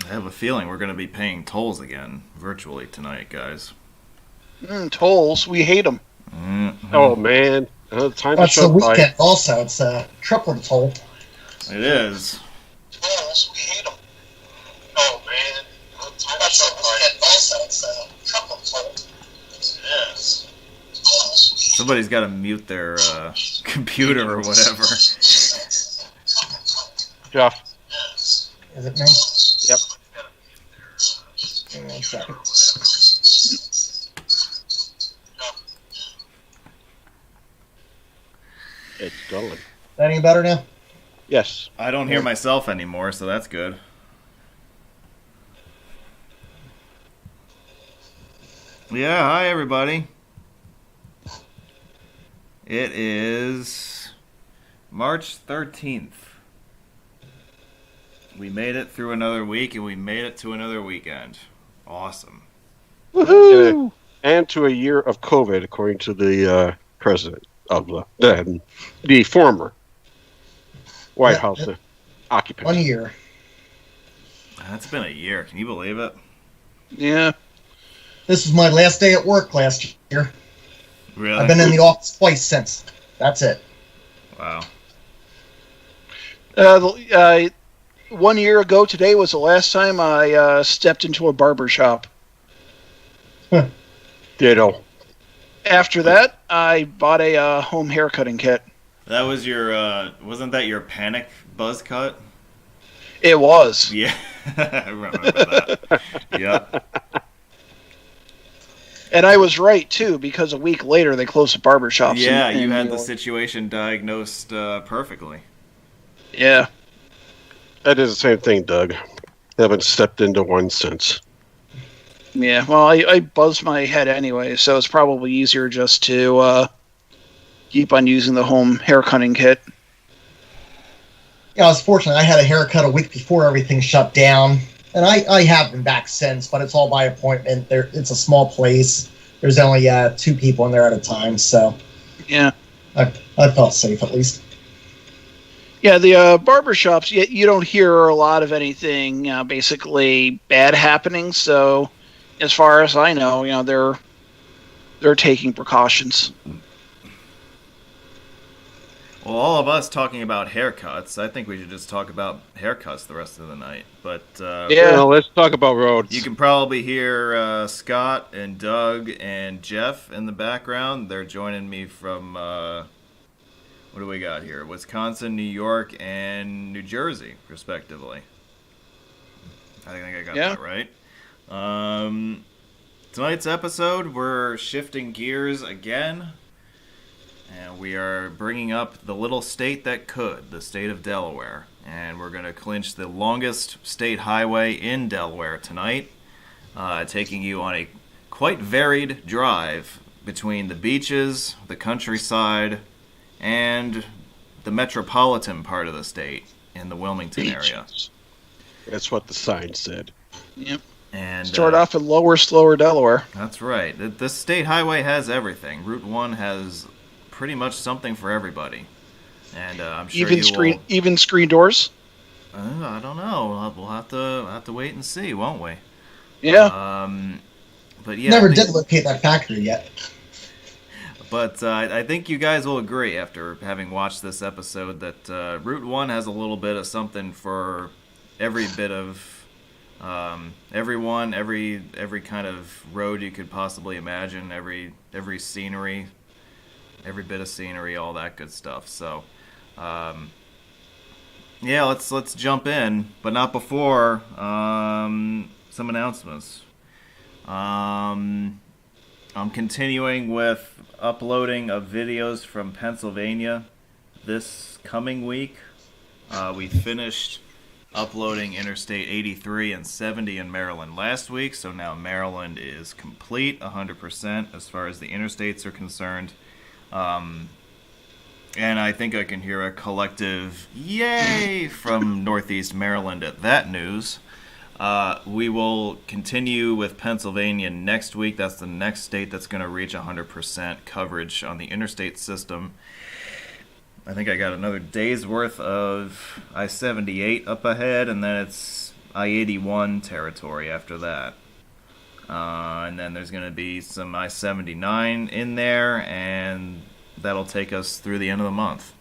I have a feeling we're going to be paying tolls again virtually tonight, guys. Tolls, we hate them. Mm-hmm. Oh, man. Time to That's the shove by. weekend also. It's a triple toll. It is. Tolls, we hate them. Oh, man. That's the weekend also. It's a triple toll. Yes. Somebody's got to mute their computer or whatever. Jeff. Is it me? Yep. Give me 1 second. It's going. Any better now? Yes. I don't hear myself anymore, so that's good. Yeah, hi everybody. It is March 13th. We made it through another week, and we made it to another weekend. Awesome. Woohoo! And to a year of COVID, according to the president of the former White House occupant. 1 year. That's been a year. Can you believe it? Yeah. This was my last day at work last year. Really? I've been in the office twice since. That's it. Wow. 1 year ago today was the last time I stepped into a barber shop. Ditto. After that, I bought a home haircutting kit. That was your, wasn't that your panic buzz cut? It was. Yeah, I remember that. Yep. And I was right, too, because a week later they closed the barber shops. Yeah, you had the situation diagnosed perfectly. Yeah. That is the same thing, Doug. Haven't stepped into one since. Yeah, well, I buzzed my head anyway, so it's probably easier just to keep on using the home hair cutting kit. Yeah, I was fortunate. I had a haircut a week before everything shut down. And I have been back since, but it's all by appointment. It's a small place. There's only 2 people in there at a time, so Yeah. I felt safe at least. Yeah, the barber shops, you don't hear a lot of anything basically bad happening, so as far as I know, they're taking precautions. Well, all of us talking about haircuts, I think we should just talk about haircuts the rest of the night. But Yeah. Well, let's talk about roads. you can probably hear Scott and Doug and Jeff in the background. They're joining me from, what do we got here? Wisconsin, New York, and New Jersey, respectively. I think I got that right. Tonight's episode, we're shifting gears again. And we are bringing up the little state that could, the state of Delaware. And we're going to clinch the longest state highway in Delaware tonight, taking you on a quite varied drive between the beaches, the countryside, and the metropolitan part of the state in the Wilmington area. That's what the sign said. Yep. And Start off in lower, slower Delaware. That's right. The state highway has everything. Route 1 has pretty much something for everybody, and I'm sure even screen doors. I don't know. We'll have to wait and see, won't we? Yeah. But yeah, Never did locate that factory yet. But I think you guys will agree after having watched this episode that Route 1 has a little bit of something for every bit of everyone, every kind of road you could possibly imagine, every scenery. Every bit of scenery, all that good stuff. So, yeah, let's jump in, but not before some announcements. I'm continuing with uploading of videos from Pennsylvania this coming week. We finished uploading Interstate 83 and 70 in Maryland last week, so now Maryland is complete 100% as far as the interstates are concerned. And I think I can hear a collective yay from Northeast Maryland at that news. We will continue with Pennsylvania next week. That's the next state that's going to reach 100% coverage on the interstate system. I think I got another day's worth of I-78 up ahead, and then it's I-81 territory after that. And then there's going to be some I-79 in there, and that'll take us through the end of the month.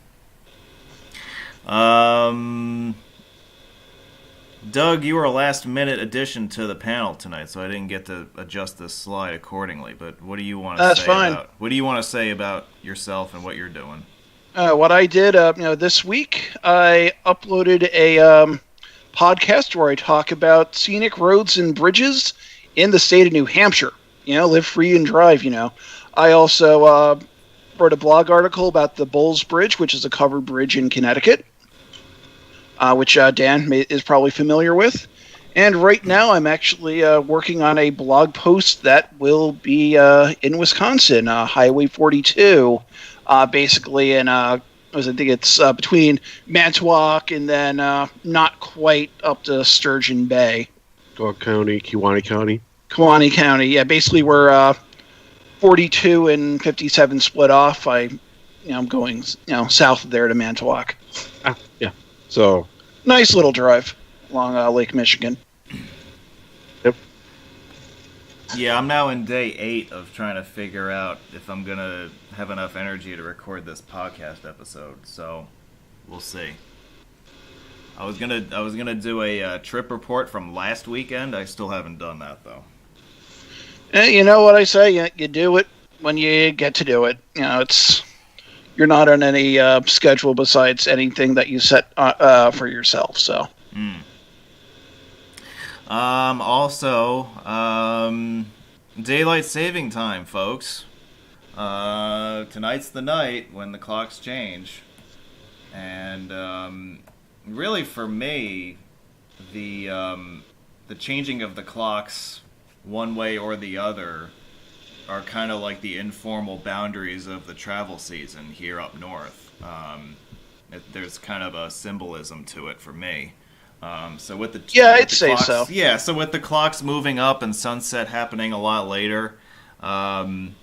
Doug, you were a last-minute addition to the panel tonight, so I didn't get to adjust this slide accordingly. But what do you want to say? That's fine. What do you want to say about yourself and what you're doing? What I did, this week, I uploaded a podcast where I talk about scenic roads and bridges in the state of New Hampshire. Live free and drive. I also wrote a blog article about the Bulls Bridge, which is a covered bridge in Connecticut. Which Dan is probably familiar with. And right now I'm actually working on a blog post that will be in Wisconsin, Highway 42, basically in, I think it's between Manitowoc and then not quite up to Sturgeon Bay. Dog County, Kewaunee County. Kewaunee County, yeah, basically where 42 and 57 split off. I'm going, south of there to Manitowoc. Yeah. So nice little drive along Lake Michigan. Yep. Yeah, I'm now in day 8 of trying to figure out if I'm gonna have enough energy to record this podcast episode. So we'll see. I was gonna do a trip report from last weekend. I still haven't done that though. You know what I say? You do it when you get to do it. You're not on any schedule besides anything that you set for yourself. So. Also, daylight saving time, folks. Tonight's the night when the clocks change, and really for me, the changing of the clocks one way or the other are kind of like the informal boundaries of the travel season here up north. There's kind of a symbolism to it for me. So with the I'd say so. Yeah, so with the clocks moving up and sunset happening a lot later, I'm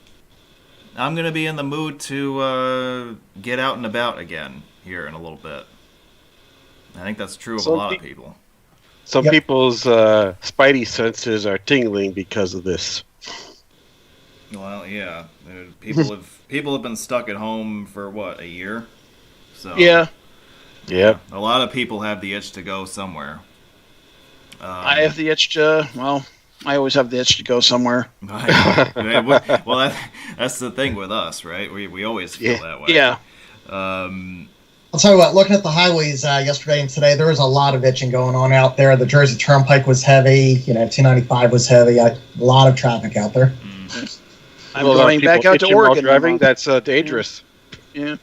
going to be in the mood to get out and about again here in a little bit. I think that's true of a lot of people. Some people's spidey senses are tingling because of this. Well, yeah, people have been stuck at home for a year. So yeah. A lot of people have the itch to go somewhere. I have the itch to. Well, I always have the itch to go somewhere. Well, that's the thing with us, right? We always feel that way. Yeah. I'll tell you what, looking at the highways yesterday and today, there was a lot of itching going on out there. The Jersey Turnpike was heavy. 295 was heavy. A lot of traffic out there. I'm going back out to Oregon. Driving, that's dangerous. Yeah.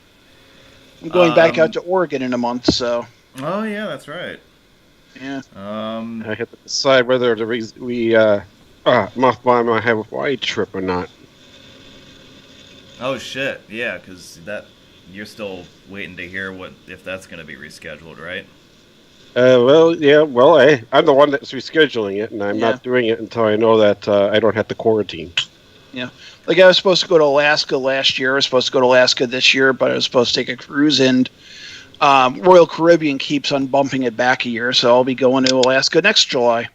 I'm going back out to Oregon in a month, so. Oh, yeah, that's right. Yeah. I have to decide whether we mothball my Hawaii trip or not. Oh, shit. Yeah, because you're still waiting to hear if that's going to be rescheduled, right? I'm the one that's rescheduling it, and I'm not doing it until I know that I don't have to quarantine. Yeah. Like, I was supposed to go to Alaska last year. I was supposed to go to Alaska this year, but I was supposed to take a cruise, and Royal Caribbean keeps on bumping it back a year, so I'll be going to Alaska next July.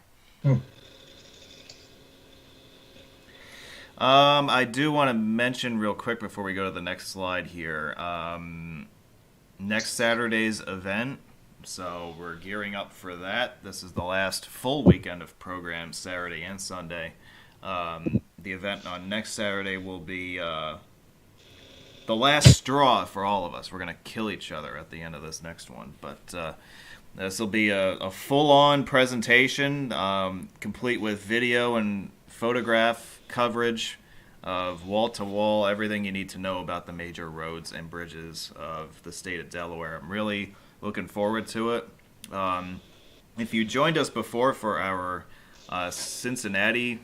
I do want to mention real quick before we go to the next slide here. Next Saturday's event, so we're gearing up for that. This is the last full weekend of programs, Saturday and Sunday. The event on next Saturday will be the last straw for all of us. We're going to kill each other at the end of this next one. But this will be a full-on presentation, complete with video and photograph coverage of wall-to-wall, everything you need to know about the major roads and bridges of the state of Delaware. I'm really looking forward to it. If you joined us before for our Cincinnati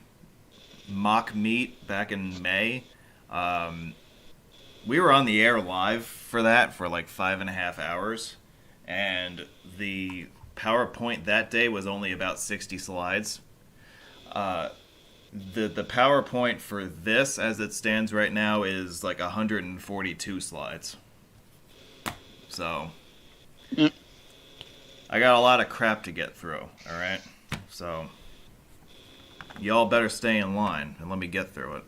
mock meet back in May, we were on the air live for that for like 5.5 hours, and the PowerPoint that day was only about 60 slides. The PowerPoint for this, as it stands right now, is like 142 slides. So, I got a lot of crap to get through, all right? So y'all better stay in line and let me get through it.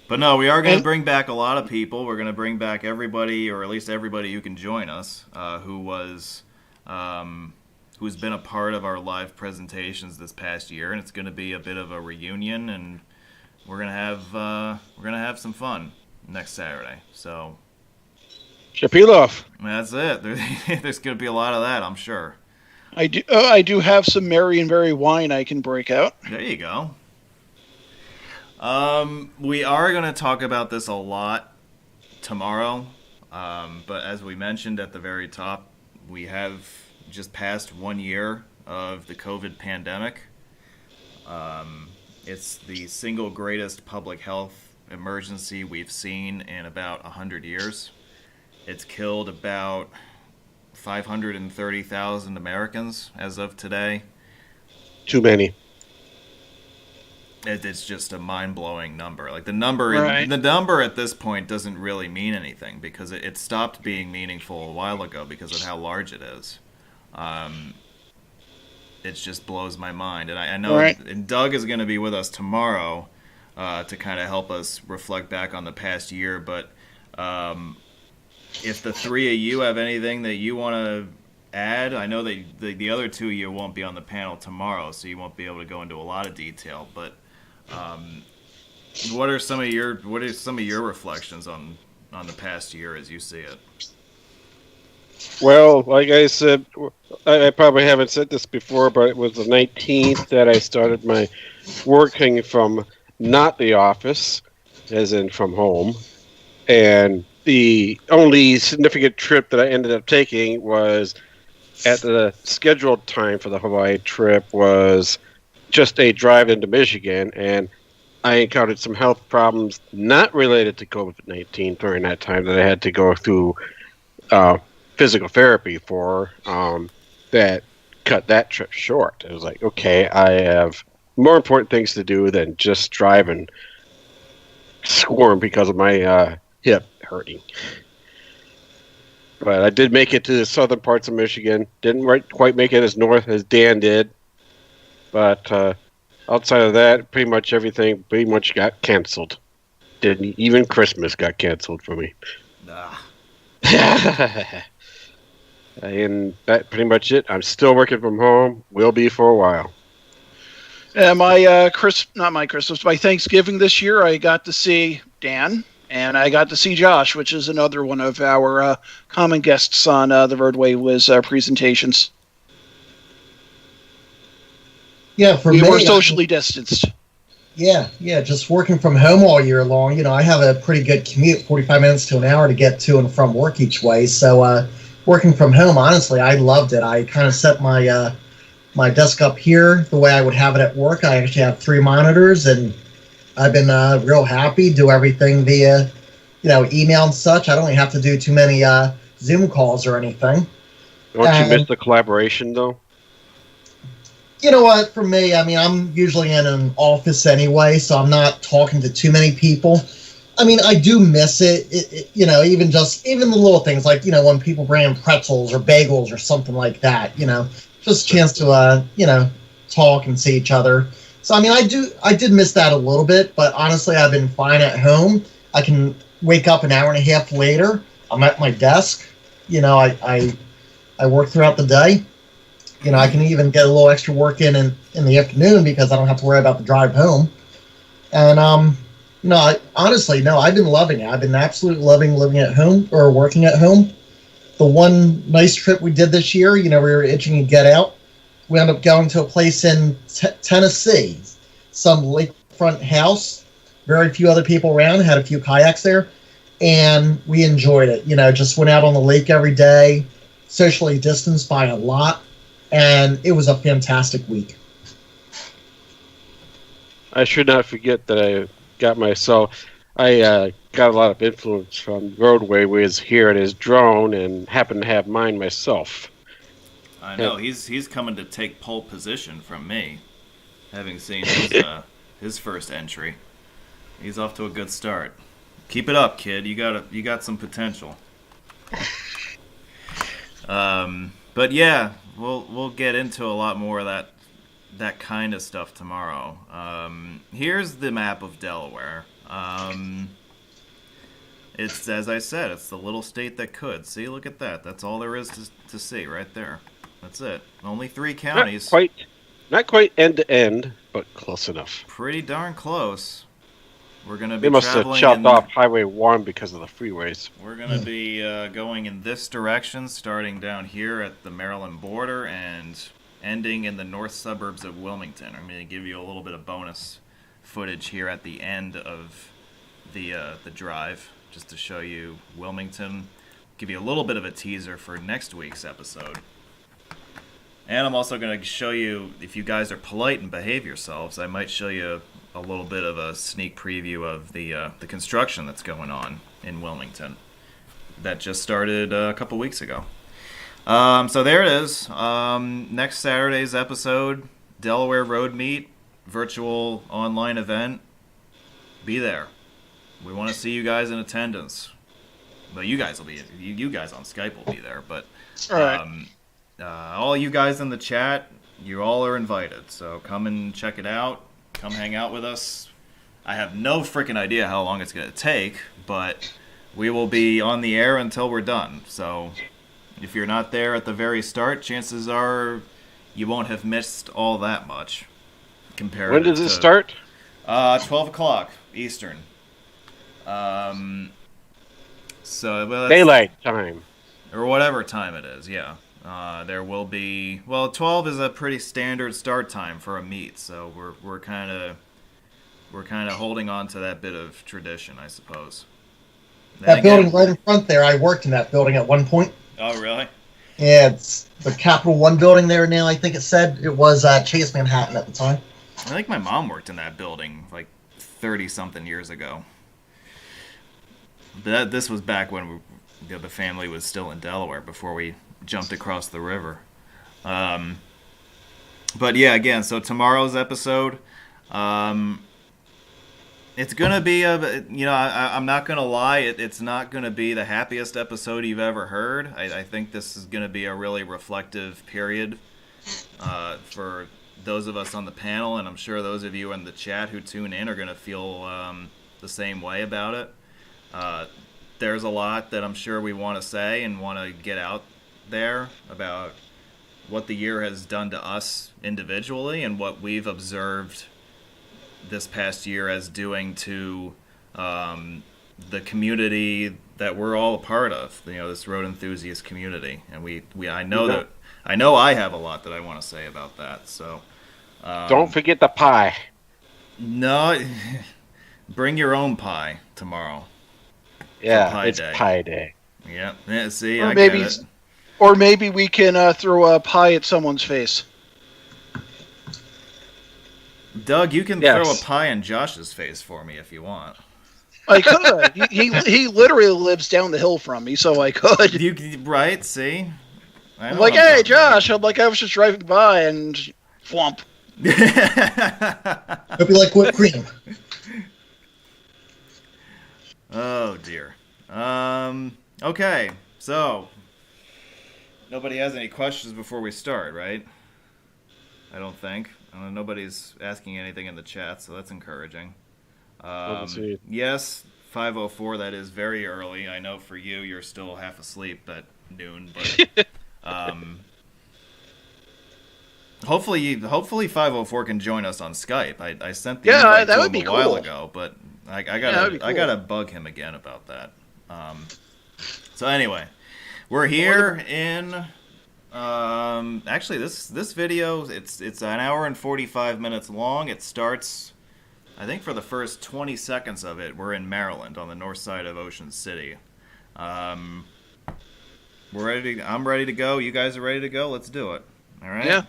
But no, we are going to bring back a lot of people. We're going to bring back everybody, or at least everybody who can join us, who's been a part of our live presentations this past year, and it's going to be a bit of a reunion, and we're going to have some fun next Saturday. So Shapilov. that's it. There's going to be a lot of that, I'm sure. I do have some Marionberry wine I can break out. There you go. We are going to talk about this a lot tomorrow, but as we mentioned at the very top, we have just passed 1 year of the COVID pandemic. It's the single greatest public health emergency we've seen in about 100 years. It's killed about 530,000 Americans as of today. Too many. It's just a mind-blowing number. Like the number at this point doesn't really mean anything because it stopped being meaningful a while ago because of how large it is. It just blows my mind, and I know and Doug is going to be with us tomorrow to kind of help us reflect back on the past year. But if the three of you have anything that you want to add, I know that the other two of you won't be on the panel tomorrow, so you won't be able to go into a lot of detail, but. What are some of your reflections on the past year as you see it? Well, like I said, I probably haven't said this before, but it was the 19th that I started my working from not the office, as in from home. And the only significant trip that I ended up taking was at the scheduled time for the Hawaii trip was just a drive into Michigan, and I encountered some health problems not related to COVID-19 during that time that I had to go through physical therapy for that cut that trip short. It was like, okay, I have more important things to do than just drive and squirm because of my hip hurting. But I did make it to the southern parts of Michigan. Didn't quite make it as north as Dan did. But outside of that, pretty much everything got canceled. Even Christmas got canceled for me. And that's pretty much it. I'm still working from home. Will be for a while. Yeah, my Thanksgiving this year, I got to see Dan, and I got to see Josh, which is another one of our common guests on the Roadway Wiz presentations. Yeah, we were socially distanced. Yeah, just working from home all year long. You know, I have a pretty good commute, 45 minutes to an hour to get to and from work each way. So working from home, honestly, I loved it. I kind of set my my desk up here the way I would have it at work. I actually have 3 monitors, and I've been real happy. Do everything via, email and such. I don't even have to do too many Zoom calls or anything. Don't you miss the collaboration, though? You know what? For me, I mean, I'm usually in an office anyway, so I'm not talking to too many people. I mean, I do miss it. Even the little things like, when people bring in pretzels or bagels or something like that, just a chance to, talk and see each other. So, I mean, I did miss that a little bit, but honestly, I've been fine at home. I can wake up an hour and a half later. I'm at my desk. I work throughout the day. I can even get a little extra work in the afternoon because I don't have to worry about the drive home. And, I've been loving it. I've been absolutely loving living at home or working at home. The one nice trip we did this year, we were itching to get out. We ended up going to a place in Tennessee, some lakefront house, very few other people around, had a few kayaks there, and we enjoyed it. Just went out on the lake every day, socially distanced by a lot. And it was a fantastic week. I should not forget that I got a lot of influence from Roadway Wiz here at his drone and happened to have mine myself. I know, he's coming to take pole position from me, having seen his first entry. He's off to a good start. Keep it up, kid. You got some potential. But yeah, we'll get into a lot more of that kind of stuff tomorrow. Here's the map of Delaware. It's, as I said, it's the little state that could. See, look at that. That's all there is to see right there. That's it. Only 3 counties. Not quite end to end, but close enough. Pretty darn close. We're going to be They must have chopped off Highway 1 because of the freeways. We're going to be going in this direction, starting down here at the Maryland border and ending in the north suburbs of Wilmington. I'm going to give you a little bit of bonus footage here at the end of the drive, just to show you Wilmington. Give you a little bit of a teaser for next week's episode. And I'm also going to show you, if you guys are polite and behave yourselves, I might show you a little bit of a sneak preview of the construction that's going on in Wilmington that just started a couple weeks ago. So there it is. Next Saturday's episode, Delaware Road Meet, virtual online event. Be there. We want to see you guys in attendance. Well, you guys will be. You guys on Skype will be there, but All right. all you guys in the chat, you all are invited. So come and check it out. Come hang out with us. I have no freaking idea how long it's going to take, but we will be on the air until we're done. So if you're not there at the very start, chances are you won't have missed all that much. Compared When does it start? 12 o'clock Eastern. So well, Daylight time. or whatever time it is, yeah. There will be, 12 is a pretty standard start time for a meet, so we're kind of holding on to that bit of tradition, I suppose. That building right in front there, I worked in that building at one point. Oh, really? Yeah, it's the Capital One building there now, I think it said. It was Chase Manhattan at the time. I think my mom worked in that building like 30-something years ago. But this was back when the family was still in Delaware, before we jumped across the river. But yeah, again, so tomorrow's episode, it's going to be, I'm not going to lie, it's not going to be the happiest episode you've ever heard. I think this is going to be a really reflective period for those of us on the panel, and I'm sure those of you in the chat who tune in are going to feel the same way about it. There's a lot that I'm sure we want to say and want to get out there about what the year has done to us individually and what we've observed this past year as doing to the community that we're all a part of, this road enthusiast community. And I know I have a lot that I want to say about that. So Don't forget the pie. No, bring your own pie tomorrow. Yeah, it's pie day. Yeah, see, Or I maybe, get it. or maybe we can throw a pie at someone's face. Doug, you can throw a pie in Josh's face for me if you want. I could. he literally lives down the hill from me, so I could. Right? See, I'm like, hey, Josh. I'm like, I was just driving by and flump. It'll be like whipped cream. Oh dear. Okay, so nobody has any questions before we start, right? I don't think. Nobody's asking anything in the chat, so that's encouraging. Yes, 5:04. That is very early. I know for you, you're still half asleep at noon, but hopefully 5:04 can join us on Skype. I sent the invite to him a while ago, but I gotta bug him again about that. So anyway, we're here in. Actually, this video it's an hour and 45 minutes long. It starts, I think, for the first 20 seconds of it, we're in Maryland on the north side of Ocean City. I'm ready to go. You guys are ready to go? Let's do it. All right. Yeah.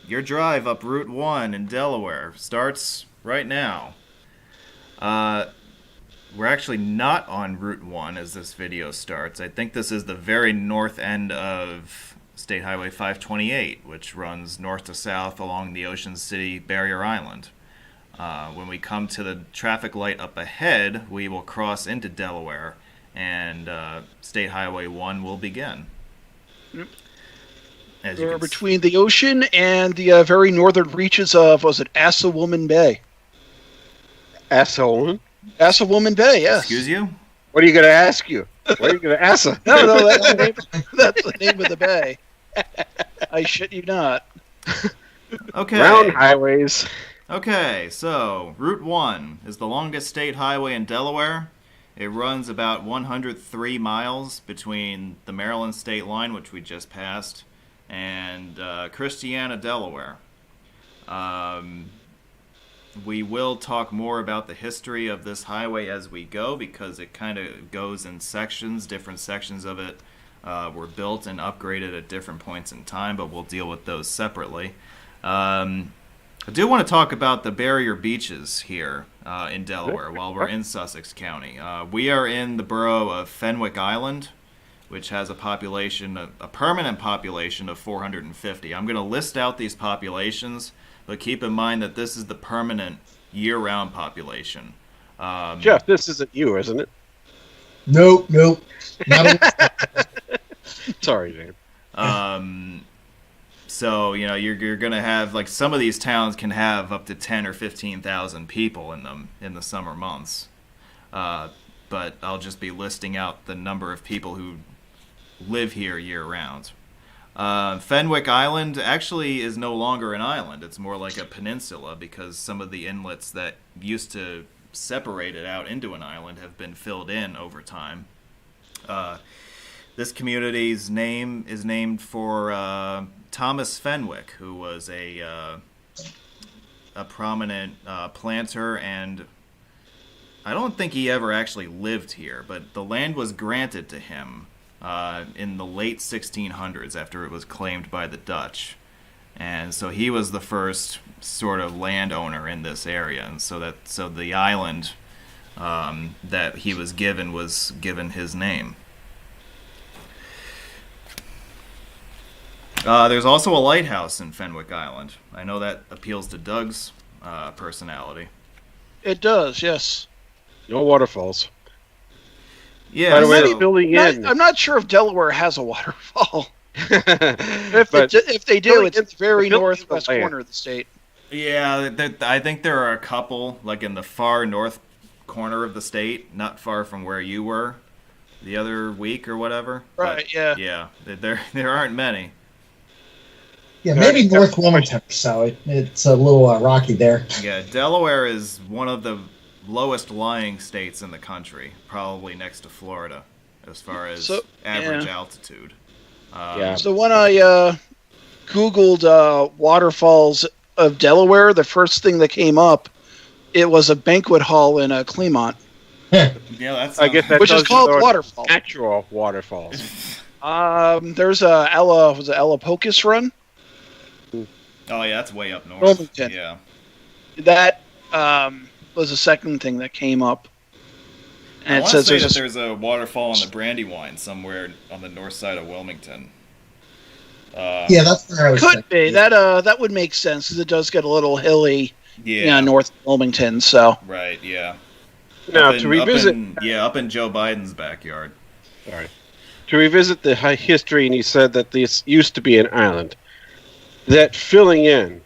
Your drive up Route 1 in Delaware starts right now. We're actually not on Route 1 as this video starts. I think this is the very north end of State Highway 528, which runs north to south along the Ocean City barrier island. When we come to the traffic light up ahead, we will cross into Delaware, and State Highway 1 will begin. Yep. As you We're can between the ocean and the very northern reaches of, was it Assawoman Bay? Asshole. Assawoman Bay, yes. Excuse you? What are you going to ask you? What are you going to ask her? No, that's the name of the bay. I shit you not. Okay. Round highways. Okay, so Route 1 is the longest state highway in Delaware. It runs about 103 miles between the Maryland state line, which we just passed, and Christiana, Delaware. We will talk more about the history of this highway as we go, because it kind of goes in sections. Different sections of it were built and upgraded at different points in time, but we'll deal with those separately. I do want to talk about the barrier beaches here in Delaware while we're in Sussex County. We are in the borough of Fenwick Island, which has a permanent population of 450. I'm going to list out these populations, but keep in mind that this is the permanent year-round population. Jeff, this isn't you, isn't it? Nope. Not Sorry, Dave. So, you're going to have, like, some of these towns can have up to 10 or 15,000 people in them in the summer months. But I'll just be listing out the number of people who live here year-round. Fenwick Island actually is no longer an island. It's more like a peninsula, because some of the inlets that used to separate it out into an island have been filled in over time. This community's name is named for Thomas Fenwick, who was a prominent planter, and I don't think he ever actually lived here, but the land was granted to him in the late 1600s after it was claimed by the Dutch. And so he was the first sort of landowner in this area, and so the island that he was given his name. There's also a lighthouse in Fenwick Island. I know that appeals to Doug's personality. It does, yes. No waterfalls. Yeah, By the way, so- building in. I'm not sure if Delaware has a waterfall. If But they do, building it's in- the very building in the northwest land. corner of the state. Yeah, I think there are a couple, like in the far north corner of the state, not far from where you were the other week or whatever. Right, But, yeah. Yeah, there aren't many. Yeah, maybe North Wilmington. So it's a little rocky there. Yeah, Delaware is one of the lowest lying states in the country, probably next to Florida, as far as average altitude. Yeah. So when I Googled waterfalls of Delaware, the first thing that came up, it was a banquet hall in Clemont, Yeah, that's. I guess that which is does called the waterfall. actual waterfalls. There's a Ella Pocus Run. Oh yeah, that's way up north. Wilmington. Yeah. That was the second thing that came up. I And it want to says say that there's there's a waterfall on the Brandywine somewhere on the north side of Wilmington. Yeah, that's where I was. could be thinking. that would make sense because it does get a little hilly, Yeah. north of Wilmington. So Right. Yeah. Now, Up to revisit, up in Joe Biden's backyard. sorry, to revisit the history, and you said that this used to be an island. That filling in,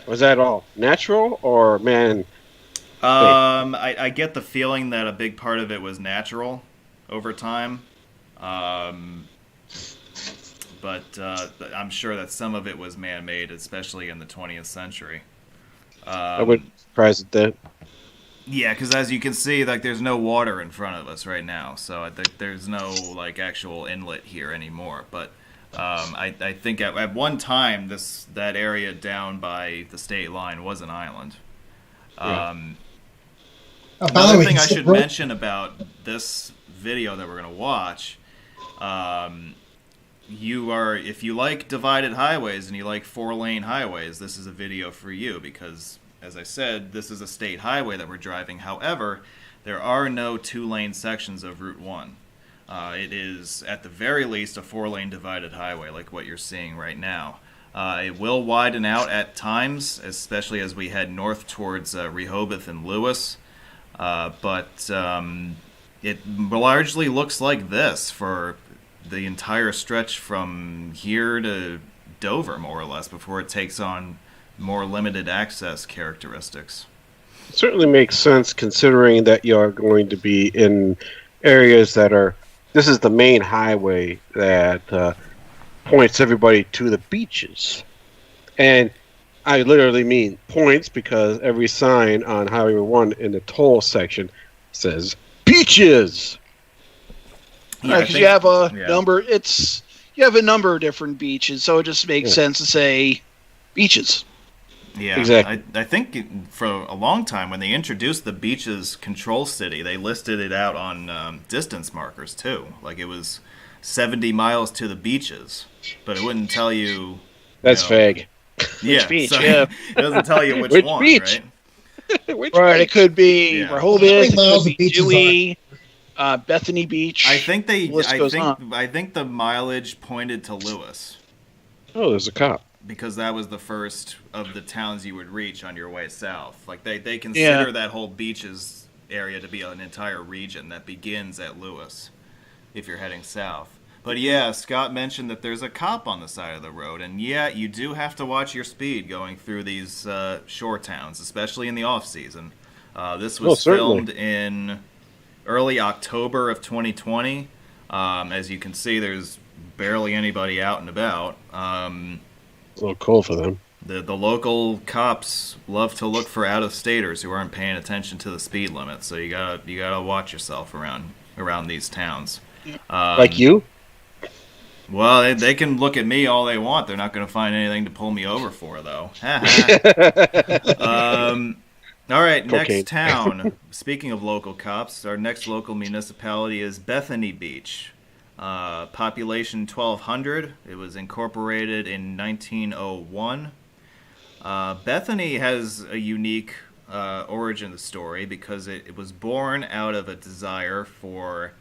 was that all natural or man? I get the feeling that a big part of it was natural over time. But I'm sure that some of it was man-made, especially in the 20th century. I would be surprised at that. Yeah, because as you can see, like there's no water in front of us right now, so I think there's no like actual inlet here anymore. But I think at one time that area down by the state line was an island. Yeah. By the Another way, thing I so should we're- mention about this video that we're going to watch, if you like divided highways and you like 4-lane highways, this is a video for you because, as I said, this is a state highway that we're driving. However, there are no 2-lane sections of Route 1. It is, at the very least, a 4-lane divided highway like what you're seeing right now. It will widen out at times, especially as we head north towards Rehoboth and Lewes. But it largely looks like this for the entire stretch from here to Dover, more or less, before it takes on more limited access characteristics. It certainly makes sense considering that you're going to be in areas that are. This is the main highway that points everybody to the beaches. And I literally mean points because every sign on Highway 1 in the toll section says beaches. Yeah, because you have a number. You have a number of different beaches, so it just makes sense to say beaches. Yeah, exactly. I think for a long time when they introduced the beaches control city, they listed it out on distance markers too. Like it was 70 miles to the beaches, but it wouldn't tell you. That's vague. Yeah, beach? So Yeah, it doesn't tell you which one, beach? right? Right. It could be Rehoboth, it miles could of be beaches Dewey, Bethany Beach. I think on. I think the mileage pointed to Lewes. Oh, there's a cop. Because that was the first of the towns you would reach on your way south. Like they consider that whole beaches area to be an entire region that begins at Lewes if you're heading south. But yeah, Scott mentioned that there's a cop on the side of the road, and yeah, you do have to watch your speed going through these shore towns, especially in the off season. This was filmed in early October of 2020. As you can see, there's barely anybody out and about. It's a little cold for them. The local cops love to look for out-of-staters who aren't paying attention to the speed limit. So you gotta watch yourself around these towns. Like you? Well, they can look at me all they want. They're not going to find anything to pull me over for, though. All right, Cocaine. Next town. Speaking of local cops, our next local municipality is Bethany Beach. Population 1,200. It was incorporated in 1901. Bethany has a unique origin story because it was born out of a desire for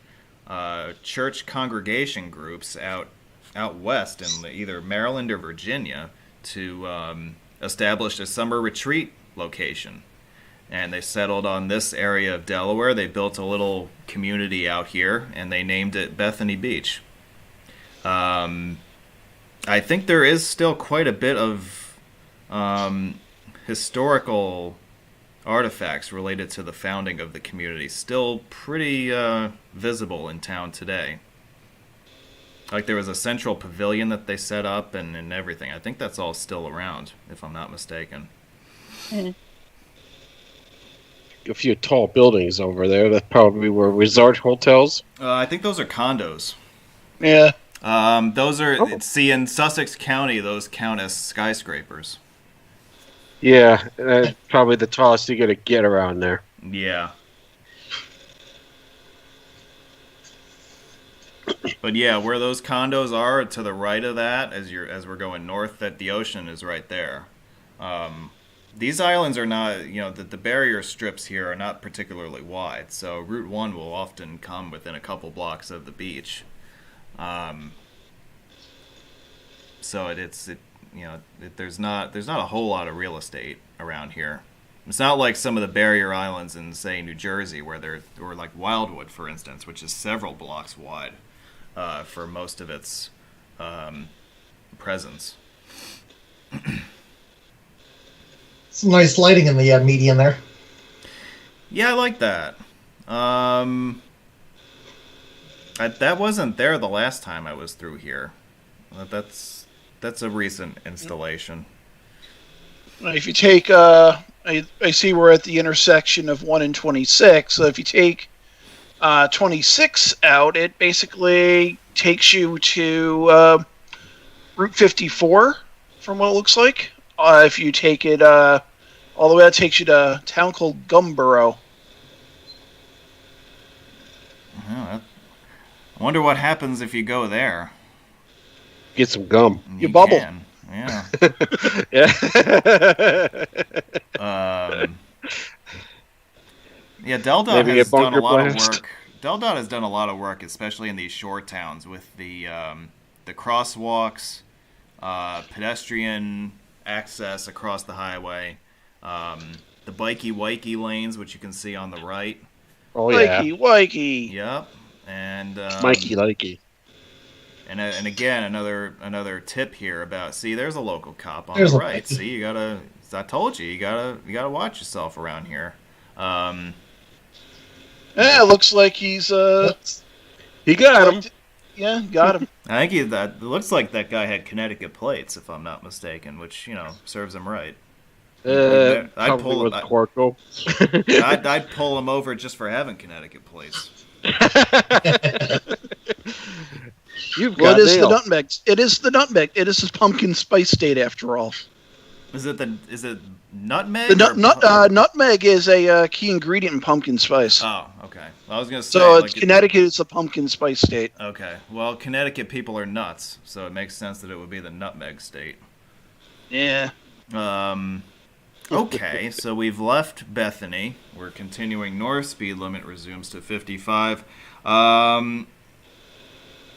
church congregation groups out west in either Maryland or Virginia to establish a summer retreat location. And they settled on this area of Delaware. They built a little community out here, and they named it Bethany Beach. I think there is still quite a bit of historical artifacts related to the founding of the community still pretty visible in town today. Like there was a central pavilion that they set up and everything. I think that's all still around, if I'm not mistaken. Mm-hmm. A few tall buildings over there that probably were resort hotels. I think those are condos. Yeah. Those are, see, in Sussex County, those count as skyscrapers. Yeah, probably the tallest you're going to get around there. Yeah. But yeah, where those condos are to the right of that, as we're going north, that the ocean is right there. These islands are not, the barrier strips here are not particularly wide, so Route 1 will often come within a couple blocks of the beach. So there's not a whole lot of real estate around here. It's not like some of the barrier islands in, say, New Jersey, or like Wildwood, for instance, which is several blocks wide for most of its presence. Some nice lighting in the median there. Yeah, I like that. That wasn't there the last time I was through here. That's a recent installation. If you take, I see we're at the intersection of 1 and 26. So if you take 26 out, it basically takes you to Route 54, from what it looks like. If you take it all the way out, it takes you to a town called Gumboro. I wonder what happens if you go there. Get some gum. You bubble. Can. Yeah. Yeah. Yeah, Deldot has done a lot of work. Deldot has done a lot of work, especially in these shore towns, with the crosswalks, pedestrian access across the highway, the bikey-wikey lanes, which you can see on the right. Oh, yeah. Wikey. Yep. And Mikey likey. And again, another tip here about, see, there's a local cop on There's the a- right. See, you gotta. I told you, you gotta watch yourself around here. Yeah, it looks like he's He got him. Yeah, got him. I think it looks like that guy had Connecticut plates, if I'm not mistaken, which serves him right. I'd Probably pull with him. Porco. I'd pull him over just for having Connecticut plates. You've Well, got it is the nailed. nutmeg. It is the nutmeg. It is the pumpkin spice state after all. Is it nutmeg? The nutmeg is a key ingredient in pumpkin spice. Oh, okay. Well, I was gonna say. So like, it's Connecticut is the pumpkin spice state. Okay. Well, Connecticut people are nuts, so it makes sense that it would be the nutmeg state. Yeah. Okay, so we've left Bethany. We're continuing north. Speed limit resumes to 55.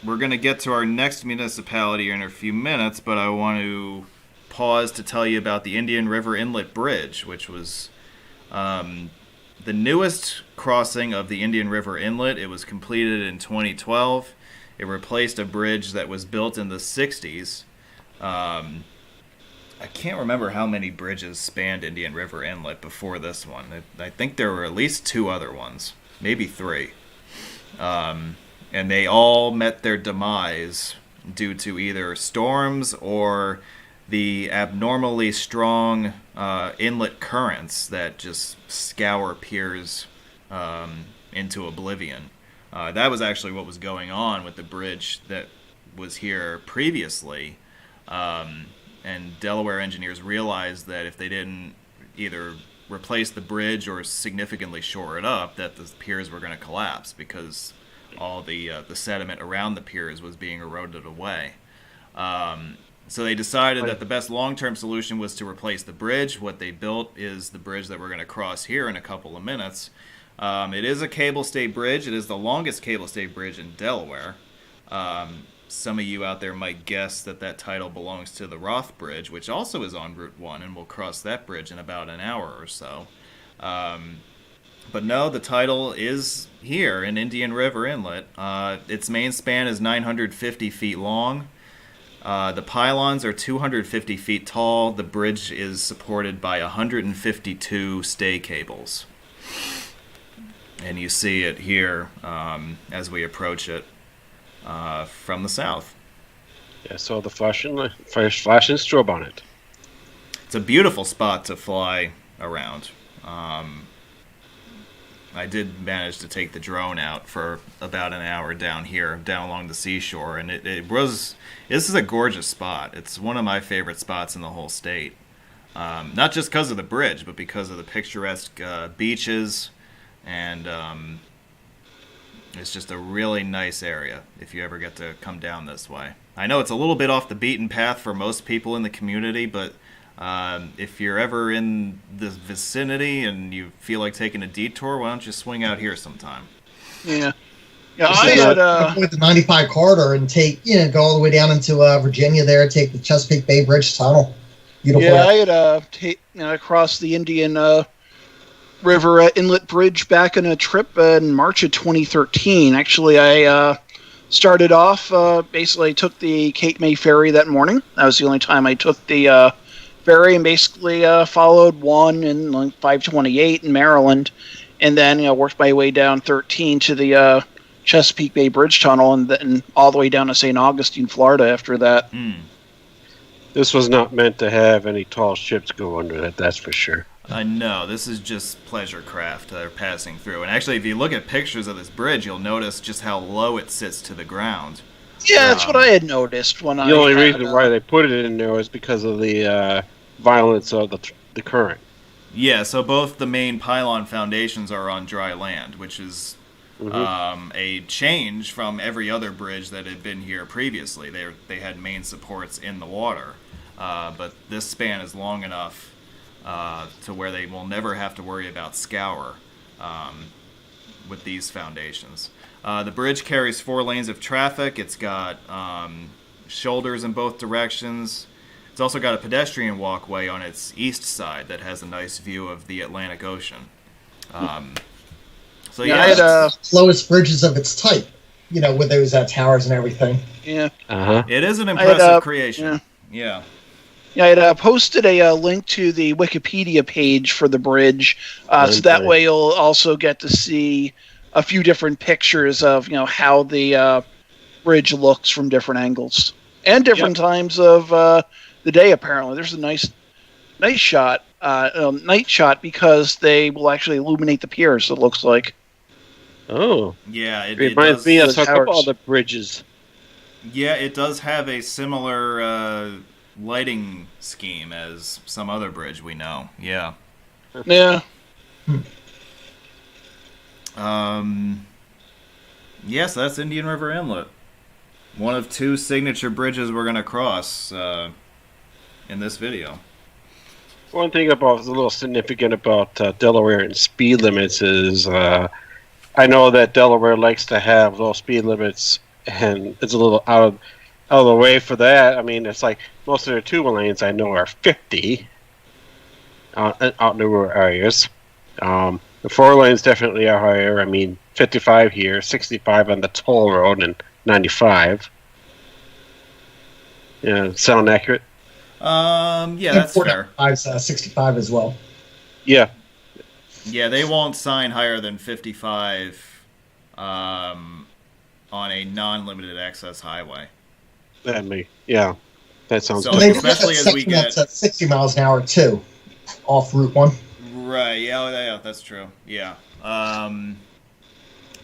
We're going to get to our next municipality in a few minutes, but I want to pause to tell you about the Indian River Inlet Bridge, which was the newest crossing of the Indian River Inlet. It was completed in 2012. It replaced a bridge that was built in the 60s. I can't remember how many bridges spanned Indian River Inlet before this one. I think there were at least 2 other ones, maybe 3. And they all met their demise due to either storms or the abnormally strong inlet currents that just scour piers into oblivion. That was actually what was going on with the bridge that was here previously. And Delaware engineers realized that if they didn't either replace the bridge or significantly shore it up, that the piers were going to collapse because all the sediment around the piers was being eroded away. So they decided that the best long-term solution was to replace the bridge. What they built is the bridge that we're going to cross here in a couple of minutes. It is a cable-stayed bridge. It is the longest cable-stayed bridge in Delaware. Some of you out there might guess that title belongs to the Roth Bridge, which also is on Route 1, and we'll cross that bridge in about an hour or so. But no, the title is here in Indian River Inlet. Its main span is 950 feet long. The pylons are 250 feet tall. The bridge is supported by 152 stay cables. And you see it here as we approach it from the south. Yeah, I saw the flashing strobe on it. It's a beautiful spot to fly around. I did manage to take the drone out for about an hour down here, down along the seashore, and this is a gorgeous spot. It's one of my favorite spots in the whole state. Not just because of the bridge, but because of the picturesque beaches, and it's just a really nice area if you ever get to come down this way. I know it's a little bit off the beaten path for most people in the community, but if you're ever in the vicinity and you feel like taking a detour, why don't you swing out here sometime? Yeah. Yeah, I had with the 95 corridor and go all the way down into Virginia there, take the Chesapeake Bay Bridge Tunnel. Beautiful. Yeah, I had crossed the Indian River Inlet Bridge back on a trip in March of 2013. Actually, I started off, basically took the Cape May ferry that morning. That was the only time I took the ferry, and basically followed one in 528 in Maryland, and then worked my way down 13 to the Chesapeake Bay Bridge Tunnel, and then all the way down to St. Augustine, Florida after that. This was not meant to have any tall ships go under it, that's for sure. No, this is just pleasure craft that are passing through. And actually, if you look at pictures of this bridge, you'll notice just how low it sits to the ground. Yeah, that's what I had noticed when The only reason why they put it in there was because of the violence of the current. Yeah, so both the main pylon foundations are on dry land, which is a change from every other bridge that had been here previously. They had main supports in the water, but this span is long enough to where they will never have to worry about scour with these foundations. The bridge carries 4 lanes of traffic. It's got shoulders in both directions. It's also got a pedestrian walkway on its east side that has a nice view of the Atlantic Ocean. Slowest bridges of its type. with those towers and everything. Yeah. It is an impressive creation. Yeah. Yeah, I had posted a link to the Wikipedia page for the bridge, so that way you'll also get to see a few different pictures of how the bridge looks from different angles and different times of the day. Apparently, there's a nice shot, night shot, because they will actually illuminate the piers. It looks like. Oh, yeah, it reminds me of a towers. couple other bridges. Yeah, it does have a similar lighting scheme as some other bridge we know. Yeah. Yeah. Yes, that's Indian River Inlet. One of two signature bridges we're going to cross in this video. One thing that's a little significant about Delaware and speed limits is I know that Delaware likes to have low speed limits, and it's a little out of the way for that. I mean, it's like most of their 2 lanes I know are 50 out in the rural areas. The 4 lanes definitely are higher. I mean, 55 here, 65 on the toll road, and 95. Yeah, sound accurate? Yeah, that's fair. 65 as well. Yeah. Yeah, they won't sign higher than 55 on a non-limited access highway. Yeah, that sounds so, good. And especially as we get at 60 miles an hour too, off Route 1. Right. Yeah, that's true. Yeah.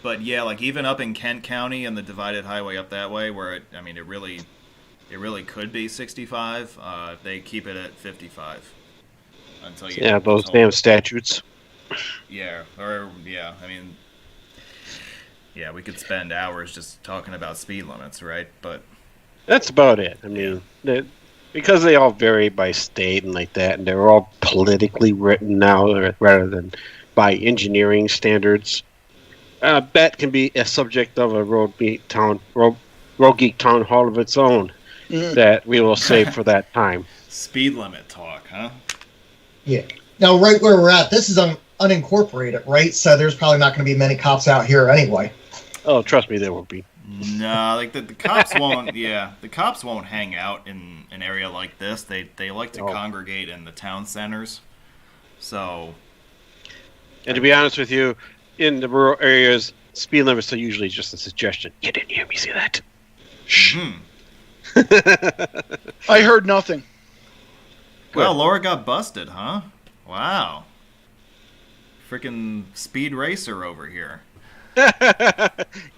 But yeah, like even up in Kent County and the divided highway up that way, where it really could be 65. They keep it at 55 until you. Yeah, those damn statutes. Yeah, I mean, yeah, we could spend hours just talking about speed limits, right? But that's about it. I mean, because they all vary by state and like that, and they're all politically written now rather than by engineering standards. That can be a subject of a Road Geek Town Hall of its own that we will save for that time. Speed limit talk, huh? Yeah. Now, right where we're at, this is unincorporated, right? So there's probably not going to be many cops out here anyway. Oh, trust me, there will be. No, like the cops won't. Yeah, the cops won't hang out in an area like this. They like to congregate in the town centers. So, and to be honest with you, in the rural areas, speed limits are usually just a suggestion. You didn't hear me say that. Shh. I heard nothing. Well, Laura got busted, huh? Wow. Freaking speed racer over here.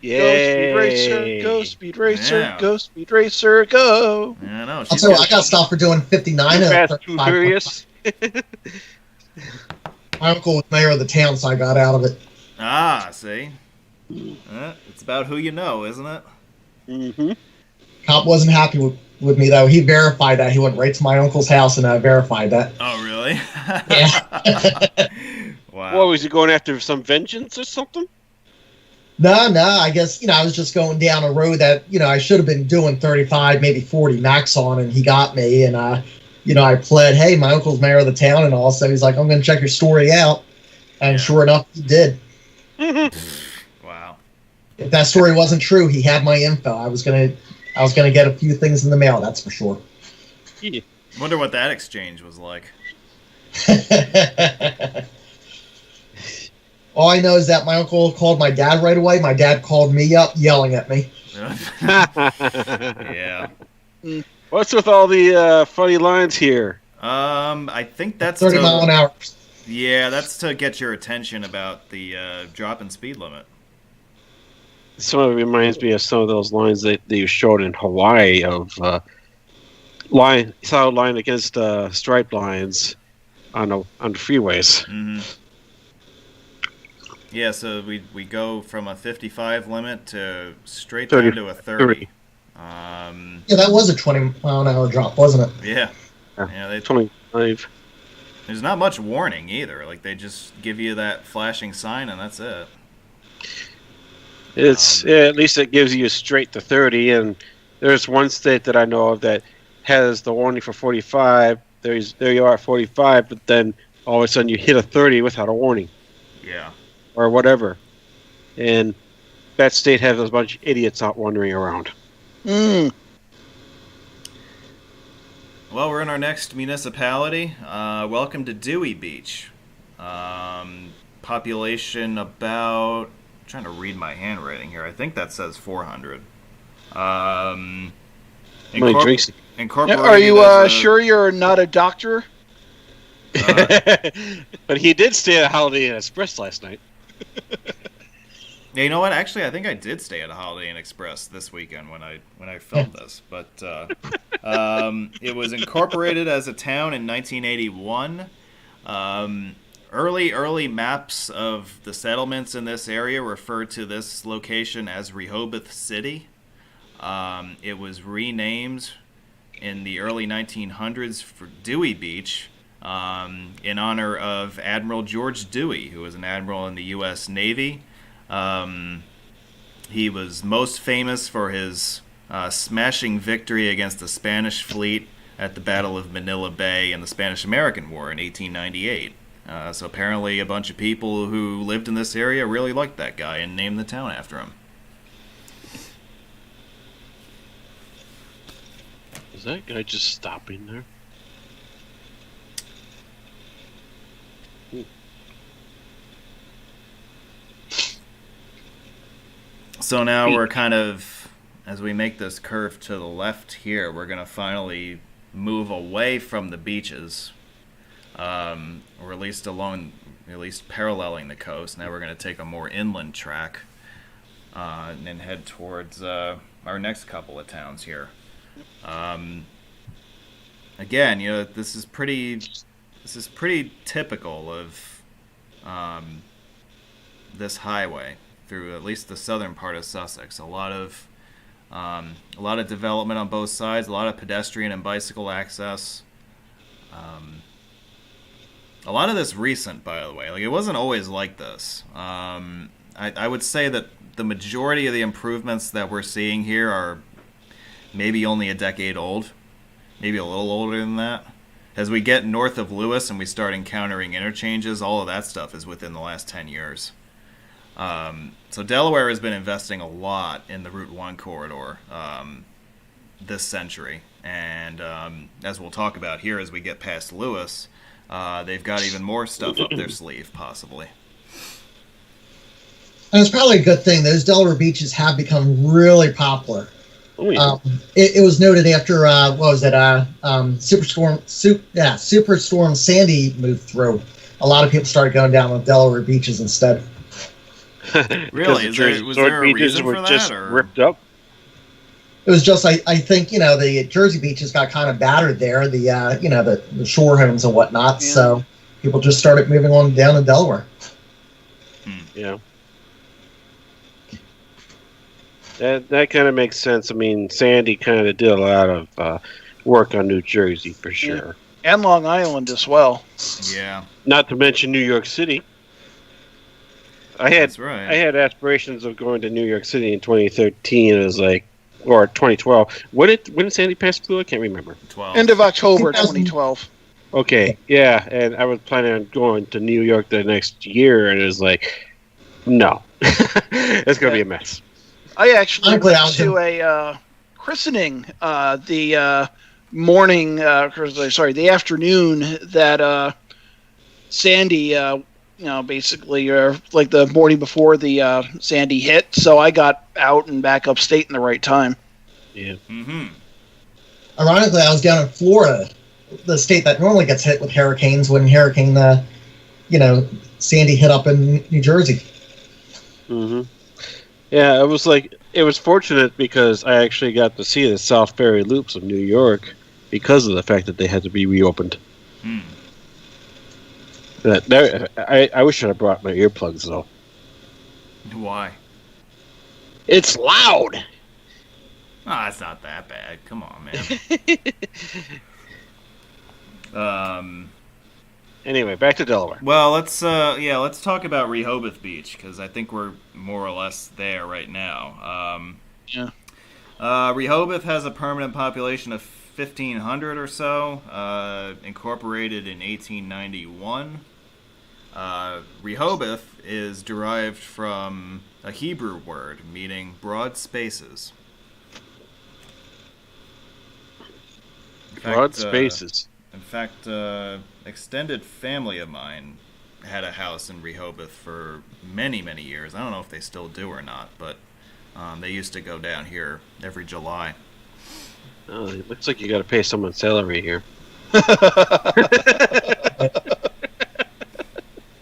Yay. Go speed racer, go speed racer, go. Yeah, I know. Also, I got stopped for doing 59. Too furious. My uncle was mayor of the town, so I got out of it. Ah, see? It's about who you know, isn't it? Mm-hmm. Cop wasn't happy with me, though. He verified that. He went right to my uncle's house and verified that. Oh, really? Yeah. Wow. What, was he going after some vengeance or something? No, I guess, I was just going down a road that, I should have been doing 35, maybe 40 max on, and he got me, and, I pled, hey, my uncle's mayor of the town, and all, so he's like, I'm going to check your story out, and sure enough, he did. Wow. If that story wasn't true, he had my info. I was gonna get a few things in the mail, that's for sure. Yeah. Wonder what that exchange was like. All I know is that my uncle called my dad right away. My dad called me up, yelling at me. Yeah. What's with all the funny lines here? I think that's 30 mile an hour. Yeah, that's to get your attention about the drop in speed limit. Some of it reminds me of some of those lines that you showed in Hawaii of solid line against striped lines on the freeways. Mm-hmm. Yeah, so we go from a 55 limit to straight down to a 30. Yeah, that was a 20 mile an hour drop, wasn't it? Yeah. Yeah, 25. There's not much warning either. Like, they just give you that flashing sign and that's it. It's at least it gives you straight to 30, and there's one state that I know of that has the warning for 45. There you are at 45, but then all of a sudden you hit a 30 without a warning. Yeah. Or whatever. And that state has a bunch of idiots out wandering around. Mm. Well, we're in our next municipality. Welcome to Dewey Beach. Population about... I'm trying to read my handwriting here. I think that says 400. How many drinks? Incorporated Are you as a- sure you're not a doctor? But he did stay at a Holiday Inn Express last night. Yeah, you know what? Actually, I think I did stay at a Holiday Inn Express this weekend when I filmed this. But it was incorporated as a town in 1981. Early maps of the settlements in this area referred to this location as Rehoboth City. It was renamed in the early 1900s for Dewey Beach in honor of Admiral George Dewey, who was an admiral in the U.S. Navy. He was most famous for his smashing victory against the Spanish fleet at the Battle of Manila Bay in the Spanish-American War in 1898. So apparently a bunch of people who lived in this area really liked that guy and named the town after him. Is that guy just stopping there? So now we're kind of, as we make this curve to the left here, we're going to finally move away from the beaches, or at least paralleling the coast. Now we're going to take a more inland track and head towards our next couple of towns here. Again, this is pretty typical of this highway through at least the southern part of Sussex. A lot of development on both sides, a lot of pedestrian and bicycle access. A lot of this recent, by the way. Like, it wasn't always like this. I would say that the majority of the improvements that we're seeing here are maybe only a decade old, maybe a little older than that. As we get north of Lewes and we start encountering interchanges, all of that stuff is within the last 10 years. So Delaware has been investing a lot in the Route 1 corridor this century. And as we'll talk about here as we get past Lewes, they've got even more stuff up their sleeve, possibly. And it's probably a good thing. Those Delaware beaches have become really popular. Oh, yeah. It was noted after Superstorm Sandy moved through. A lot of people started going down the Delaware beaches instead. Really? Was there a reason for that? Just or? ripped up. It was just, I think, the Jersey beaches got kind of battered there, the shore homes and whatnot. Yeah. So people just started moving on down to Delaware. Yeah. That kind of makes sense. I mean, Sandy kind of did a lot of work on New Jersey for sure. Yeah. And Long Island as well. Yeah. Not to mention New York City. That's right. I had aspirations of going to New York City in 2013. It was like, or 2012. When did Sandy pass through? I can't remember. 12. End of October 2012. Okay, yeah, and I was planning on going to New York the next year, and it was like, no, it's gonna be a mess. I actually went to a christening the afternoon that Sandy, basically, or like the morning before the Sandy hit. So I got out and back upstate in the right time. Yeah. Mm-hmm. Ironically, I was down in Florida, the state that normally gets hit with hurricanes, when Hurricane, Sandy hit up in New Jersey. Mm-hmm. Yeah, it was fortunate because I actually got to see the South Ferry loops of New York because of the fact that they had to be reopened. I wish I had brought my earplugs, though. Why? It's loud! It's not that bad. Come on, man. Anyway, back to Delaware. Well, let's talk about Rehoboth Beach, because I think we're more or less there right now. Rehoboth has a permanent population of 1,500 or so, incorporated in 1891. Rehoboth is derived from a Hebrew word meaning broad spaces. Broad spaces. In fact, extended family of mine had a house in Rehoboth for many, many years. I don't know if they still do or not, but they used to go down here every July. Oh, it looks like you got to pay someone's salary here.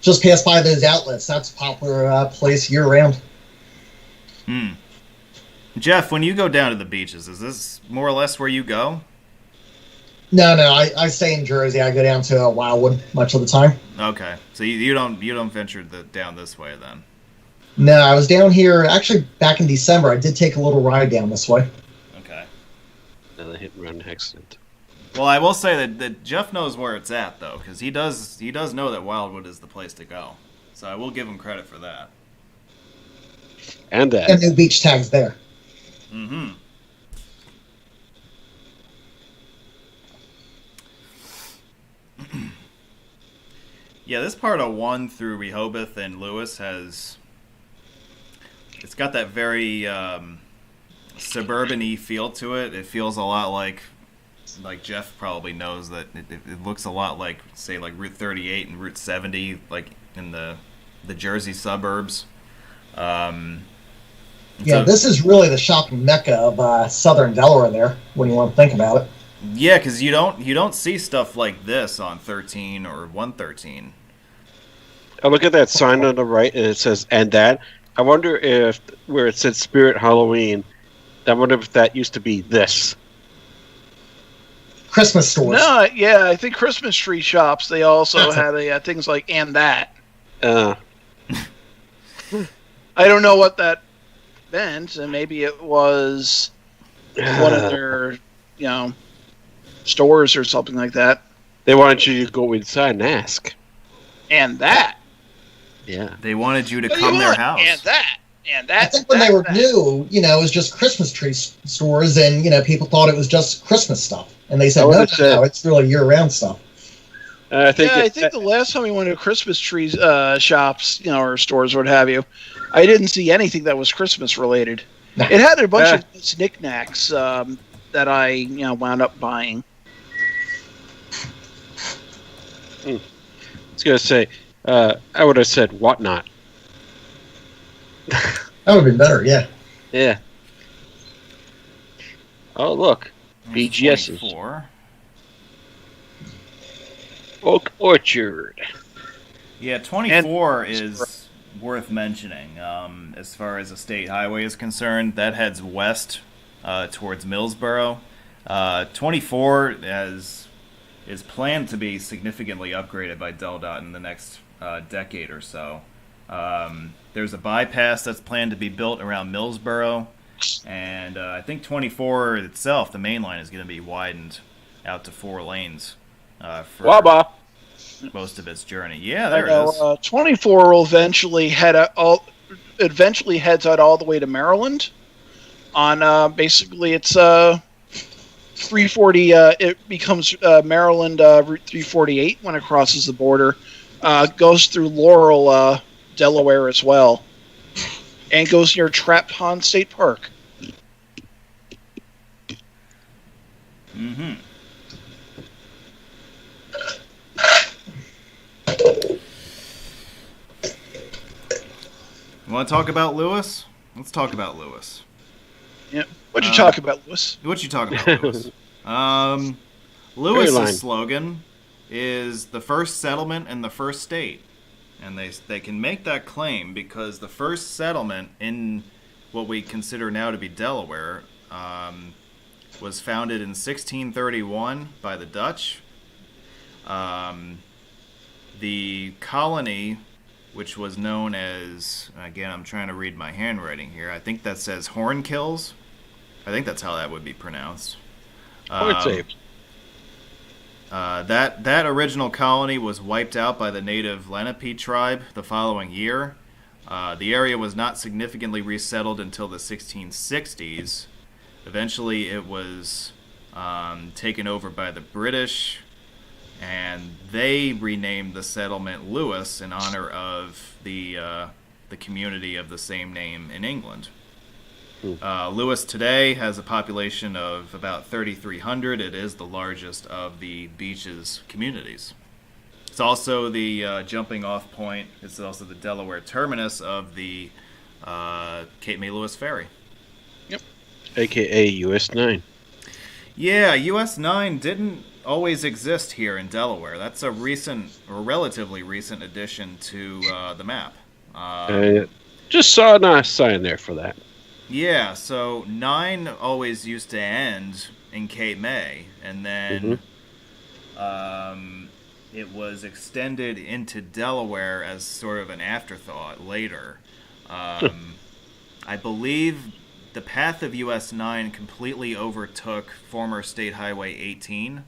Just pass by those outlets. That's a popular place year-round. Jeff, when you go down to the beaches, is this more or less where you go? No, I stay in Jersey. I go down to Wildwood much of the time. Okay, so you don't venture down this way then? No, I was down here actually back in December. I did take a little ride down this way. Okay. Another hit and run accident. Well, I will say that Jeff knows where it's at though, because he does know that Wildwood is the place to go. So I will give him credit for that. And that. And new beach tags there. Mm-hmm. Yeah, this part of 1 through Rehoboth and Lewes it's got that very suburban-y feel to it. It feels a lot like Jeff probably knows that it looks a lot like, say, like Route 38 and Route 70, like in the Jersey suburbs. Yeah, this is really the shopping mecca of southern Delaware there, when you want to think about it. Yeah, because you don't see stuff like this on 13 or 113. Oh, look at that sign on the right, and it says, and that. I wonder if, where it said Spirit Halloween, I wonder if that used to be this. Christmas stores. No, yeah, I think Christmas tree shops, they also had things like, and that. Uh, I don't know what that meant, and maybe it was one of their, stores or something like that. They wanted you to go inside and ask. And that. Yeah. They wanted you to What do come you their want? house. And that. And that. I think when they were new, it was just Christmas tree stores, and people thought it was just Christmas stuff, and they said no, it's really year-round stuff. I think the last time we went to Christmas tree shops, or stores, what have you, I didn't see anything that was Christmas related. Nah. It had a bunch of knickknacks that I wound up buying. I was gonna say, I would have said whatnot. That would have been better, yeah. Yeah. Oh, look. BGS's. 24. Oak Orchard. Yeah, 24 is worth mentioning. As far as a state highway is concerned, that heads west towards Millsboro. 24 is planned to be significantly upgraded by DelDOT in the next decade or so. There's a bypass that's planned to be built around Millsboro, and I think 24 itself, the main line, is going to be widened out to 4 lanes for most of its journey. Yeah, there it is. 24 will eventually heads out all the way to Maryland. On basically, it's 340. It becomes Maryland Route 348 when it crosses the border. Goes through Laurel, Delaware as well, and goes near Trap Pond State Park. Mm-hmm. You want to talk about Lewes? Let's talk about Lewes. Yeah. What'd you talk about, Lewes? What you talking about, Lewes? Lewes' slogan is the first settlement in the first state. And they can make that claim because the first settlement in what we consider now to be Delaware was founded in 1631 by the Dutch. The colony, which was known as, again, I'm trying to read my handwriting here. I think that says Hornkills. I think that's how that would be pronounced. That original colony was wiped out by the native Lenape tribe the following year. The area was not significantly resettled until the 1660s. Eventually, it was taken over by the British, and they renamed the settlement Lewes in honor of the community of the same name in England. Lewes today has a population of about 3,300. It is the largest of the beach's communities. It's also the jumping off point. It's also the Delaware terminus of the Cape May Lewes Ferry. Yep. AKA US 9. Yeah, US 9 didn't always exist here in Delaware. That's a recent, or relatively recent addition to the map. Just saw a nice sign there for that. Yeah, so 9 always used to end in Cape May, and then it was extended into Delaware as sort of an afterthought later. I believe the path of US 9 completely overtook former State Highway 18.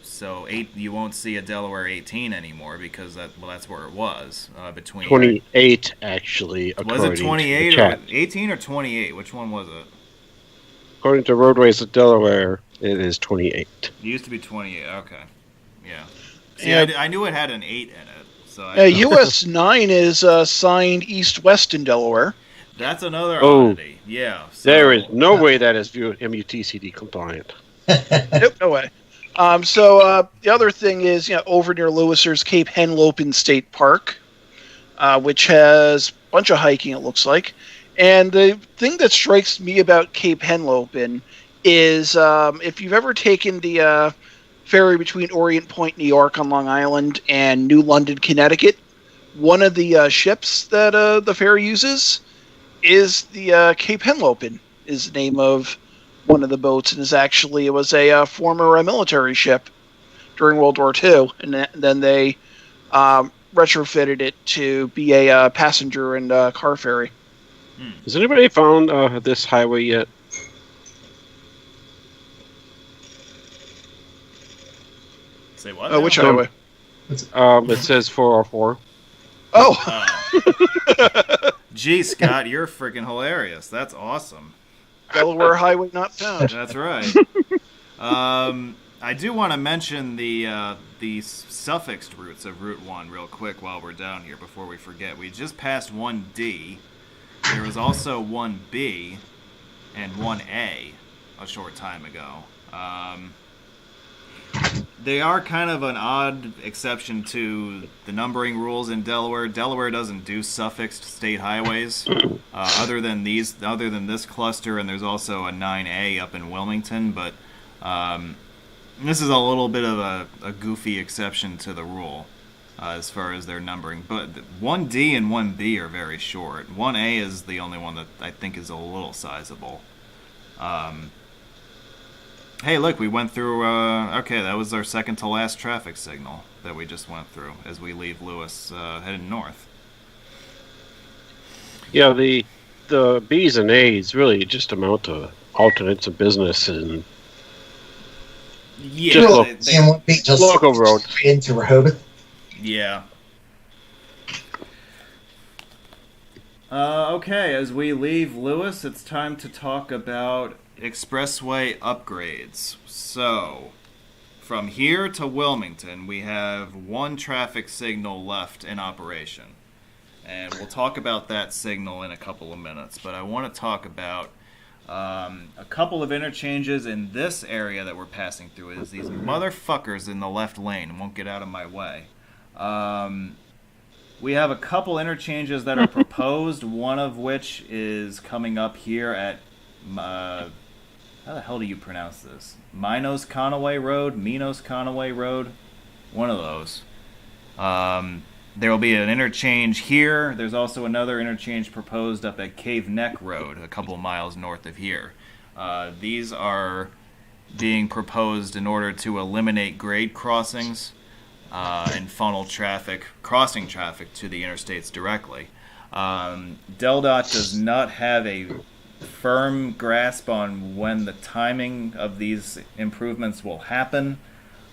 So you won't see a Delaware 18 anymore because that's where it was. Between 28, actually. Was it 28 or 18 or 28? Which one was it? According to Roadways of Delaware, it is 28. It used to be 28. Okay. Yeah. See, Yeah. I knew it had an 8 in it. So US 9 is signed east-west in Delaware. That's another oddity. Yeah. So, There is no way that is MUTCD compliant. Nope, no way. So the other thing is, over near Lewes, there's Cape Henlopen State Park, which has a bunch of hiking, it looks like. And the thing that strikes me about Cape Henlopen is if you've ever taken the ferry between Orient Point, New York on Long Island and New London, Connecticut, one of the ships that the ferry uses is the Cape Henlopen, is the name of one of the boats, and it was a former military ship during World War II, and then they retrofitted it to be a passenger and car ferry. Has anybody found this highway yet? Say what? Which highway? It says 404. Oh! Gee, Scott, you're freaking hilarious. That's awesome. Delaware Highway not found. That's right. I do want to mention the suffixed routes of Route 1 real quick while we're down here before we forget. We just passed 1D. There was also 1B and 1A a short time ago. They are kind of an odd exception to the numbering rules in Delaware. Delaware doesn't do suffixed state highways other than this cluster, and there's also a 9A up in Wilmington, but this is a little bit of a goofy exception to the rule as far as their numbering. But 1D and 1B are very short. 1A is the only one that I think is a little sizable. Hey, look, we went through, okay, that was our second to last traffic signal that we just went through as we leave Lewes heading north. Yeah, the B's and A's really just amount to alternates of business and yeah, just local road into Rehoboth. Yeah. Okay, as we leave Lewes, it's time to talk about expressway upgrades. So, from here to Wilmington, we have one traffic signal left in operation. And we'll talk about that signal in a couple of minutes. But I want to talk about a couple of interchanges in this area that we're passing through. Is these motherfuckers in the left lane won't get out of my way. We have a couple interchanges that are proposed, one of which is coming up here at how the hell do you pronounce this? Minos Conaway Road? One of those. There will be an interchange here. There's also another interchange proposed up at Cave Neck Road, a couple miles north of here. These are being proposed in order to eliminate grade crossings and funnel crossing traffic to the interstates directly. DelDOT does not have a firm grasp on when the timing of these improvements will happen.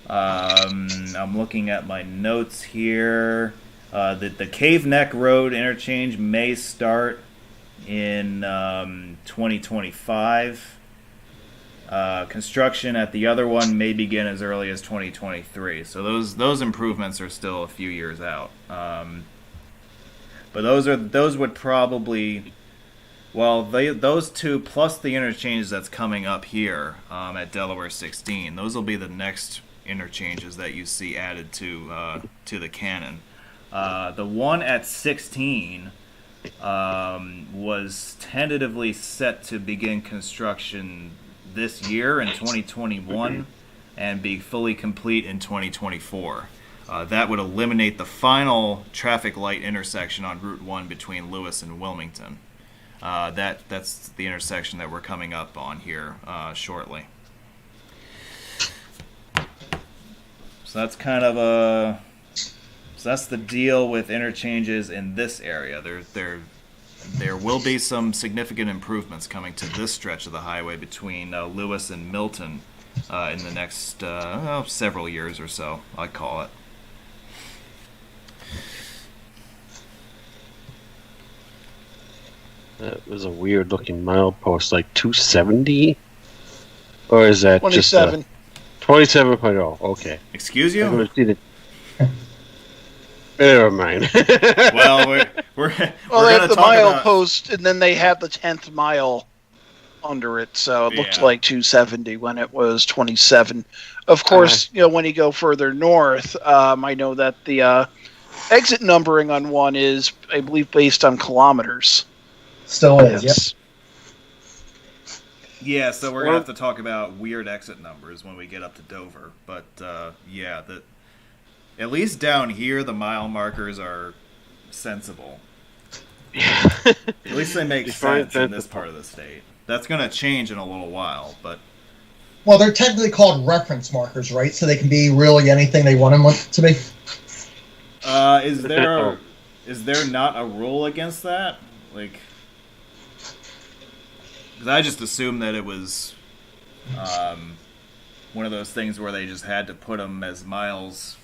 I'm looking at my notes here. The Cave Neck Road interchange may start in 2025. Construction at the other one may begin as early as 2023. So those improvements are still a few years out. But those would probably, well, those two plus the interchange that's coming up here at Delaware 16. Those will be the next interchanges that you see added to the canon. The one at 16 was tentatively set to begin construction this year in 2021 and be fully complete in 2024. That would eliminate the final traffic light intersection on Route 1 between Lewes and Wilmington. That's the intersection that we're coming up on here shortly. So that's kind of so that's the deal with interchanges in this area. There will be some significant improvements coming to this stretch of the highway between Lewes and Milton in the next several years or so, I call it. That was a weird looking milepost, like 270? Or is that 27. just 27.0? Okay. Excuse you? I'm gonna see the... Never mind. Well, we're Well, going they to have the talk mile about... post, and then they have the 10th mile under it, so it looked Yeah. like 270 when it was 27. Of course, when you go further north, I know that the exit numbering on one is, I believe, based on kilometers. Still is, yep. Yeah, so we're going to have to talk about weird exit numbers when we get up to Dover. But, at least down here, the mile markers are sensible. At least they make sense in this part of the state. That's going to change in a little while, but... Well, they're technically called reference markers, right? So they can be really anything they want them to be. Is there not a rule against that? Like... Because I just assumed that it was one of those things where they just had to put them as miles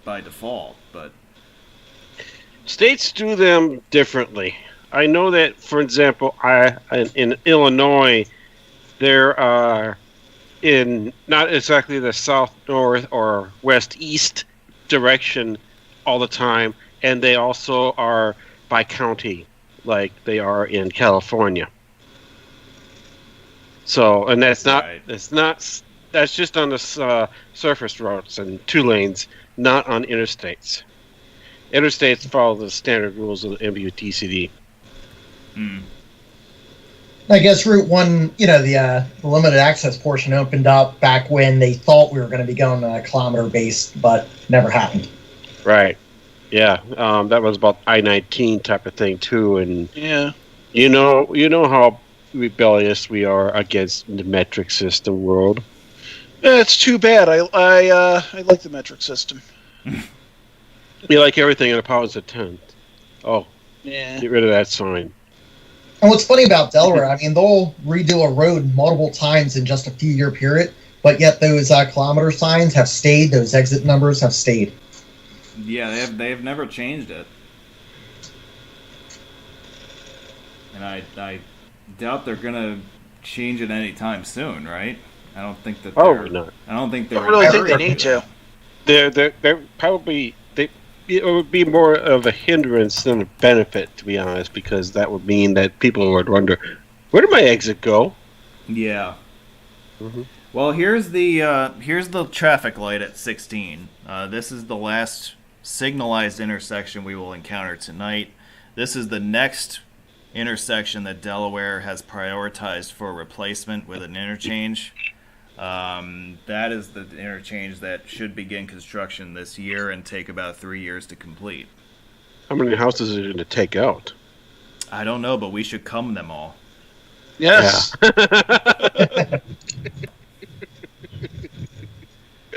by default, but... States do them differently. I know that, for example, in Illinois, there are in not exactly the south-north or west-east direction all the time, and they also are by county, like they are in California. So, and that's not, Right. That's just on the surface roads and 2 lanes, not on interstates. Interstates follow the standard rules of the MUTCD. I guess Route 1, the limited access portion opened up back when they thought we were going to be going kilometer-based, but never happened. Right. Yeah. That was about I-19 type of thing, too. And Yeah. you know how rebellious we are against the metric system world. It's too bad. I like the metric system. We like everything in a powers of 10. Oh, Yeah. get rid of that sign. And what's funny about Delaware, I mean, they'll redo a road multiple times in just a few-year period, but yet those kilometer signs have stayed, those exit numbers have stayed. Yeah, they've never changed it. And I doubt they're going to change it anytime soon, right? I don't think that Probably not. I don't think I they're... don't really think they need to. They're probably... It would be more of a hindrance than a benefit, to be honest, because that would mean that people would wonder, where did my exit go? Yeah. Mm-hmm. Well, here's the traffic light at 16. This is the last signalized intersection we will encounter tonight. This is the next intersection that Delaware has prioritized for replacement with an interchange. That is the interchange that should begin construction this year and take about 3 years to complete. How many houses is it going to take out? I don't know, but we should cum them all. Yes.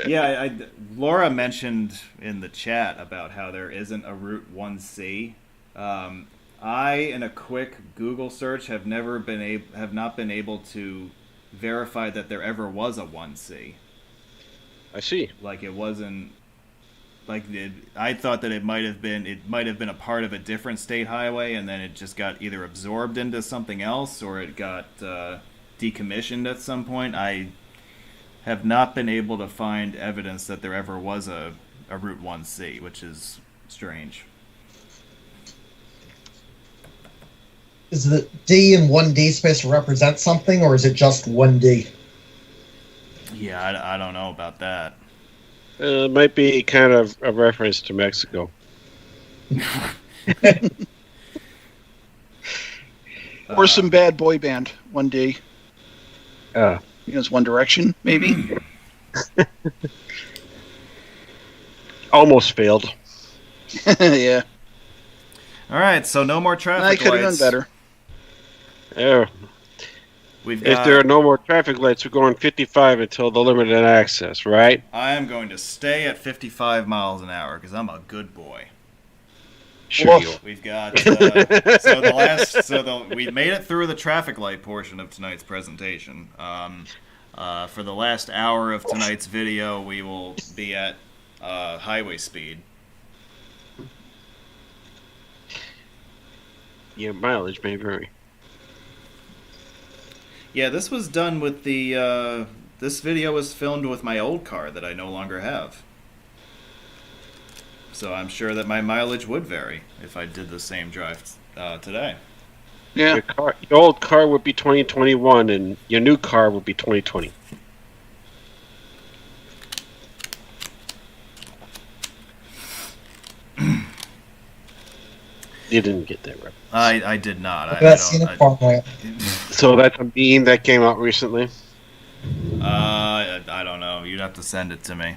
Yeah, Laura mentioned in the chat about how there isn't a Route 1C. I, in a quick Google search, have not been able to verify that there ever was a 1C. I see. Like it wasn't. I thought that it might have been a part of a different state highway, and then it just got either absorbed into something else, or it got decommissioned at some point. I have not been able to find evidence that there ever was a Route 1C, which is strange. Is the D in 1D supposed to represent something, or is it just 1D? Yeah, I don't know about that. It might be kind of a reference to Mexico. Or some bad boy band, 1D. It's One Direction, maybe? Almost failed. Yeah. All right, so no more traffic I lights. could have done better. Yeah. We've If got, there are no more traffic lights, we're going 55 until the limited access, right? I am going to stay at 55 miles an hour because I'm a good boy. Sure you are. We've got we made it through the traffic light portion of tonight's presentation. For the last hour of tonight's video, we will be at highway speed. Your mileage may vary. Yeah, this was done with the. This video was filmed with my old car that I no longer have. So I'm sure that my mileage would vary if I did the same drive today. Yeah. Your old car would be 2021, and your new car would be 2020. You didn't get that right. I did not. Farmland. So that's a meme that came out recently? I don't know. You'd have to send it to me.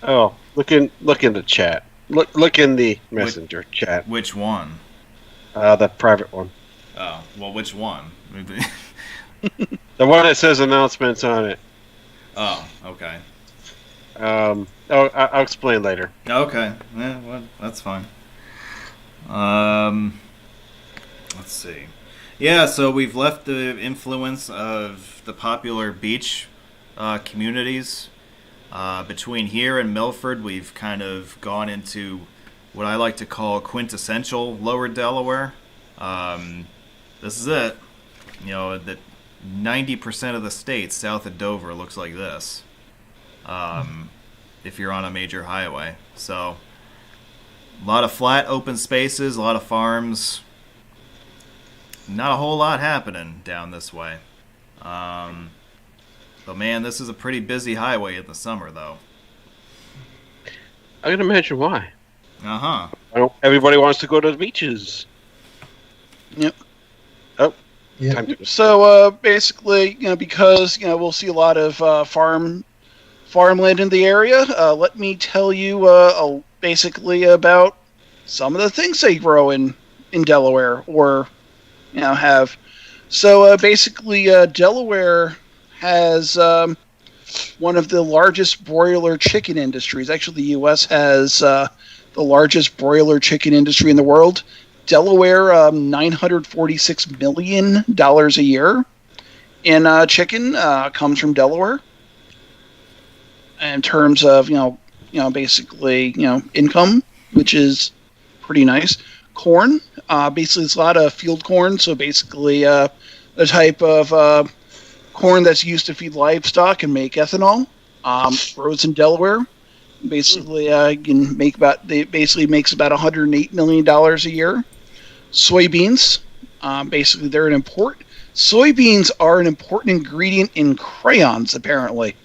Oh, look in the chat. Look in the messenger chat. Which one? The private one. Oh, well, which one? The one that says announcements on it. Oh, okay. I'll explain later. Okay. Yeah, well, that's fine. Let's see. Yeah, so we've left the influence of the popular beach communities. Between here and Milford, we've kind of gone into what I like to call quintessential Lower Delaware. This is it. You know, that 90% of the state south of Dover looks like this. If you're on a major highway. So, a lot of flat open spaces, a lot of farms. Not a whole lot happening down this way. But man, this is a pretty busy highway in the summer, though. I can imagine why. Everybody wants to go to the beaches. Yep. Oh. Yeah. So basically, because we'll see a lot of farmland in the area. Let me tell you basically about some of the things they grow in Delaware, or have. So basically, Delaware has one of the largest broiler chicken industries. Actually, the U.S. has the largest broiler chicken industry in the world. Delaware, $946 million a year in chicken comes from Delaware. In terms of basically income, which is pretty nice. Corn, basically it's a lot of field corn. So basically the type of corn that's used to feed livestock and make ethanol. Grows in Delaware. Basically, basically makes about $108 million a year. Soybeans, basically they're an import. Soybeans are an important ingredient in crayons, apparently.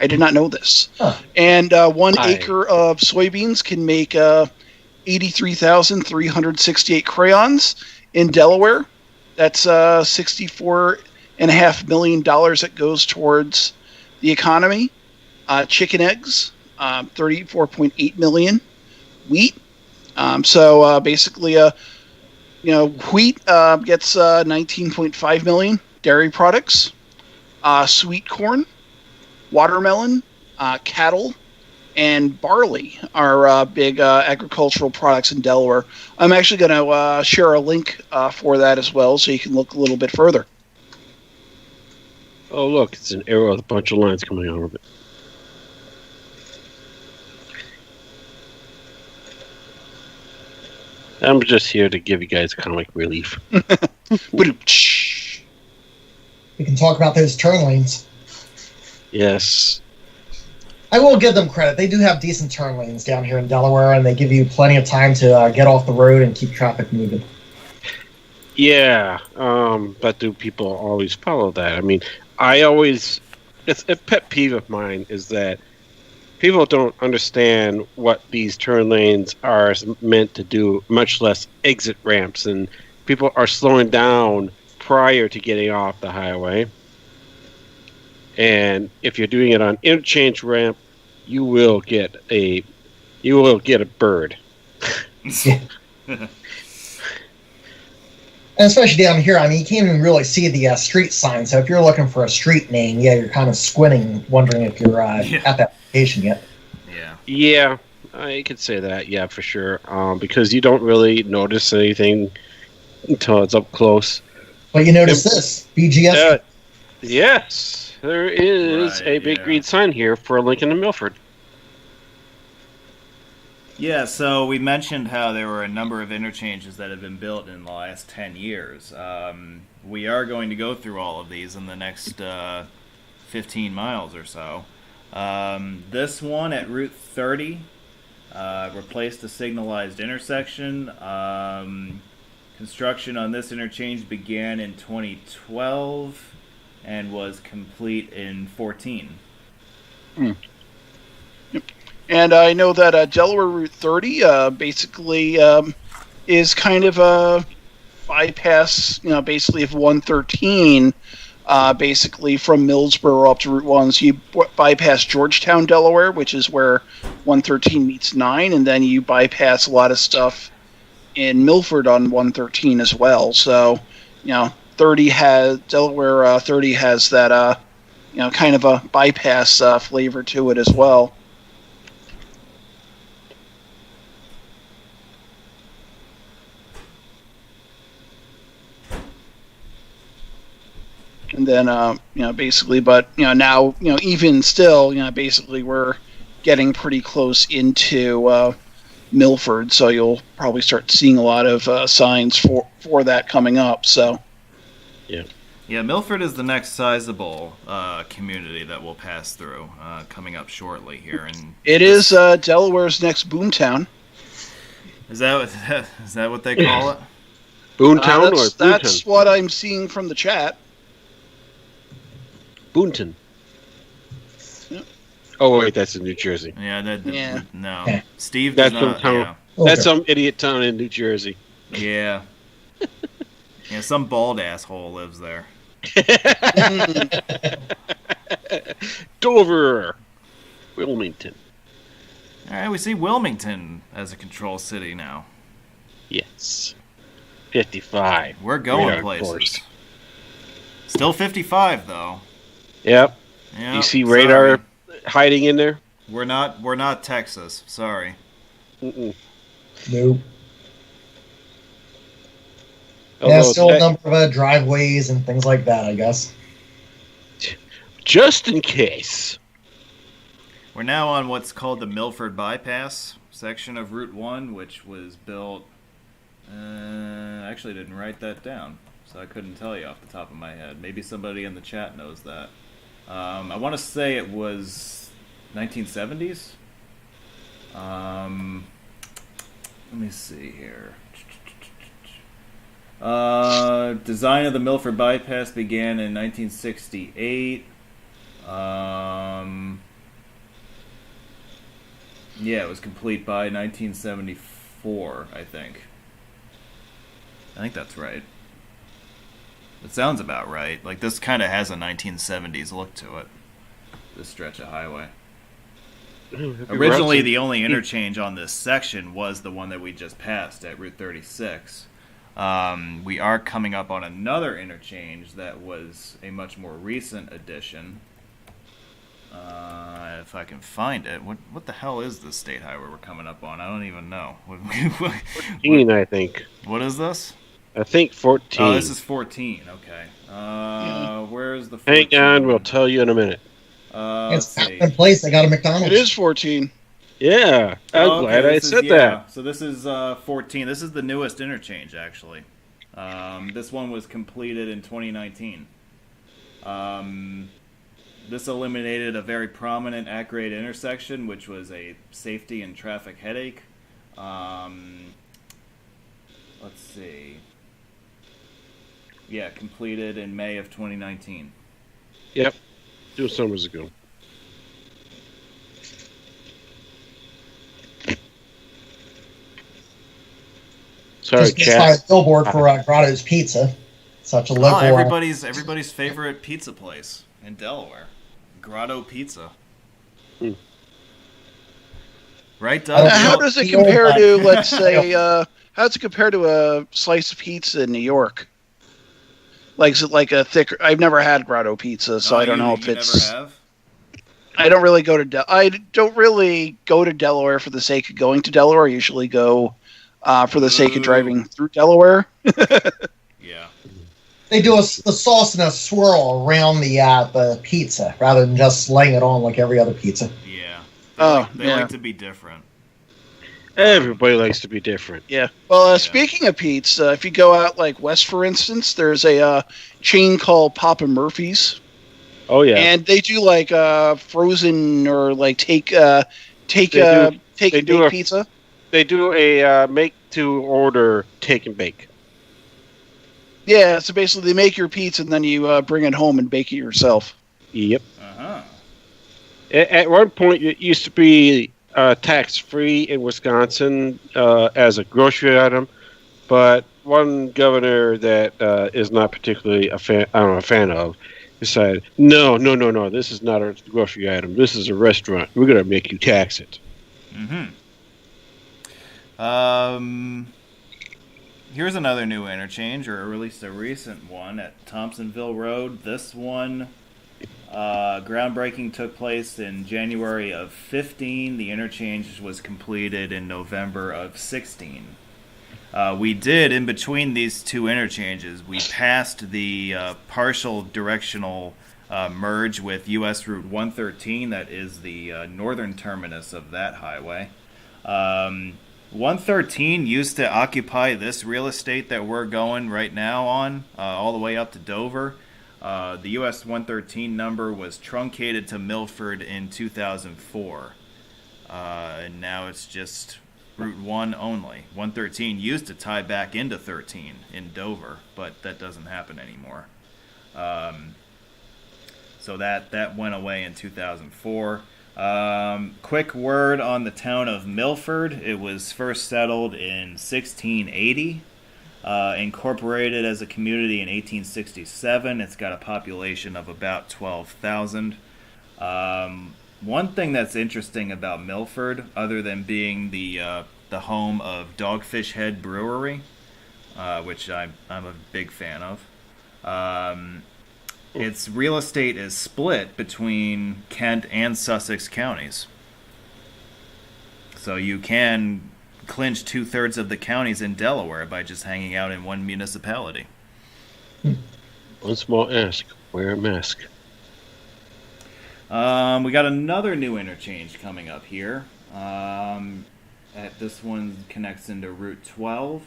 I did not know this. Huh. And 1 acre of soybeans can make 83,368 crayons in Delaware. That's $64.5 million that goes towards the economy. Chicken eggs, 34.8 million. Wheat. So basically, wheat gets 19.5 million. Dairy products, sweet corn, watermelon, cattle, and barley are big agricultural products in Delaware. I'm actually going to share a link for that as well, so you can look a little bit further. Oh, look, it's an arrow with a bunch of lines coming out of it. I'm just here to give you guys comic relief. we can talk about those turn lanes. Yes. I will give them credit. They do have decent turn lanes down here in Delaware, and they give you plenty of time to get off the road and keep traffic moving. Yeah, but do people always follow that? I mean, it's a pet peeve of mine is that people don't understand what these turn lanes are meant to do, much less exit ramps, and people are slowing down prior to getting off the highway. And if you're doing it on interchange ramp, you will get a bird. And especially down here, I mean, you can't even really see the street sign. So if you're looking for a street name, yeah, you're kind of squinting, wondering if you're at that location yet. Yeah, I could say that. Yeah, for sure. Because you don't really notice anything until it's up close. But you notice this BGS. Yes, there is a big green sign here for Lincoln and Milford. Yeah, so we mentioned how there were a number of interchanges that have been built in the last 10 years. We are going to go through all of these in the next 15 miles or so. This one at Route 30 replaced a signalized intersection. Construction on this interchange began in 2012 and was complete in 2014. And I know that Delaware Route 30 basically is kind of a bypass, basically of 113, basically from Millsboro up to Route 1. So you bypass Georgetown, Delaware, which is where 113 meets 9, and then you bypass a lot of stuff in Milford on 113 as well. So, Delaware 30 has that, kind of a bypass flavor to it as well. And then, basically, but, now, even still, basically we're getting pretty close into Milford, so you'll probably start seeing a lot of signs for that coming up, so. Yeah, Milford is the next sizable community that we'll pass through coming up shortly here. And it is Delaware's next boomtown. Is that what they call it? Boomtown or Boonton? That's what I'm seeing from the chat. Boonton. Yep. Oh wait, that's in New Jersey. Yeah, no. Steve. That's some town. Yeah. That's some idiot town in New Jersey. Yeah. Yeah, some bald asshole lives there. Dover, Wilmington. All right, we see Wilmington as a control city now. Yes. 55. We're going places. Still 55 though. Yep. You see radar hiding in there? We're not Texas. Sorry. Mm-mm. Nope. Yeah, still a number of driveways and things like that, I guess. Just in case. We're now on what's called the Milford Bypass section of Route 1, which was built... I actually didn't write that down, so I couldn't tell you off the top of my head. Maybe somebody in the chat knows that. I want to say it was 1970s. Let me see here. Design of the Milford Bypass began in 1968. Yeah, it was complete by 1974, I think. I think that's right. It sounds about right. Like, this kind of has a 1970s look to it, this stretch of highway. Originally, the only interchange on this section was the one that we just passed at Route 36. We are coming up on another interchange that was a much more recent addition. If I can find it. What the hell is this state highway we're coming up on? I don't even know. 14, I think. What is this? I think 14. Oh, this is 14. Okay. Where's the 14? Hang on, we'll tell you in a minute. It's in place. I got a McDonald's. It is 14. Yeah, I'm glad I said that. So this is 14. This is the newest interchange, actually. This one was completed in 2019. This eliminated a very prominent at-grade intersection, which was a safety and traffic headache. Let's see. Yeah, completed in May of 2019. Yep, 2 summers ago. Sorry, Just by a chat. billboard for Grotto's Pizza. Such a local. Everybody's favorite pizza place in Delaware, Grotto Pizza. Right, Doug? How does it compare to, let's say, how does it compare to a slice of pizza in New York? Like, is it like a thicker? I've never had Grotto Pizza, so I don't know if it's. Never have? I don't really go to I don't really go to Delaware for the sake of going to Delaware. I usually go for the sake of driving through Delaware. Yeah. They do the sauce in a swirl around the pizza rather than just laying it on like every other pizza. Yeah. They like to be different. Everybody likes to be different. Yeah. Well, speaking of pizza, if you go out like west, for instance, there's a chain called Papa Murphy's. Oh yeah. And they do like frozen or like take bake pizza. They do a make to order take and bake. Yeah, so basically they make your pizza and then you bring it home and bake it yourself. Yep. Uh-huh. At one point, it used to be tax-free in Wisconsin as a grocery item, but one governor that is not particularly a fan of decided, no, this is not a grocery item. This is a restaurant. We're going to make you tax it. Mm-hmm. Here's another new interchange, or at least a recent one, at Thompsonville Road. This one, groundbreaking took place in January of 15. The interchange was completed in November of 16. We did, in between these two interchanges, we passed the partial directional merge with U.S. Route 113. That is the northern terminus of that highway. 113 used to occupy this real estate that we're going right now on, all the way up to Dover. The US 113 number was truncated to Milford in 2004. And now it's just Route 1 only. 113 used to tie back into 13 in Dover, but that doesn't happen anymore. So that went away in 2004. Quick word on the town of Milford. It was first settled in 1680, incorporated as a community in 1867. It's got a population of about 12,000. One thing that's interesting about Milford, other than being the home of Dogfish Head Brewery, which I'm a big fan of, its real estate is split between Kent and Sussex counties. So you can clinch 2/3 of the counties in Delaware by just hanging out in one municipality. One small ask, wear a mask. We got another new interchange coming up here. This one connects into Route 12.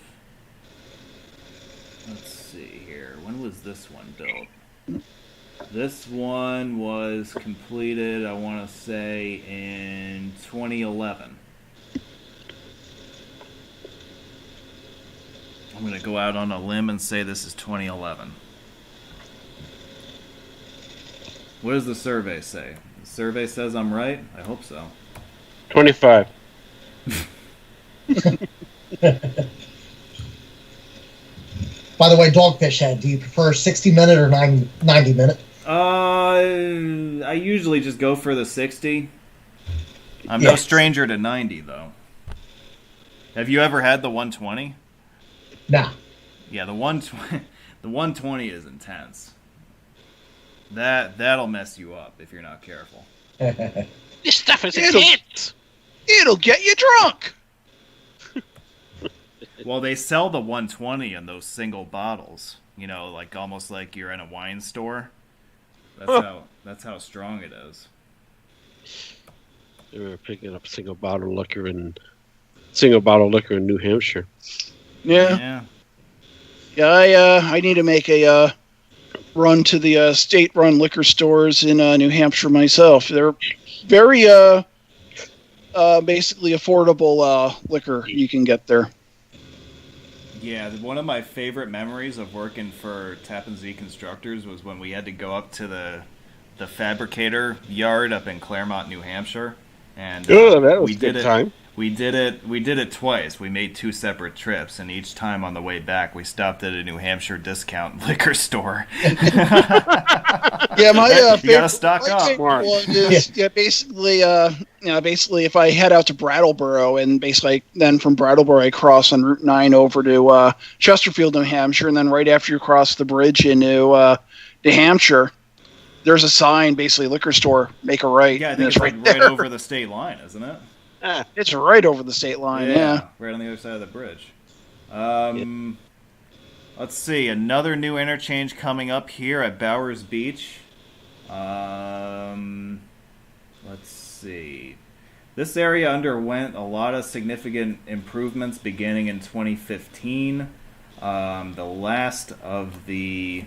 Let's see here. When was this one built? This one was completed, I want to say, in 2011. I'm going to go out on a limb and say this is 2011. What does the survey say? The survey says I'm right? I hope so. 25. By the way, Dogfish Head, do you prefer 60-minute or 90-minute? I usually just go for the 60. I'm no stranger to 90, though. Have you ever had the 120? Nah. Yeah, the 120 is intense. That'll mess you up if you're not careful. This stuff is intense. It'll get you drunk. Well, they sell the 120 in those single bottles. You know, like almost like you're in a wine store. That's how strong it is. They were picking up single bottle liquor in New Hampshire. Yeah. I need to make a run to the state-run liquor stores in New Hampshire myself. They're very basically affordable liquor you can get there. Yeah, one of my favorite memories of working for Tappan Zee Constructors was when we had to go up to the fabricator yard up in Claremont, New Hampshire, and that was a good time. We did it twice. We made 2 separate trips, and each time on the way back, we stopped at a New Hampshire discount liquor store. Yeah, my you gotta stock up. One is basically if I head out to Brattleboro, and basically then from Brattleboro I cross on Route 9 over to Chesterfield, New Hampshire, and then right after you cross the bridge into New Hampshire, there's a sign, basically liquor store, make a right. Yeah, I think it's right over the state line, isn't it? It's right over the state line, yeah. Right on the other side of the bridge. Let's see, another new interchange coming up here at Bowers Beach. Let's see. This area underwent a lot of significant improvements beginning in 2015. The last of the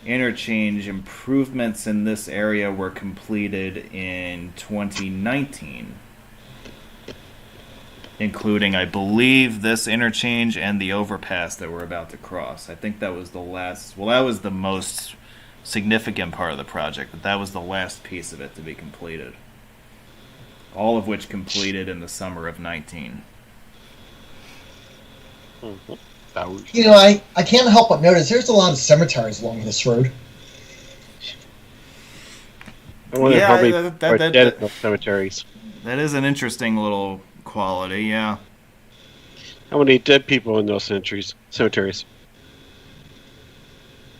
interchange improvements in this area were completed in 2019. Including, I believe, this interchange and the overpass that we're about to cross. I think that was the last... Well, that was the most significant part of the project, but that was the last piece of it to be completed. All of which completed in the summer of 19. You know, I can't help but notice there's a lot of cemeteries along this road. Cemeteries. That is an interesting little quality, yeah. How many dead people in those cemeteries?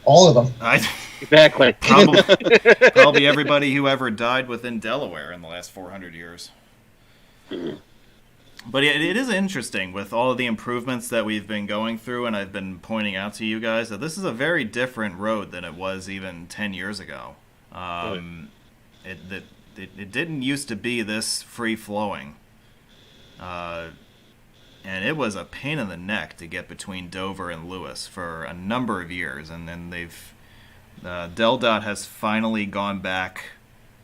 All of them. Exactly. Probably everybody who ever died within Delaware in the last 400 years. But it is interesting with all of the improvements that we've been going through, and I've been pointing out to you guys that this is a very different road than it was even 10 years ago. It didn't used to be this free-flowing. And it was a pain in the neck to get between Dover and Lewes for a number of years, and then DelDOT has finally gone back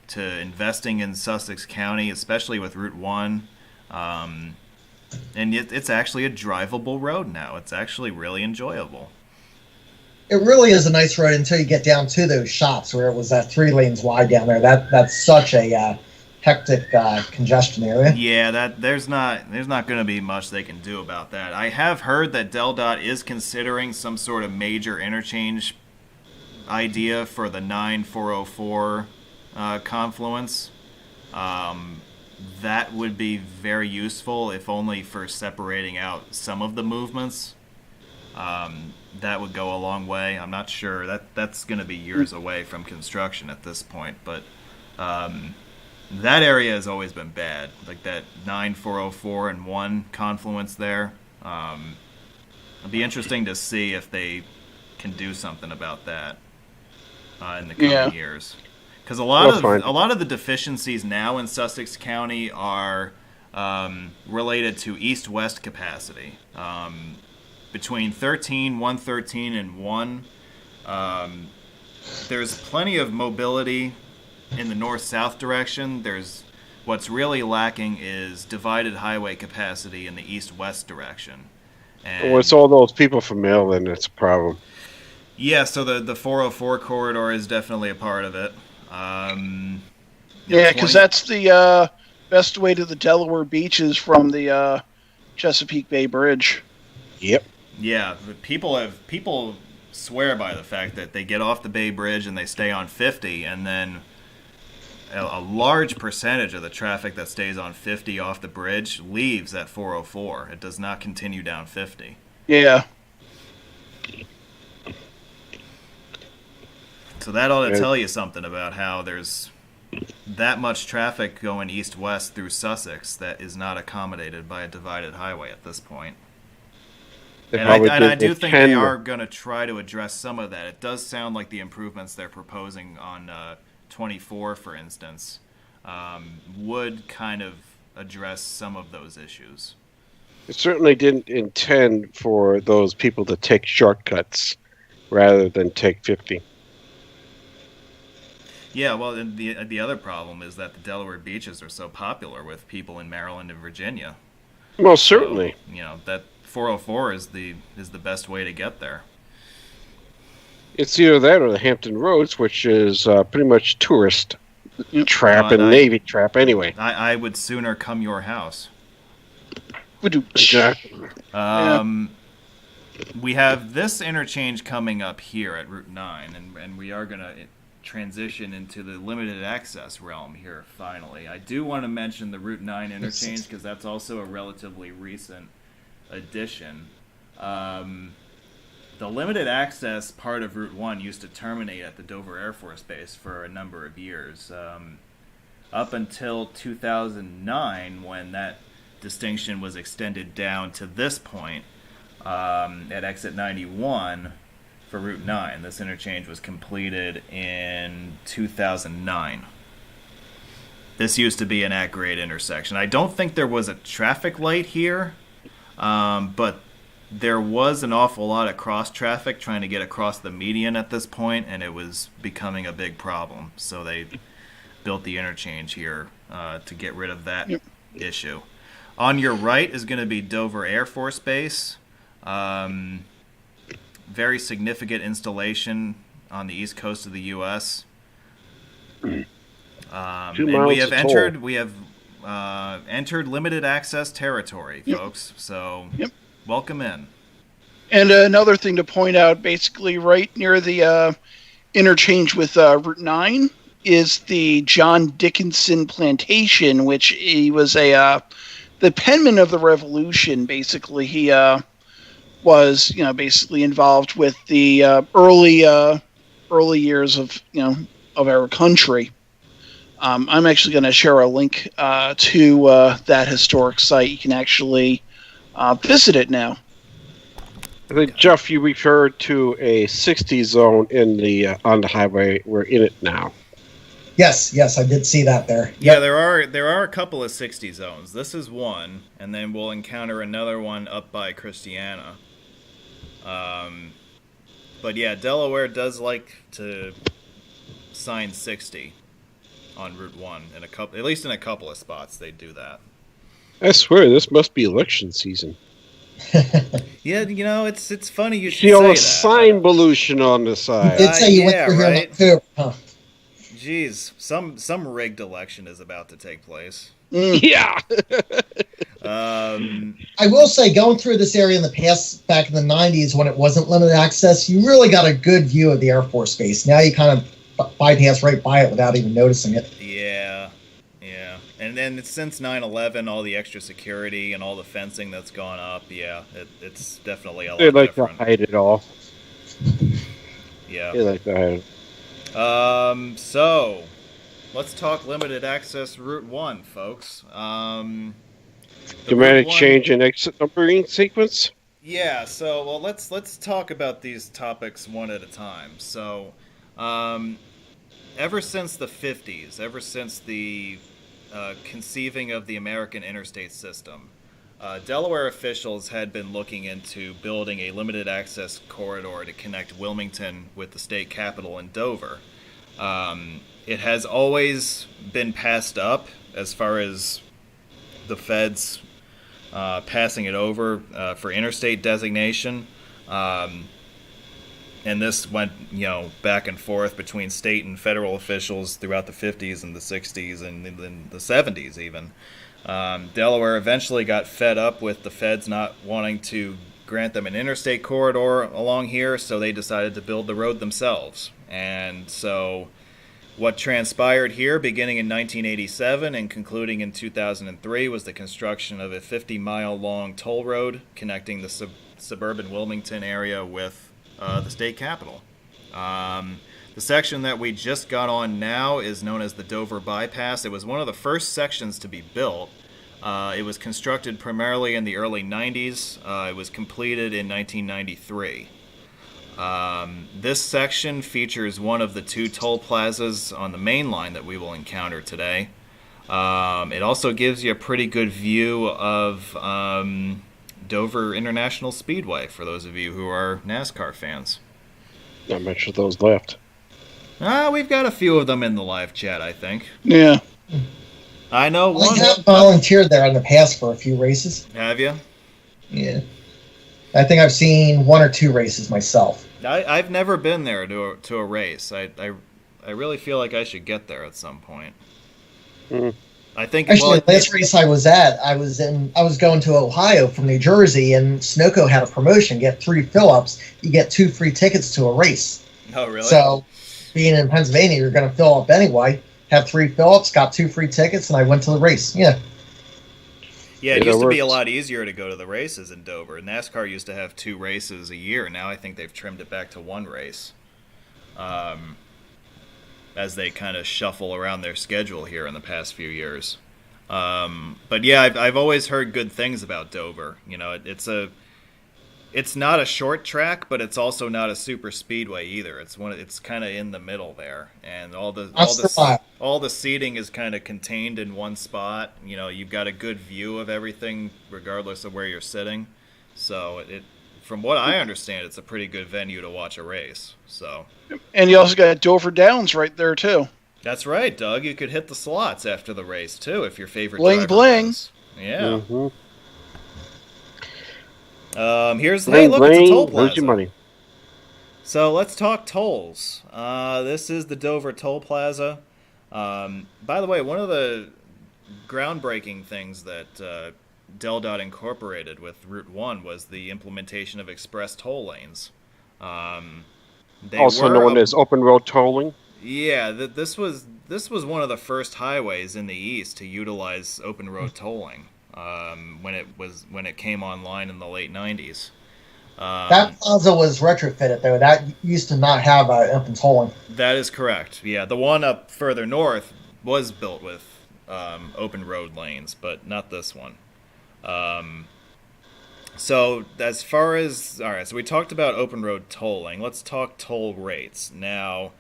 to investing in Sussex County, especially with Route 1, and it's actually a drivable road now. It's actually really enjoyable. It really is a nice road until you get down to those shops where it was 3 lanes wide down there. That's such a hectic congestion area. Yeah, there's not going to be much they can do about that. I have heard that DelDOT is considering some sort of major interchange idea for the 9404 confluence. That would be very useful, if only for separating out some of the movements. That would go a long way. I'm not sure. That's going to be years away from construction at this point, but that area has always been bad, like that 9404 and 1 confluence there. It'll be interesting to see if they can do something about that in the coming years. Because a lot of the deficiencies now in Sussex County are related to east-west capacity. Between 113, and 1, there's plenty of mobility in the north-south direction. What's really lacking is divided highway capacity in the east-west direction. And it's all those people from Maryland that's a problem. Yeah, so the 404 corridor is definitely a part of it. Because that's the best way to the Delaware beaches from the Chesapeake Bay Bridge. Yep. Yeah, people swear by the fact that they get off the Bay Bridge and they stay on 50, and then a large percentage of the traffic that stays on 50 off the bridge leaves at 404. It does not continue down 50. Yeah. So that ought to tell you something about how there's that much traffic going east-west through Sussex that is not accommodated by a divided highway at this point. And I do think they are going to try to address some of that. It does sound like the improvements they're proposing on 24, for instance, would kind of address some of those issues. It certainly didn't intend for those people to take shortcuts rather than take 50. Yeah, well, and the other problem is that the Delaware beaches are so popular with people in Maryland and Virginia. Most certainly. So, that 404 is the best way to get there. It's either that or the Hampton Roads, which is pretty much tourist trap and Navy trap anyway. I would sooner come your house. Exactly. We have this interchange coming up here at Route 9, and we are going to transition into the limited access realm here finally. I do want to mention the Route 9 interchange because that's also a relatively recent addition. The limited access part of Route 1 used to terminate at the Dover Air Force Base for a number of years, up until 2009 when that distinction was extended down to this point at exit 91 for Route 9. This interchange was completed in 2009. This used to be an at-grade intersection. I don't think there was a traffic light here, but there was an awful lot of cross-traffic trying to get across the median at this point, and it was becoming a big problem. So they built the interchange here to get rid of that issue. On your right is going to be Dover Air Force Base. Very significant installation on the east coast of the U.S. And we have entered limited access territory, folks. So welcome in. And another thing to point out, basically right near the interchange with Route 9 is the John Dickinson Plantation, which he was the penman of the Revolution. Basically, he was basically involved with the early years of our country. I'm actually going to share a link to that historic site. You can actually visit it now. I think, Jeff, you referred to a 60 zone on the highway. We're in it now. Yes, I did see that there. Yeah, there are a couple of 60 zones. This is one, and then we'll encounter another one up by Christiana. But yeah, Delaware does like to sign 60 on Route 1 at least in a couple of spots. They do that. I swear, this must be election season. Yeah, it's funny you should see say all the that. sign pollution on the side. You did say you went through here in October, huh? Jeez, some rigged election is about to take place. Yeah. I will say, going through this area in the past, back in the 90s when it wasn't limited access, you really got a good view of the Air Force Base. Now you kind of bypass right by it without even noticing it. Yeah. And then since 9/11, all the extra security and all the fencing that's gone up, it's definitely a lot different. They like to hide it all. Yeah. They like to hide it. So, let's talk limited access Route 1, folks. Dramatic change in exit numbering sequence? Yeah, so, let's talk about these topics one at a time. So, ever since the 50s, ever since the conceiving of the American interstate system, Delaware officials had been looking into building a limited access corridor to connect Wilmington with the state capital in Dover. It has always been passed up as far as the feds passing it over for interstate designation. And this went, back and forth between state and federal officials throughout the 50s and the 60s and then the 70s even. Delaware eventually got fed up with the feds not wanting to grant them an interstate corridor along here, so they decided to build the road themselves. And so what transpired here, beginning in 1987 and concluding in 2003, was the construction of a 50-mile-long toll road connecting the suburban Wilmington area with the state capital. The section that we just got on now is known as the Dover Bypass. It was one of the first sections to be built. It was constructed primarily in the early 90s. It was completed in 1993. This section features one of the two toll plazas on the main line that we will encounter today. It also gives you a pretty good view of Dover International Speedway, for those of you who are NASCAR fans. Not much of those left. We've got a few of them in the live chat, I think. Yeah. I know one. I have volunteered there in the past for a few races. Have you? Yeah. I think I've seen 1 or 2 races myself. I've never been there to a race. I really feel like I should get there at some point. Mm. I think Actually, the last race I was at, I was going to Ohio from New Jersey, and Sunoco had a promotion: get 3 fill-ups, you get 2 free tickets to a race. Oh, really? So, being in Pennsylvania, you're going to fill up anyway. Have 3 fill-ups, got 2 free tickets, and I went to the race. Yeah. Yeah, it used to be a lot easier to go to the races in Dover. NASCAR used to have 2 races a year. Now I think they've trimmed it back to 1 race. As they kind of shuffle around their schedule here in the past few years. But yeah, I've always heard good things about Dover. You know, it's not a short track, but it's also not a super speedway either. It's kind of in the middle there, and all the seating is kind of contained in one spot. You know, you've got a good view of everything regardless of where you're sitting. So from what I understand, it's a pretty good venue to watch a race. So. And you also got Dover Downs right there too. That's right, Doug. You could hit the slots after the race too if your favorite bling driver bling. Does. Yeah. Mm-hmm. Here's Bling, look, it's a toll bling, where's plaza. your money? So let's talk tolls. This is the Dover Toll Plaza. By the way, one of the groundbreaking things that DelDOT incorporated with Route 1 was the implementation of express toll lanes. Also known as open road tolling. Yeah, this was one of the first highways in the East to utilize open road tolling when it came online in the late 90s. That plaza was retrofitted, though. That used to not have open tolling. That is correct. Yeah, the one up further north was built with open road lanes, but not this one. So as far as... All right, so we talked about open road tolling. Let's talk toll rates. Now,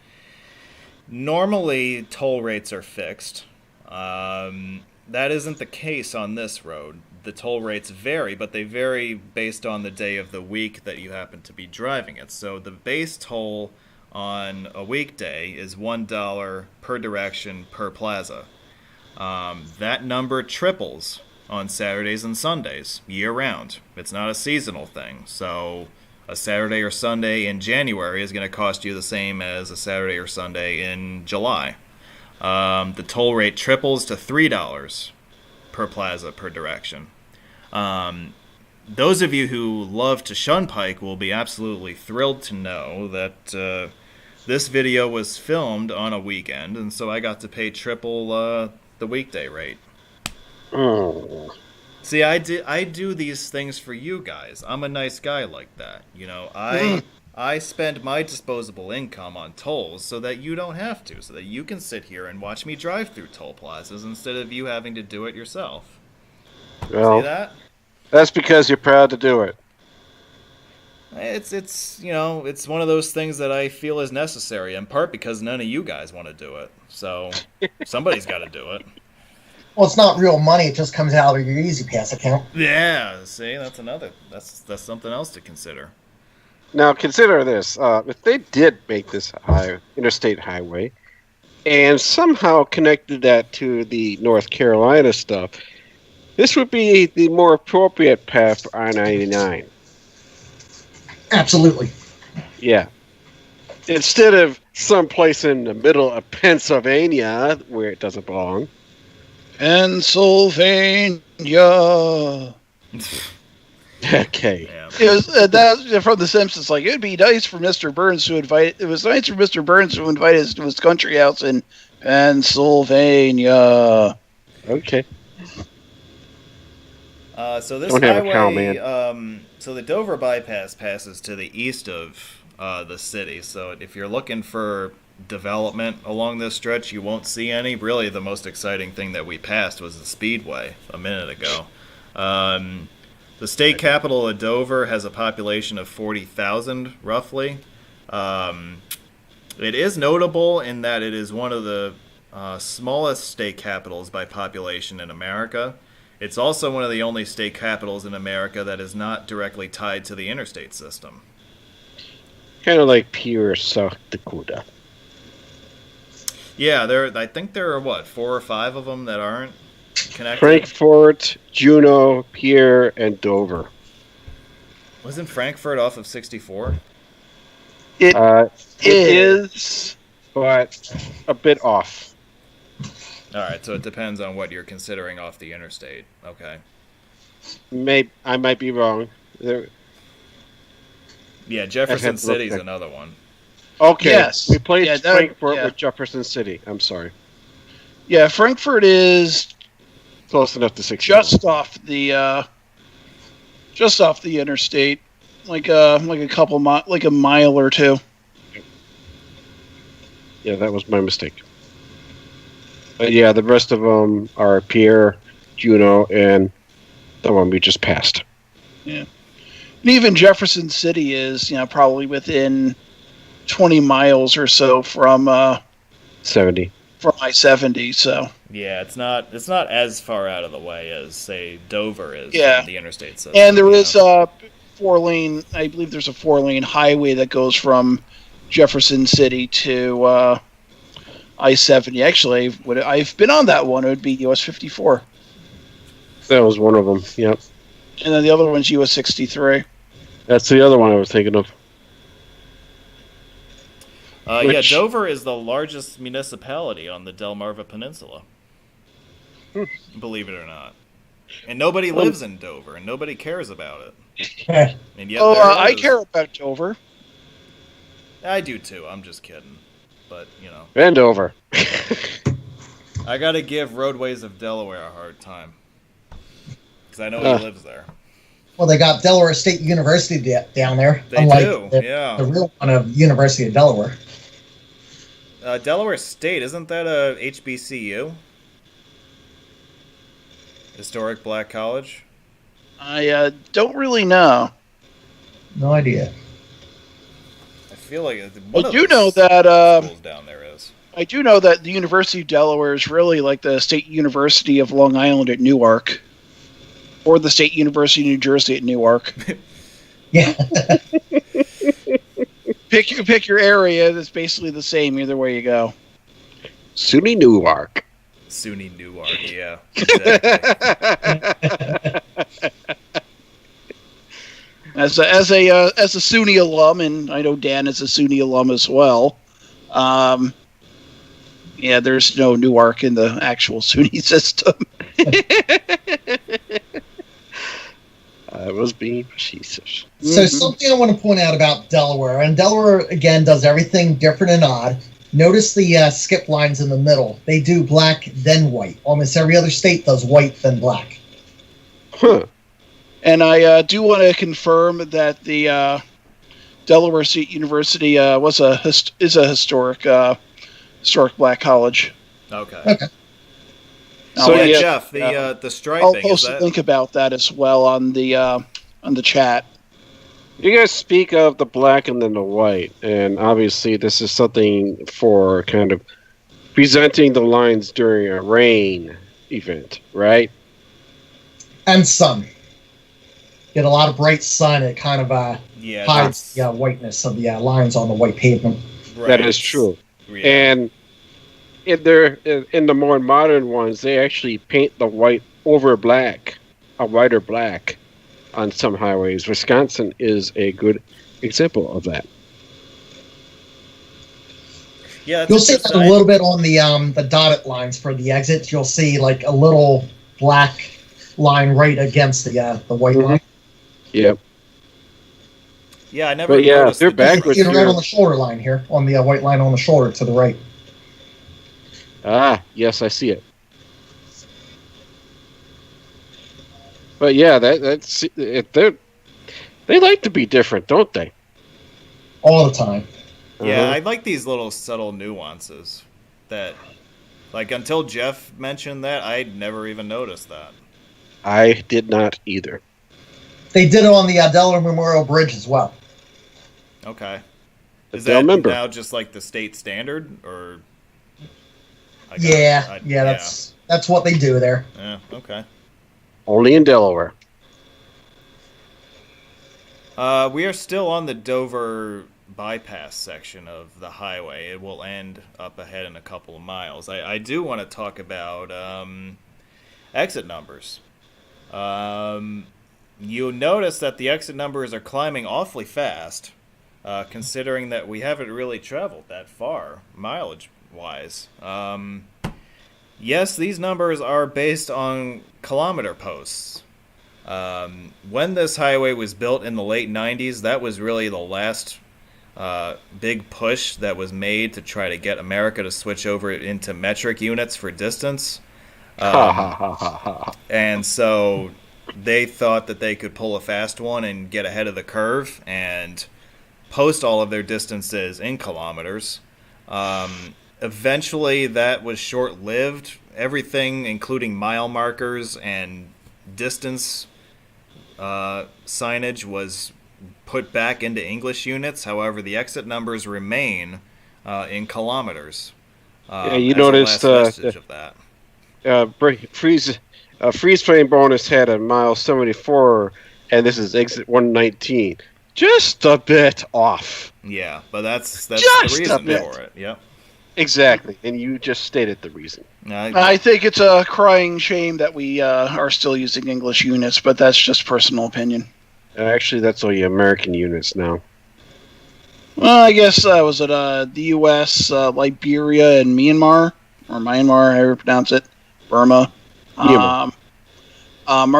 normally toll rates are fixed. That isn't the case on this road. The toll rates vary, but they vary based on the day of the week that you happen to be driving it. So the base toll on a weekday is $1 per direction per plaza. That number triples on Saturdays and Sundays, year-round. It's not a seasonal thing. So a Saturday or Sunday in January is going to cost you the same as a Saturday or Sunday in July. The toll rate triples to $3 per plaza per direction. Those of you who love to shun Pike will be absolutely thrilled to know that this video was filmed on a weekend, and so I got to pay triple the weekday rate. Oh. See, I do these things for you guys. I'm a nice guy like that. You know, I spend my disposable income on tolls so that you don't have to, so that you can sit here and watch me drive through toll plazas instead of you having to do it yourself. Well, see that? That's because you're proud to do it. It's you know, it's one of those things that I feel is necessary, in part because none of you guys want to do it. So somebody's got to do it. Well, it's not real money. It just comes out of your Easy Pass account. Yeah, see, that's something else to consider. Now, consider this. If they did make this interstate highway and somehow connected that to the North Carolina stuff, this would be the more appropriate path for I-99. Absolutely. Yeah. Instead of someplace in the middle of Pennsylvania where it doesn't belong. Pennsylvania. Okay. Yeah. That's from The Simpsons. Like, it'd be nice for Mr. Burns to invite. It was nice for Mr. Burns to invite us to his country house in Pennsylvania. Okay. So this Don't have a cow, highway, man. so the Dover bypass passes to the east of the city. So if you're looking for development along this stretch, you won't see any. Really, the most exciting thing that we passed was the Speedway a minute ago. The state capital of Dover has a population of 40,000, roughly. It is notable in that it is one of the smallest state capitals by population in America. It's also one of the only state capitals in America that is not directly tied to the interstate system. Kind of like pure South Dakota. Yeah, I think there are, what, 4 or 5 of them that aren't connected? Frankfort, Juneau, Pierre, and Dover. Wasn't Frankfurt off of 64? It It is. but a bit off. All right, so it depends on what you're considering off the interstate. Okay. I might be wrong. Yeah, Jefferson City's another one. Okay, Yes. replace Frankfurt with Jefferson City. I'm sorry. Yeah, Frankfurt is Close enough to 60. just off the interstate, like a couple like a mile or two. Yeah, that was my mistake. But yeah, the rest of them are Pierre, Juneau, and the one we just passed. Yeah, and even Jefferson City is probably within 20 miles or so from 70. from I-70. So Yeah, it's not as far out of the way as, say, Dover is Yeah. on the interstate system. and there is a 4-lane. I believe there's a 4-lane highway that goes from Jefferson City to I-70. Actually, I've been on that one. It would be US 54, That was one of them. Yep. and then the other one's US 63. That's the other one I was thinking of. Yeah, Dover is the largest municipality on the Delmarva Peninsula. Believe it or not. And nobody lives in Dover, and nobody cares about it. And yet there it I is. care about Dover. I do too. I'm just kidding. But, And over. I got to give Roadways of Delaware a hard time. Because I know he lives there. Well, they got Delaware State University down there. They unlike do, yeah. The real one of University of Delaware. Delaware State, isn't that a HBCU? Historic Black College? I don't really know. No idea. I feel like I do know that schools down there is. I do know that the University of Delaware is really like the State University of Long Island at Newark, or the State University of New Jersey at Newark. Yeah. Pick your area. That's basically the same either way you go. SUNY Newark. SUNY Newark, yeah. Exactly. As a SUNY alum, and I know Dan is a SUNY alum as well. Yeah, there's no Newark in the actual SUNY system. I was being facetious. So something I want to point out about Delaware, and Delaware, again, does everything different and odd. Notice the skip lines in the middle. They do black, then white. Almost every other state does white, then black. Huh. And I do want to confirm that the Delaware State University is a historic black college. Okay. So, yeah, yeah, Jeff, the I'll striping, post a link about that as well on the chat. You guys speak of the black and then the white, and obviously this is something for kind of presenting the lines during a rain event, right? And sun. Get a lot of bright sun. It kind of yeah, hides the whiteness of the lines on the white pavement. right. That is true. Yeah. And in the more modern ones, they actually paint the white over black, a whiter black, on some highways. Wisconsin is a good example of that. Yeah, that's You'll see that interesting. a little bit on the dotted lines for the exits. You'll see like a little black line right against the white line. Yep. Yeah, I never But yeah, noticed they're the backwards See it right here. on the shoulder line here, on the white line on the shoulder to the right. Ah, yes, I see it. But yeah, that's it. They like to be different, don't they? All the time. Yeah, I like these little subtle nuances that, like, until Jeff mentioned that, I'd never even noticed that. I did not either. They did it on the Delaware Memorial Bridge as well. Okay. Is They'll that remember. now just like the state standard, or? That's what they do there. Yeah. Okay. Only in Delaware. We are still on the Dover bypass section of the highway. It will end up ahead in a couple of miles. I do want to talk about exit numbers. You'll notice that the exit numbers are climbing awfully fast, considering that we haven't really traveled that far, mileage-wise. Yes, these numbers are based on kilometer posts. When this highway was built in the late 90s, that was really the last big push that was made to try to get America to switch over into metric units for distance. And so they thought that they could pull a fast one and get ahead of the curve and post all of their distances in kilometers. Eventually, that was short-lived. Everything, including mile markers and distance signage, was put back into English units. However, the exit numbers remain in kilometers. You noticed of that. Freeze frame bonus had a mile 74, and this is exit 119. Just a bit off. Yeah, but that's just the reason for it. Yep. Exactly, and you just stated the reason. I think it's a crying shame that we are still using English units, but that's just personal opinion. Actually, that's all the American units now. Well, I guess was it the U.S., Liberia, and Myanmar, or Myanmar, however you pronounce it, Burma, are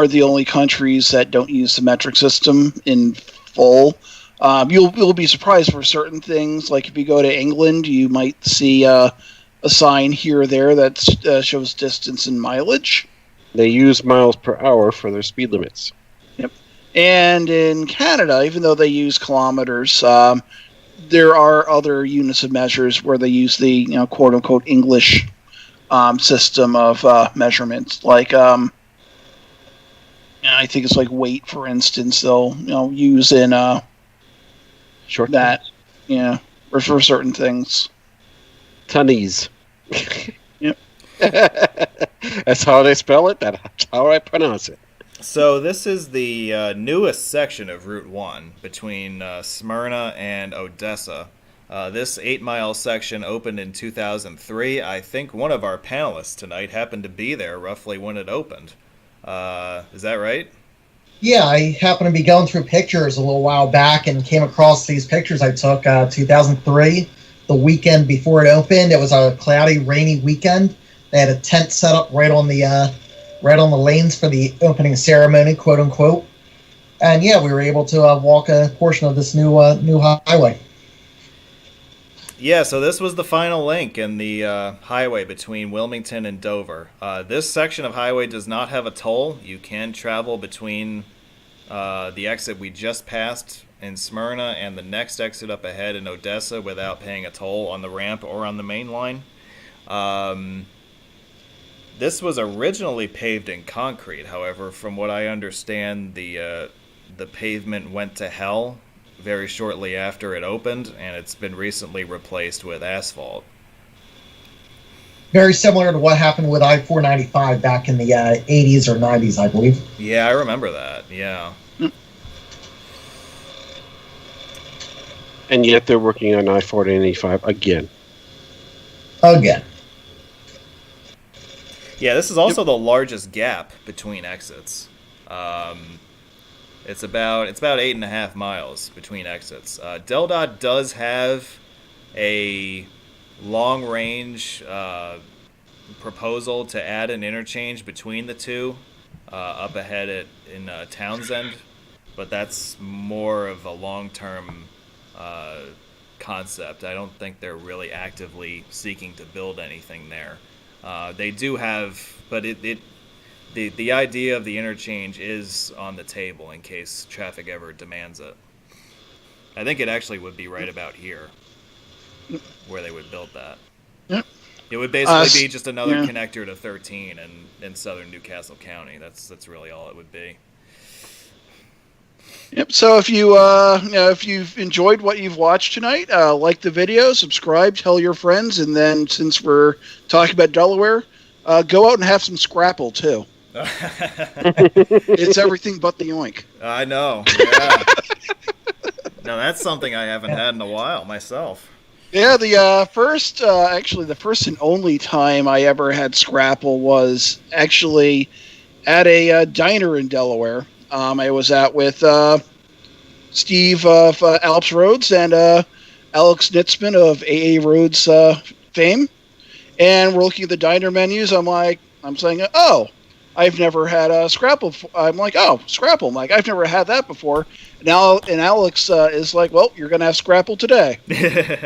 the only countries that don't use the metric system in full. You'll be surprised for certain things. Like if you go to England, you might see a sign here or there that shows distance and mileage. They use miles per hour for their speed limits. Yep. And in Canada, even though they use kilometers, there are other units of measures where they use the quote unquote English system of measurements. Like I think it's like weight, for instance. They'll use in short that, or for certain things. Tonnies. Yep. That's how they spell it. That's how I pronounce it. So this is the newest section of Route 1 between Smyrna and Odessa. This 8-mile section opened in 2003. I think one of our panelists tonight happened to be there roughly when it opened. Is that right? Yeah, I happened to be going through pictures a little while back and came across these pictures I took 2003, the weekend before it opened. It was a cloudy, rainy weekend. They had a tent set up right on the lanes for the opening ceremony, quote unquote. And yeah, we were able to walk a portion of this new highway. Yeah, so this was the final link in the highway between Wilmington and Dover. This section of highway does not have a toll. You can travel between the exit we just passed in Smyrna and the next exit up ahead in Odessa without paying a toll on the ramp or on the main line. This was originally paved in concrete. However, from what I understand, the pavement went to hell very shortly after it opened, and it's been recently replaced with asphalt. Very similar to what happened with I-495 back in the 80s or 90s, I believe. Yeah, I remember that, yeah. And yet they're working on I-495 again. Again. Yeah, this is also the largest gap between exits. It's about 8.5 miles between exits. DelDOT does have a long-range proposal to add an interchange between the two up ahead in Townsend, but that's more of a long-term concept. I don't think they're really actively seeking to build anything there. They do have, but the idea of the interchange is on the table in case traffic ever demands it. I think it actually would be right about here where they would build that. Yep. It would basically be just another connector to 13 in southern Newcastle County. That's really all it would be. Yep. So if you've enjoyed what you've watched tonight, like the video, subscribe, tell your friends, and then since we're talking about Delaware, go out and have some Scrapple too. It's everything but the oink. I know. Yeah. Now that's something I haven't had in a while myself. Yeah, the first and only time I ever had Scrapple was actually at a diner in Delaware. I was out with Steve of Alps Roads and Alex Nitzman of AA Roads fame, and we're looking at the diner menus. I'm saying, oh, I've never had a Scrapple. I'm like, oh, Scrapple. I'm like, I've never had that before. And Alex is like, well, you're gonna have Scrapple today.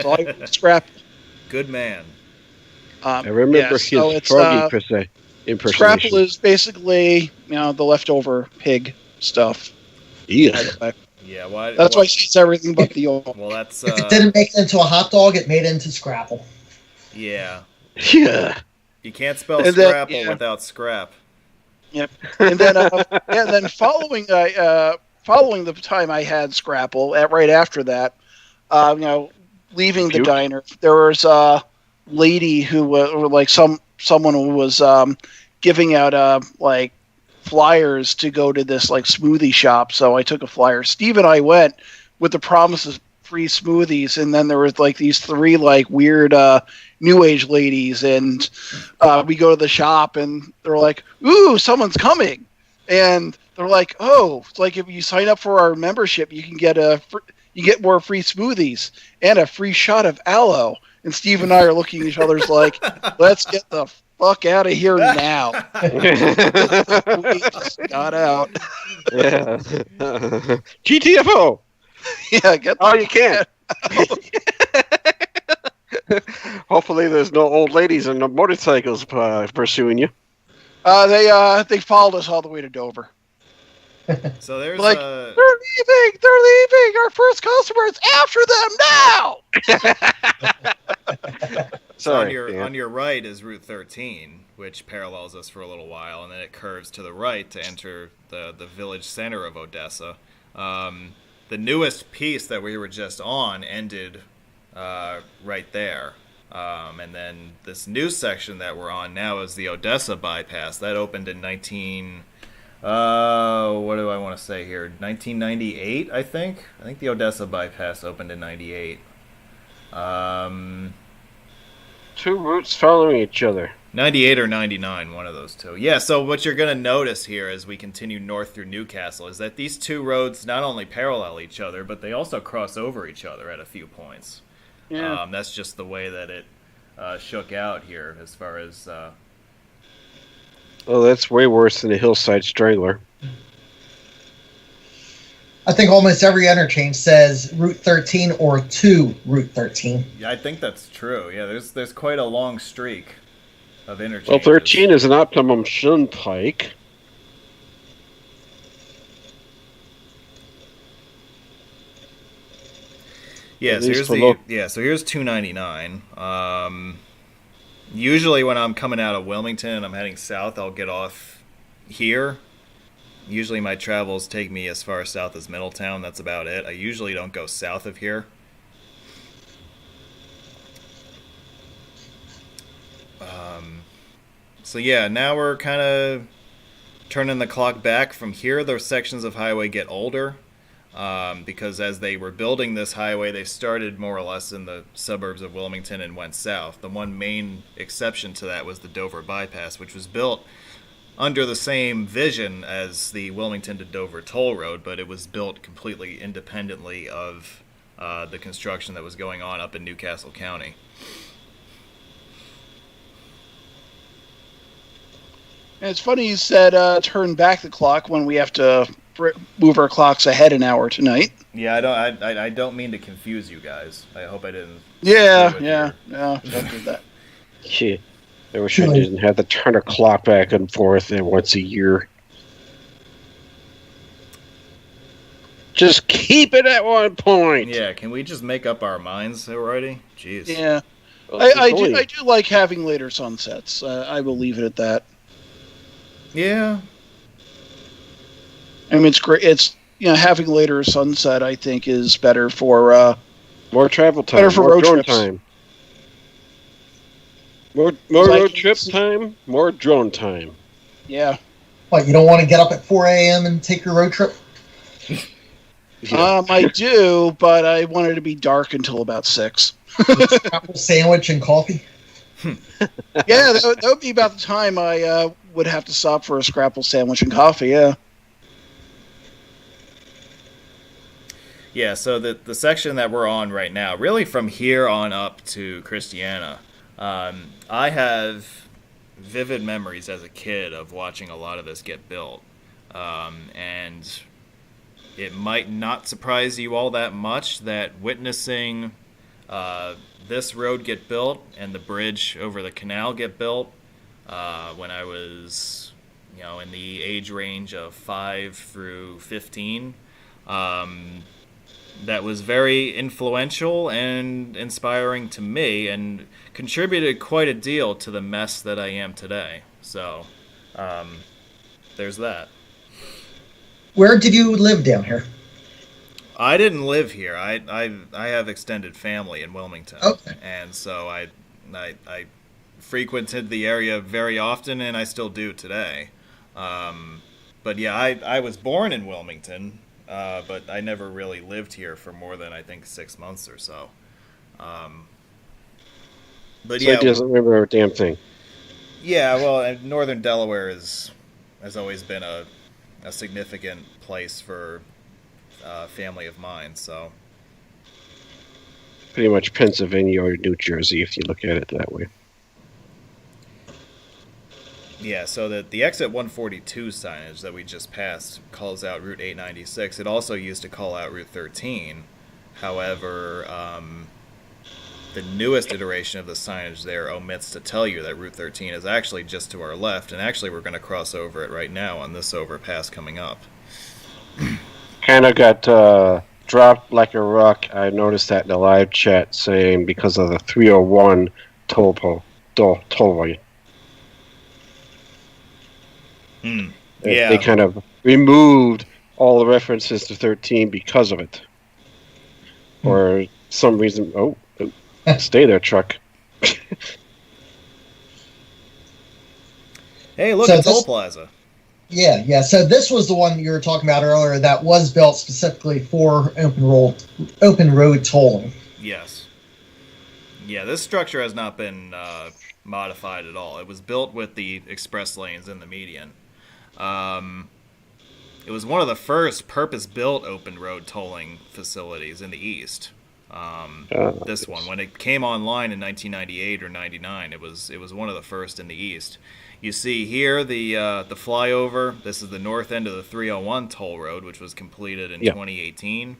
So I Scrapple. Good man. I remember his froggy impersonation. Scrapple is basically, the leftover pig stuff. Yeah. Yeah. Why? That's why it's everything but the oil. Well, that's. If it didn't make it into a hot dog, it made it into Scrapple. Yeah. Yeah. You can't spell Scrapple without scrap. Yep. And then following the time I had Scrapple, right after that, leaving the diner, there was a lady who was someone who was giving out flyers to go to this smoothie shop. So I took a flyer. Steve and I went with the promise of free smoothies, and then there was these three weird new age ladies, and we go to the shop and they're like, ooh, someone's coming, and they're like, oh, it's if you sign up for our membership you can get you get more free smoothies and a free shot of aloe. And Steve and I are looking at each other's like, let's get the fuck out of here now. We just got out. Yeah. GTFO. Yeah, get all you can. Hopefully there's no old ladies on the motorcycles pursuing you. They followed us all the way to Dover. So there's they're leaving. Our first customer is after them now. So on your right is Route 13, which parallels us for a little while, and then it curves to the right to enter the village center of Odessa. The newest piece that we were just on ended right there. And then this new section that we're on now is the Odessa bypass. That opened in what do I want to say here? 1998, I think. I think the Odessa bypass opened in 98. Two routes following each other. 98 or 99, one of those two. Yeah, so what you're going to notice here as we continue north through Newcastle is that these two roads not only parallel each other, but they also cross over each other at a few points. Yeah. That's just the way that it shook out here as far as... Oh, that's way worse than a hillside strangler. I think almost every interchange says Route 13 or to Route 13. Yeah, I think that's true. Yeah, there's quite a long streak of interchanges. Well, 13 is an optimum turnpike. Yeah, so here's 299. Usually when I'm coming out of Wilmington and I'm heading south, I'll get off here. Usually my travels take me as far south as Middletown. That's about it. I usually don't go south of here. So yeah, now we're kind of turning the clock back from here. Those sections of highway get older because as they were building this highway, they started more or less in the suburbs of Wilmington and went south. The one main exception to that was the Dover bypass, which was built under the same vision as the Wilmington to Dover toll road, but it was built completely independently of the construction that was going on up in Newcastle County. And it's funny you said turn back the clock when we have to move our clocks ahead an hour tonight. Yeah, I don't mean to confuse you guys. I hope I didn't. Yeah, don't do that. Shit. I wish I didn't have to turn a clock back and forth once a year. Just keep it at one point. Yeah, can we just make up our minds already? Jeez. Yeah. Well, I do like having later sunsets. I will leave it at that. Yeah. I mean, it's great. It's, having later sunset, I think, is better for more travel time, better for more road drone trips. time. More road trip time, more drone time. Yeah. What, you don't want to get up at 4 a.m. and take your road trip? I do, but I want it to be dark until about 6. Apple sandwich and coffee. Yeah, that would be about the time I would have to stop for a scrapple sandwich and coffee, yeah. Yeah, so the section that we're on right now, really from here on up to Christiana, I have vivid memories as a kid of watching a lot of this get built. And it might not surprise you all that much that witnessing this road get built and the bridge over the canal get built when I was, in the age range of 5 through 15. That was very influential and inspiring to me and contributed quite a deal to the mess that I am today. So, there's that. Where did you live down here? I didn't live here. I have extended family in Wilmington. Okay. And so I frequented the area very often, and I still do today. But yeah, I was born in Wilmington, but I never really lived here for more than, I think, 6 months or so. But so yeah, he doesn't remember a damn thing. Yeah, well, northern Delaware has always been a significant place for a family of mine, so. Pretty much Pennsylvania or New Jersey, if you look at it that way. Yeah, so the exit 142 signage that we just passed calls out Route 896. It also used to call out Route 13. However, the newest iteration of the signage there omits to tell you that Route 13 is actually just to our left, and actually we're going to cross over it right now on this overpass coming up. Kind of got dropped like a rock. I noticed that in the live chat saying because of the 301 tollway. Yeah. They kind of removed all the references to 13 because of it. For some reason. Oh, stay there, truck. Hey, look, So it's Toll this- Plaza. Yeah. So this was the one you were talking about earlier that was built specifically for open road tolling. Yes. Yeah, this structure has not been modified at all. It was built with the express lanes in the median. It was one of the first purpose-built open road tolling facilities in the East. This one, when it came online in 1998 or 99, it was one of the first in the East. You see here the flyover. This is the north end of the 301 toll road, which was completed in 2018.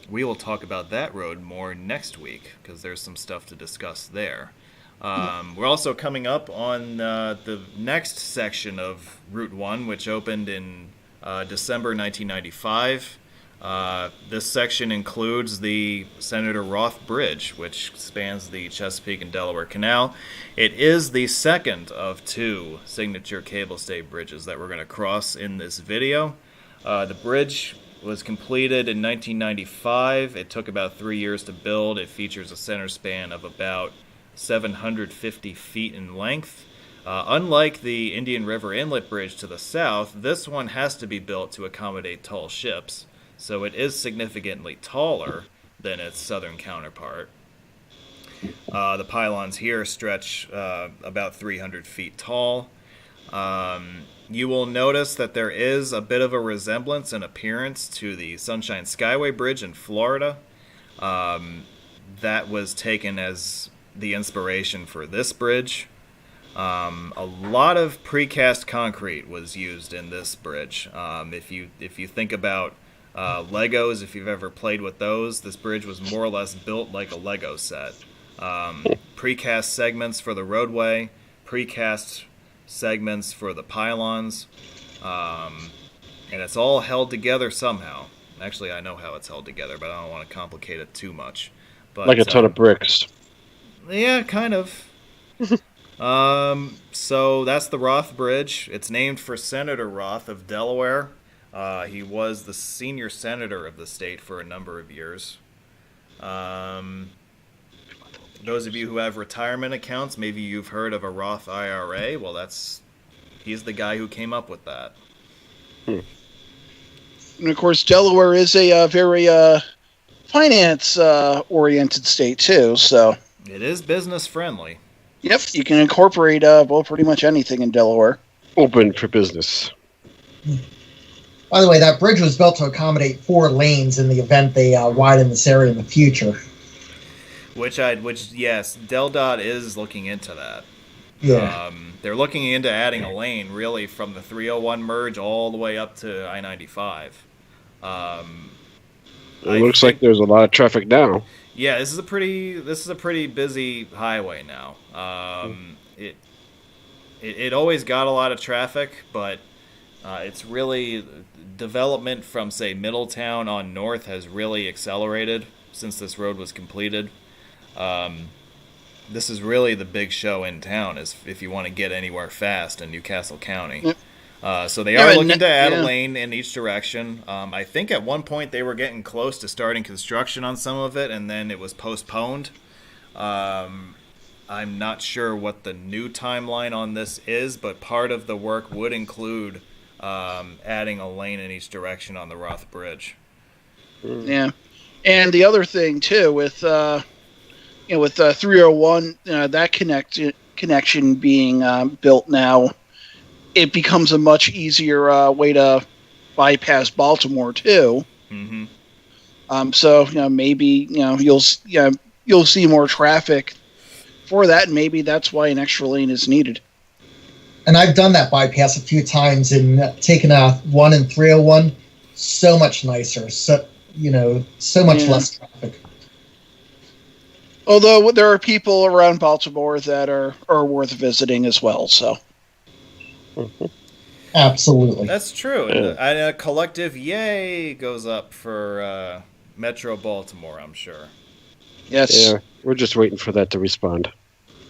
We will talk about that road more next week because there's some stuff to discuss there. We're also coming up on the next section of Route 1, which opened in December 1995. This section includes the Senator Roth Bridge, which spans the Chesapeake and Delaware Canal. It is the second of 2 signature cable stay bridges that we're going to cross in this video. The bridge was completed in 1995. It took about 3 years to build. It features a center span of about 750 feet in length. Unlike the Indian River Inlet Bridge to the south, this one has to be built to accommodate tall ships. So it is significantly taller than its southern counterpart. The pylons here stretch about 300 feet tall. You will notice that there is a bit of a resemblance in appearance to the Sunshine Skyway Bridge in Florida. That was taken as the inspiration for this bridge. A lot of precast concrete was used in this bridge. If you think about Legos, if you've ever played with those, this bridge was more or less built like a Lego set. Precast segments for the roadway, precast segments for the pylons, and it's all held together somehow. Actually, I know how it's held together, but I don't want to complicate it too much. But, Like a ton of bricks. Yeah, kind of. So that's the Roth Bridge. It's named for Senator Roth of Delaware. He was the senior senator of the state for a number of years. Those of you who have retirement accounts, maybe you've heard of a Roth IRA. Well, he's the guy who came up with that. And of course, Delaware is a very finance oriented state too. So It is business friendly. yep, you can incorporate pretty much anything in Delaware. Open for business. By the way, that bridge was built to accommodate 4 lanes in the event they widen this area in the future. Which yes, DelDOT is looking into that. Yeah. They're looking into adding a lane really from the 301 merge all the way up to I-95. It looks like there's a lot of traffic now. Yeah, this is a pretty busy highway now. It always got a lot of traffic, but it's really development from say Middletown on north has really accelerated since this road was completed. This is really the big show in town, is if you want to get anywhere fast in Newcastle County. Yep. So they are looking to add a lane in each direction. I think at one point they were getting close to starting construction on some of it, and then it was postponed. I'm not sure what the new timeline on this is, but part of the work would include adding a lane in each direction on the Roth Bridge. Yeah, and the other thing too with 301, that connection being built now, it becomes a much easier way to bypass Baltimore too. Mm-hmm. So maybe you'll see more traffic for that, and maybe that's why an extra lane is needed. And I've done that bypass a few times and taken a 1 and 301. So much nicer. So much less traffic. Although there are people around Baltimore that are worth visiting as well. So. Absolutely. That's true. And a collective yay goes up for Metro Baltimore, I'm sure. Yes. Yeah, we're just waiting for that to respond.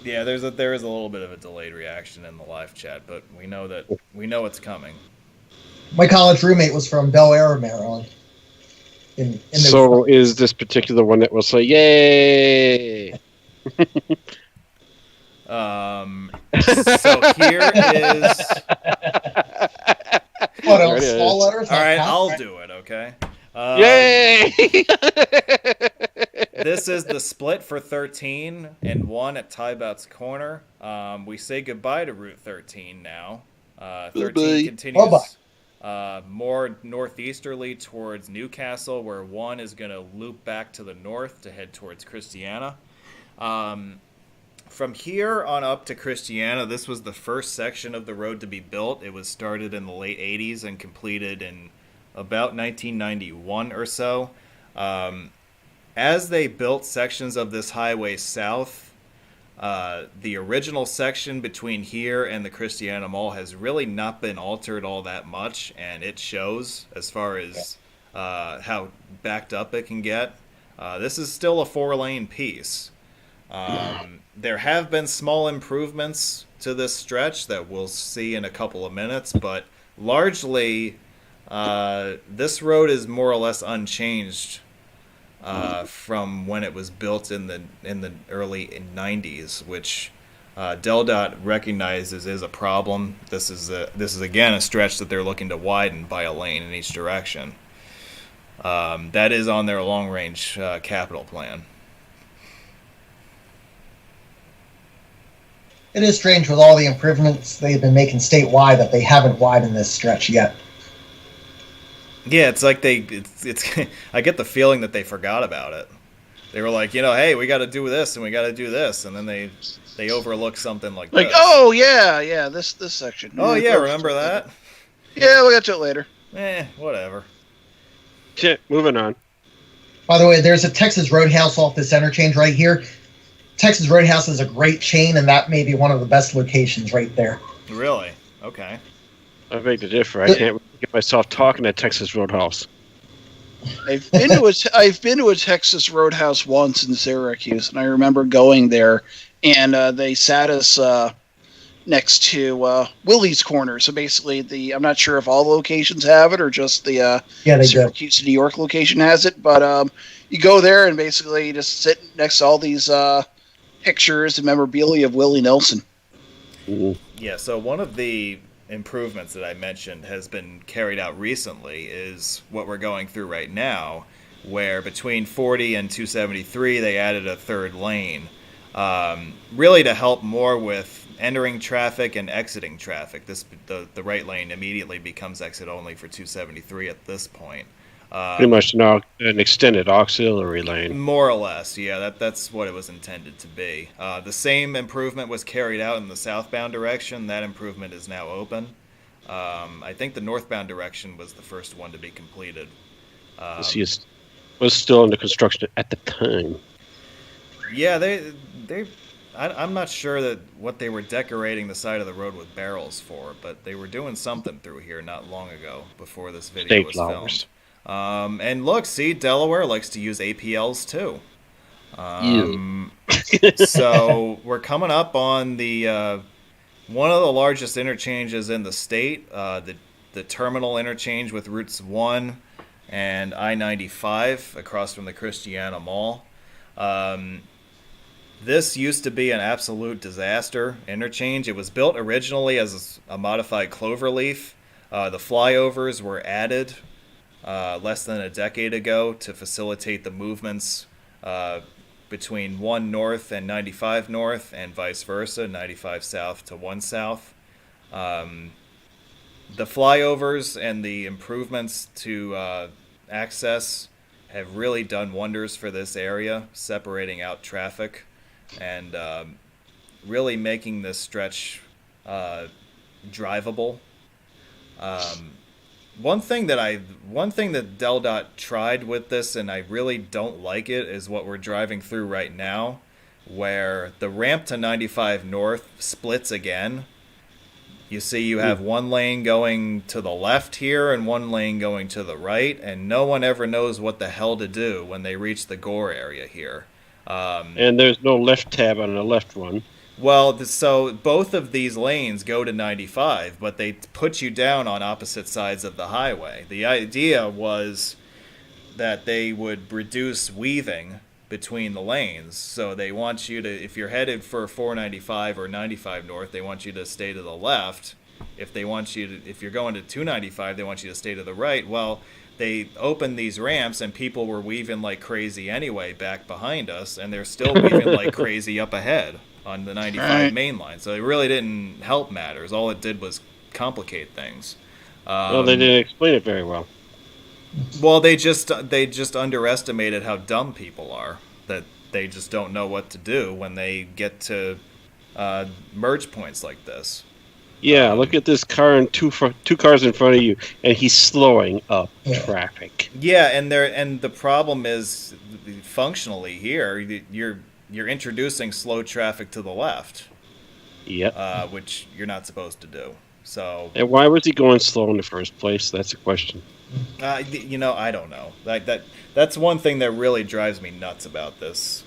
Yeah, there is a little bit of a delayed reaction in the live chat, but we know it's coming. My college roommate was from Delaware, Maryland. So is this particular one that will say yay? So here is. What else? Small letters? All right, I'll do it. Okay. Yay! This is the split for 13 and 1 at Tybout's Corner. We say goodbye to Route 13 now. 13 continues more northeasterly towards Newcastle, where 1 is going to loop back to the north to head towards Christiana. From here on up to Christiana, this was the first section of the road to be built. It was started in the late 80s and completed in about 1991 or so. As they built sections of this highway south, the original section between here and the Christiana Mall has really not been altered all that much, and it shows as far as how backed up it can get. This is still a 4-lane piece. There have been small improvements to this stretch that we'll see in a couple of minutes, but largely this road is more or less unchanged from when it was built in the early 90s, which DelDOT recognizes is a problem. This is again a stretch that they're looking to widen by a lane in each direction. That is on their long-range capital plan. It is strange with all the improvements they've been making statewide that they haven't widened this stretch yet. Yeah, it's like it's I get the feeling that they forgot about it. They were like, hey, we got to do this and we got to do this, and then they overlook something like this. Oh yeah, this section. Oh yeah, remember that? Yeah, we'll get to it later. Whatever. Shit, moving on. By the way, there's a Texas Roadhouse off this interchange right here. Texas Roadhouse is a great chain, and that may be one of the best locations right there. Really? Okay. I beg to differ. I can't get myself talking at Texas Roadhouse. I've been to a Texas Roadhouse once in Syracuse, and I remember going there, and they sat us next to Willie's Corner. So basically, I'm not sure if all locations have it or just the Syracuse to New York location has it, but you go there and basically you just sit next to all these pictures and memorabilia of Willie Nelson. Mm-hmm. Yeah, so one of the improvements that I mentioned has been carried out recently is what we're going through right now, where between 40 and 273 they added a third lane, really to help more with entering traffic and exiting traffic. The right lane immediately becomes exit only for 273 at this point. Pretty much an extended auxiliary lane. More or less, yeah. That's what it was intended to be. The same improvement was carried out in the southbound direction. That improvement is now open. I think the northbound direction was the first one to be completed. Was still under construction at the time. Yeah, I'm not sure that what they were decorating the side of the road with barrels for, but they were doing something through here not long ago before this video was filmed. And look, see, Delaware likes to use APLs too. So we're coming up on the one of the largest interchanges in the state, the terminal interchange with Routes 1 and I-95 across from the Christiana Mall. This used to be an absolute disaster interchange. It was built originally as a modified cloverleaf. The flyovers were added less than a decade ago to facilitate the movements between 1 North and 95 North and vice versa, 95 South to 1 South. The flyovers and the improvements to access have really done wonders for this area, separating out traffic and really making this stretch drivable. One thing that DelDOT tried with this, and I really don't like it, is what we're driving through right now, where the ramp to 95 North splits again. You see you have one lane going to the left here and one lane going to the right, and no one ever knows what the hell to do when they reach the Gore area here. And there's no left tab on the left one. Well, so both of these lanes go to 95, but they put you down on opposite sides of the highway. The idea was that they would reduce weaving between the lanes. So they want you to, if you're headed for 495 or 95 North, they want you to stay to the left. If you're going to 295, they want you to stay to the right. Well, they opened these ramps and people were weaving like crazy anyway back behind us, and they're still weaving like crazy up ahead on the 95 main line. So it really didn't help matters. All it did was complicate things. Well, they didn't explain it very well. Well, they just underestimated how dumb people are, that they just don't know what to do when they get to merge points like this. Yeah, look at this car and two cars in front of you, and he's slowing up traffic. Yeah, and the problem is, functionally here, you're introducing slow traffic to the left. Yep. Which you're not supposed to do. So. And why was he going slow in the first place? That's a question. I don't know. That's one thing that really drives me nuts about this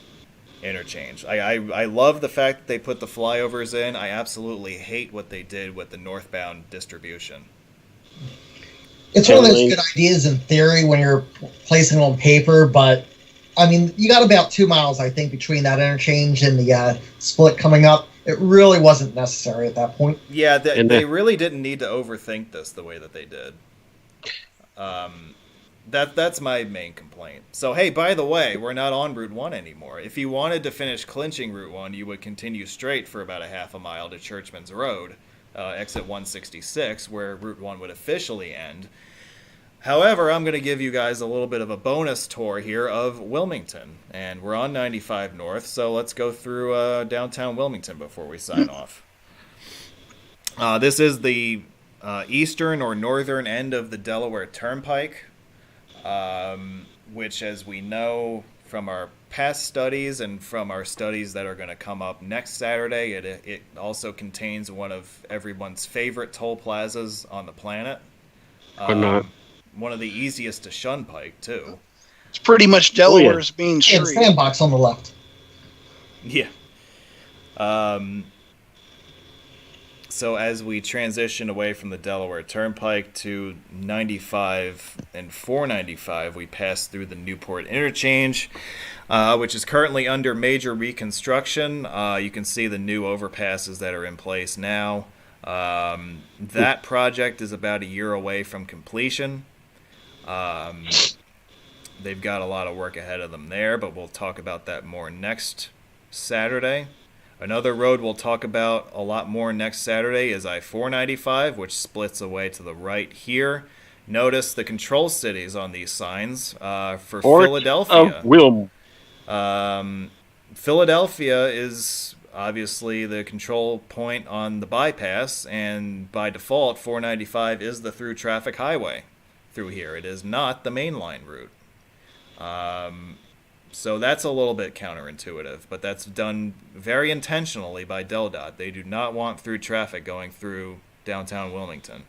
interchange. I love the fact that they put the flyovers in. I absolutely hate what they did with the northbound distribution. It's one of those good ideas in theory when you're placing it on paper, but I mean, you got about 2 miles, I think, between that interchange and the split coming up. It really wasn't necessary at that point. Yeah, they really didn't need to overthink this the way that they did. That's my main complaint. So, hey, by the way, we're not on Route 1 anymore. If you wanted to finish clinching Route 1, you would continue straight for about a half a mile to Churchman's Road, exit 166, where Route 1 would officially end. However, I'm going to give you guys a little bit of a bonus tour here of Wilmington. And we're on 95 North, so let's go through downtown Wilmington before we sign off. This is the eastern or northern end of the Delaware Turnpike, which, as we know from our past studies and from our studies that are going to come up next Saturday, it also contains one of everyone's favorite toll plazas on the planet. Or not. One of the easiest to shun pike, too. It's pretty much Delaware's Main Street. And Sandbox on the left. Yeah. So as we transition away from the Delaware Turnpike to 95 and 495, we pass through the Newport Interchange, which is currently under major reconstruction. You can see the new overpasses that are in place now. That project is about a year away from completion. They've got a lot of work ahead of them there, but we'll talk about that more next Saturday. Another road we'll talk about a lot more next Saturday is I-495, which splits away to the right here. Notice the control cities on these signs for Philadelphia. Philadelphia is obviously the control point on the bypass, and by default, 495 is the through traffic highway through here. It is not the mainline route. So that's a little bit counterintuitive, but that's done very intentionally by DelDOT. They do not want through traffic going through downtown Wilmington.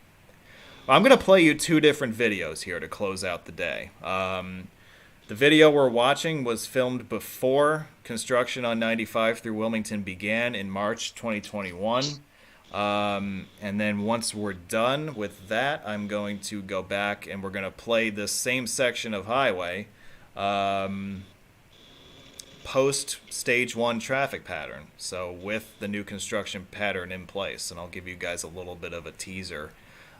I'm going to play you two different videos here to close out the day. The video we're watching was filmed before construction on 95 through Wilmington began in March 2021. And then once we're done with that, I'm going to go back and we're going to play this same section of highway post stage 1 traffic pattern. So with the new construction pattern in place, and I'll give you guys a little bit of a teaser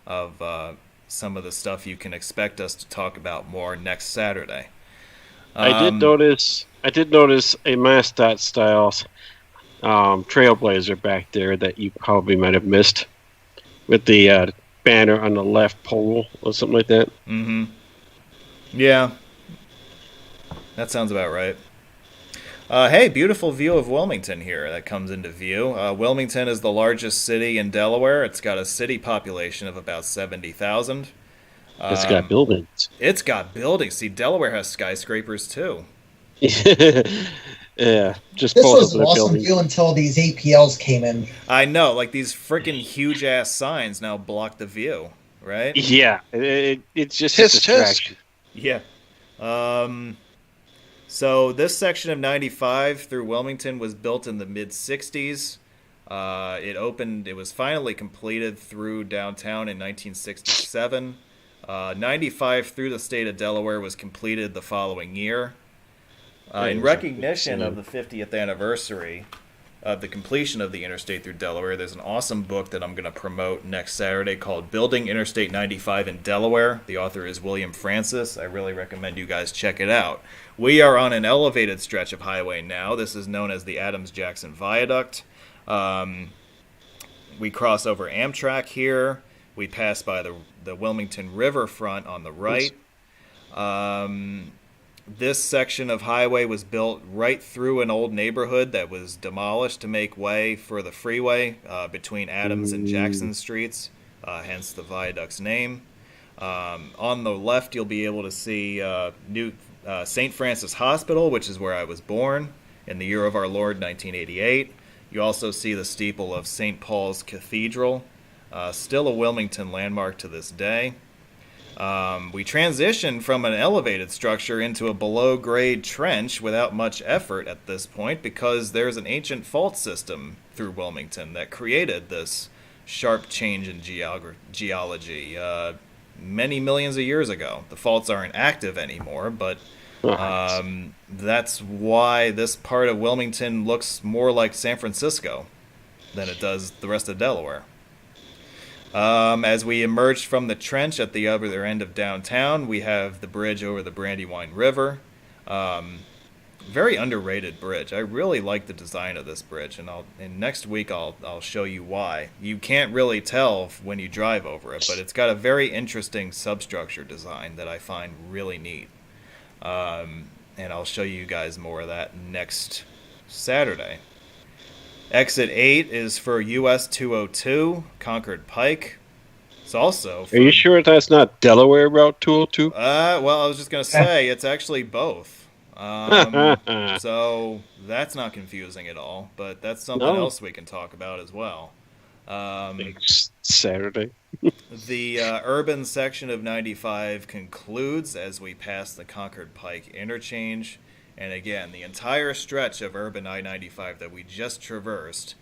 of some of the stuff you can expect us to talk about more next Saturday. I did notice a MassDOT style trailblazer back there that you probably might have missed with the banner on the left pole or something like that. Mm-hmm. Yeah. That sounds about right. Hey, beautiful view of Wilmington here that comes into view. Wilmington is the largest city in Delaware. It's got a city population of about 70,000. It's got buildings. It's got buildings. See, Delaware has skyscrapers too. Yeah, just this both was of an the awesome buildings. view until these APLs came in. I know, like these freaking huge ass signs now block the view, right? Yeah, it's just Tisk, a distraction. Yeah. So this section of 95 through Wilmington was built in the mid-60s. It was finally completed through downtown in 1967. 95 through the state of Delaware was completed the following year. In recognition of the 50th anniversary of the completion of the interstate through Delaware, there's an awesome book that I'm going to promote next Saturday called Building Interstate 95 in Delaware. The author is William Francis. I really recommend you guys check it out. We are on an elevated stretch of highway now. This is known as the Adams-Jackson Viaduct. We cross over Amtrak here. We pass by the Wilmington Riverfront on the right. This section of highway was built right through an old neighborhood that was demolished to make way for the freeway between Adams and Jackson Streets, hence the viaduct's name. On the left, you'll be able to see new St. Francis Hospital, which is where I was born, in the year of our Lord, 1988. You also see the steeple of St. Paul's Cathedral, still a Wilmington landmark to this day. We transitioned from an elevated structure into a below-grade trench without much effort at this point because there's an ancient fault system through Wilmington that created this sharp change in geology many millions of years ago. The faults aren't active anymore, but that's why this part of Wilmington looks more like San Francisco than it does the rest of Delaware. As we emerged from the trench at the other end of downtown, we have the bridge over the Brandywine River. Very underrated bridge. I really like the design of this bridge, and next week I'll show you why. You can't really tell when you drive over it, but it's got a very interesting substructure design that I find really neat. And I'll show you guys more of that next Saturday. Exit 8 is for US 202, Concord Pike. It's also... Are you sure that's not Delaware Route 202? Well, I was just going to say, it's actually both. So that's not confusing at all, but that's something else we can talk about as well. Next Saturday. The urban section of 95 concludes as we pass the Concord Pike interchange. And again, the entire stretch of urban I-95 that we just traversed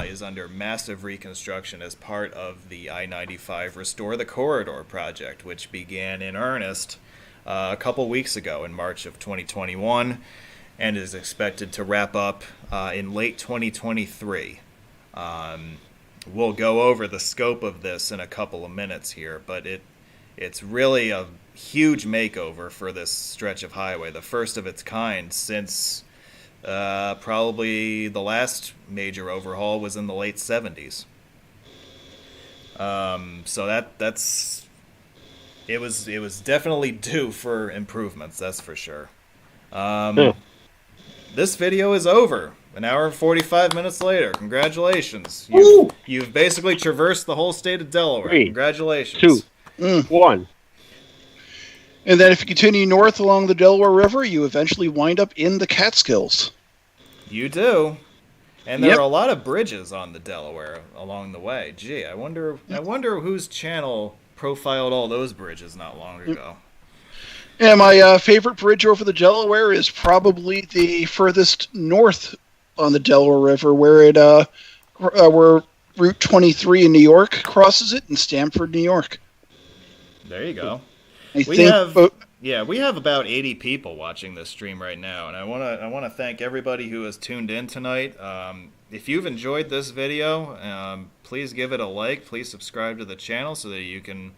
is under massive reconstruction as part of the I-95 Restore the Corridor project, which began in earnest a couple weeks ago in March of 2021 and is expected to wrap up in late 2023. we'll go over the scope of this in a couple of minutes here, but it's really a huge makeover for this stretch of highway, the first of its kind since probably the last major overhaul was in the late 70s. So it was definitely due for improvements, that's for sure. This video is over. An hour and 45 minutes later. Congratulations. You've basically traversed the whole state of Delaware. 3, Congratulations. 2, 1. And then if you continue north along the Delaware River, you eventually wind up in the Catskills. You do. And there are a lot of bridges on the Delaware along the way. Gee, I wonder whose channel profiled all those bridges not long ago. Yeah, my favorite bridge over the Delaware is probably the furthest north on the Delaware River, where where Route 23 in New York crosses it in Stamford, New York. There you go. We have about 80 people watching this stream right now, and I want to thank everybody who has tuned in tonight. If you've enjoyed this video, please give it a like. Please subscribe to the channel so that you can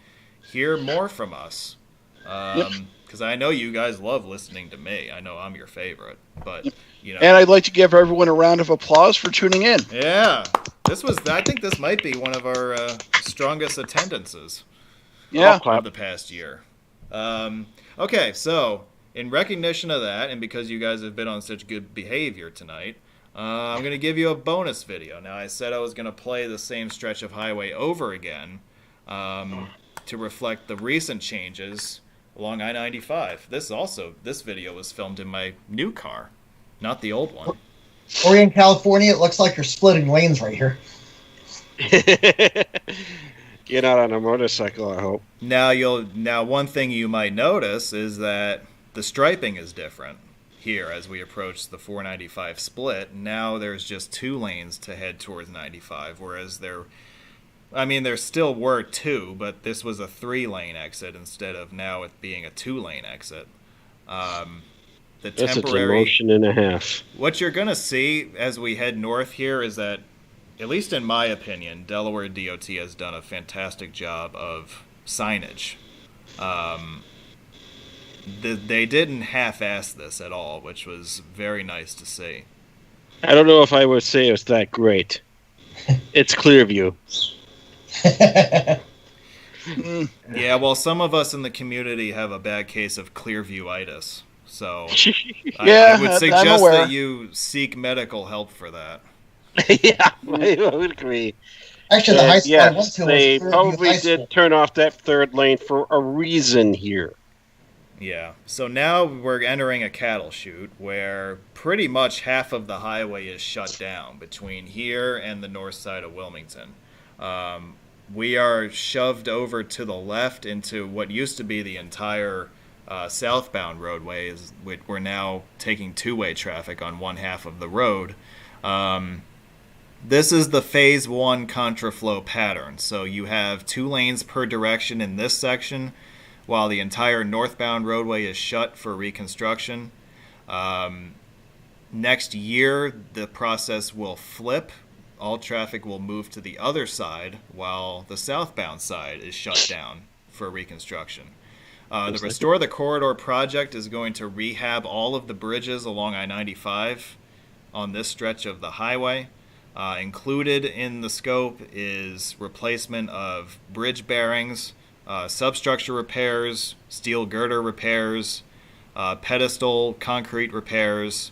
hear more from us. Because I know you guys love listening to me. I know I'm your favorite, but you know. And I'd like to give everyone a round of applause for tuning in. Yeah, I think this might be one of our strongest attendances. Of the past year. Okay, so in recognition of that, and because you guys have been on such good behavior tonight, I'm going to give you a bonus video. Now, I said I was going to play the same stretch of highway over again to reflect the recent changes along I-95. This video was filmed in my new car, not the old one. Or in California, it looks like you're splitting lanes right here. You're not on a motorcycle, I hope. Now one thing you might notice is that the striping is different here as we approach the 495 split. Now there's just 2 lanes to head towards 95, whereas there still were 2, but this was a 3-lane exit instead of now it being a 2-lane exit. That's a motion and a half. What you're going to see as we head north here is that, at least in my opinion, Delaware DOT has done a fantastic job of signage. They didn't half-ass this at all, which was very nice to see. I don't know if I would say it's that great. It's Clearview. Yeah, well, some of us in the community have a bad case of Clearview-itis, so I would suggest that you seek medical help for that. Yeah, I would agree. Actually, the high school I went to they was probably did turn off that 3rd lane for a reason here. Yeah, so now we're entering a cattle chute where pretty much half of the highway is shut down between here and the north side of Wilmington. We are shoved over to the left into what used to be the entire southbound roadway. We're now taking 2-way traffic on one half of the road. This is the Phase 1 Contraflow pattern. So you have 2 lanes per direction in this section, while the entire northbound roadway is shut for reconstruction. Next year, the process will flip. All traffic will move to the other side, while the southbound side is shut down for reconstruction. The Restore the Corridor project is going to rehab all of the bridges along I-95 on this stretch of the highway. Included in the scope is replacement of bridge bearings, substructure repairs, steel girder repairs, pedestal concrete repairs,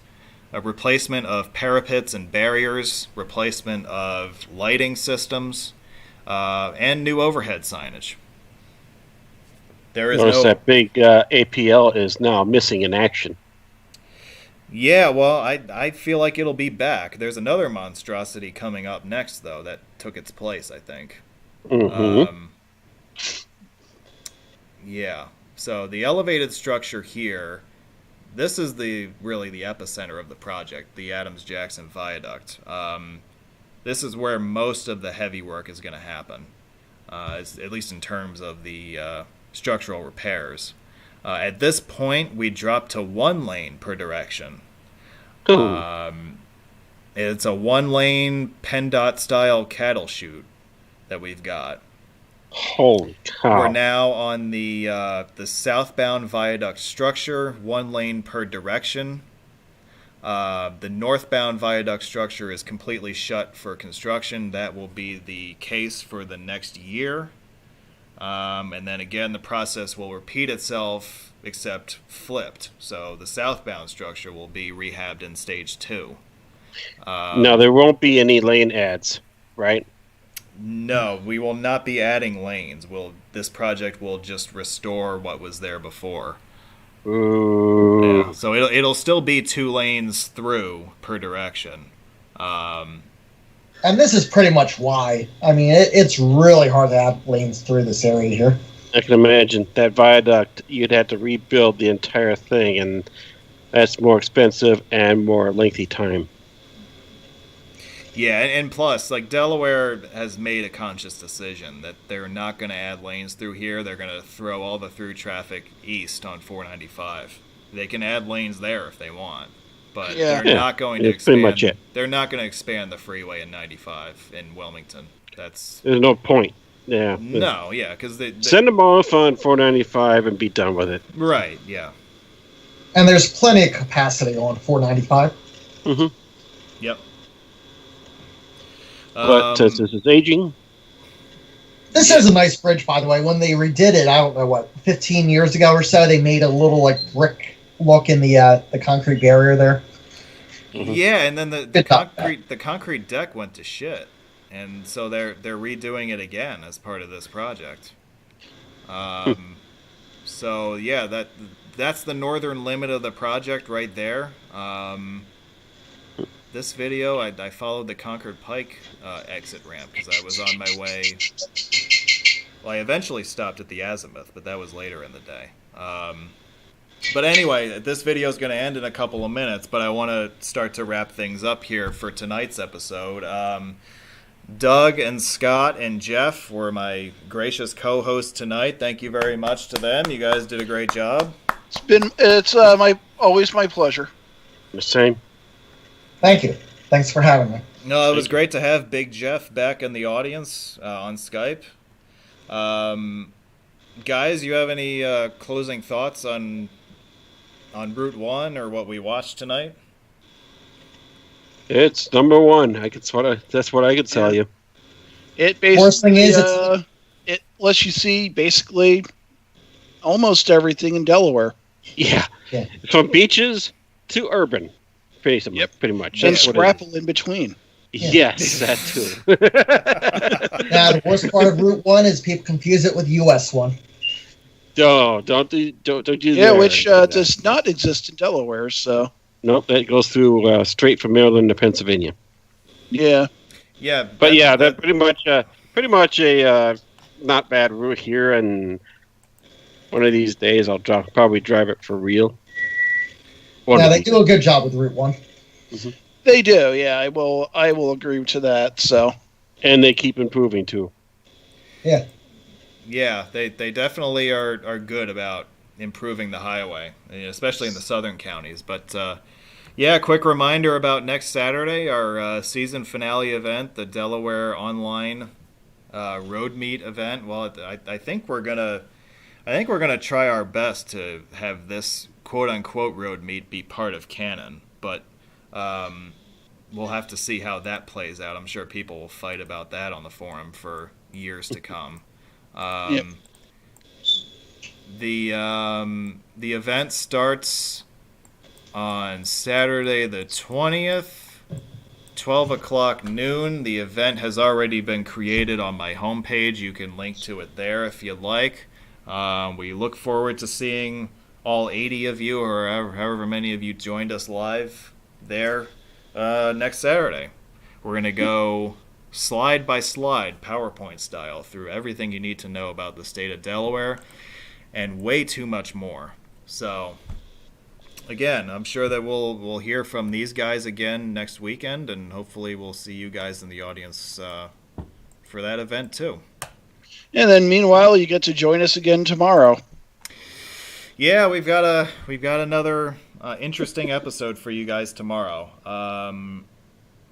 a replacement of parapets and barriers, replacement of lighting systems, and new overhead signage. Notice that big APL is now missing in action. Yeah, well, I feel like it'll be back. There's another monstrosity coming up next, though, that took its place, I think. Mm-hmm. Yeah, so the elevated structure here, this is really the epicenter of the project, the Adams-Jackson Viaduct. This is where most of the heavy work is going to happen, at least in terms of the structural repairs. At this point, we dropped to 1 lane per direction. It's a 1-lane PennDOT style cattle chute that we've got. Holy cow. We're now on the southbound viaduct structure, 1 lane per direction. The northbound viaduct structure is completely shut for construction. That will be the case for the next year. And then again, the process will repeat itself, except flipped. So the southbound structure will be rehabbed in stage 2. Now, there won't be any lane ads, right? No, we will not be adding lanes. This project will just restore what was there before. Ooh. Yeah, so it'll still be 2 lanes through per direction. And this is pretty much why. I mean, it's really hard to have lanes through this area here. I can imagine that viaduct, you'd have to rebuild the entire thing, and that's more expensive and more lengthy time. Yeah, and plus, like, Delaware has made a conscious decision that they're not going to add lanes through here. They're going to throw all the through traffic east on 495. They can add lanes there if they want, but they're not going to expand. Pretty much it. They're not going to expand the freeway in 95 in Wilmington. There's no point. Yeah. No, yeah, because they send them off on 495 and be done with it. Right. Yeah. And there's plenty of capacity on 495. Mm-hmm. Yep. But this is aging. This is a nice bridge, by the way. When they redid it, I don't know 15 years ago or so, they made a little like brick look in the concrete barrier there. Mm-hmm. Yeah, and then the concrete deck went to shit, and so they're redoing it again as part of this project. So yeah, that's the northern limit of the project right there. This video, I followed the Concord Pike exit ramp because I was on my way. Well, I eventually stopped at the Azimuth, but that was later in the day. But anyway, this video is going to end in a couple of minutes, but I want to start to wrap things up here for tonight's episode. Doug and Scott and Jeff were my gracious co-hosts tonight. Thank you very much to them. You guys did a great job. It's always my pleasure. The same. Thank you. Thanks for having me. No, it was great to have Big Jeff back in the audience on Skype. Guys, you have any closing thoughts on Route 1 or what we watched tonight? It's number 1. That's what I could tell you. It basically Worst thing is it lets you see basically almost everything in Delaware. Yeah. From beaches to urban. Pretty much. And scrapple in between. Yes, that too. Now, the worst part of Route 1 is people confuse it with US 1. Don't do that. Yeah, which does not exist in Delaware, so. Nope, that goes through straight from Maryland to Pennsylvania. Yeah. Yeah. But yeah, that's pretty much a not bad route here, and one of these days I'll probably drive it for real. They do a good job with Route 1. Mm-hmm. They do, yeah. I will agree to that. So, and they keep improving too. Yeah. Yeah, they definitely are good about improving the highway, especially in the southern counties. But yeah, quick reminder about next Saturday, our season finale event, the Delaware Online Road Meet event. Well, I think we're gonna try our best to have this quote-unquote road meet be part of canon, but we'll have to see how that plays out. I'm sure people will fight about that on the forum for years to come. The event starts on Saturday the 20th, 12 o'clock noon. The event has already been created on my homepage. You can link to it there if you'd like. We look forward to seeing all 80 of you, or however many of you joined us live there next Saturday. We're going to go slide by slide, PowerPoint style, through everything you need to know about the state of Delaware and way too much more. So, again, I'm sure that we'll hear from these guys again next weekend, and hopefully we'll see you guys in the audience for that event too. And then meanwhile, you get to join us again tomorrow. Yeah, we've got another interesting episode for you guys tomorrow.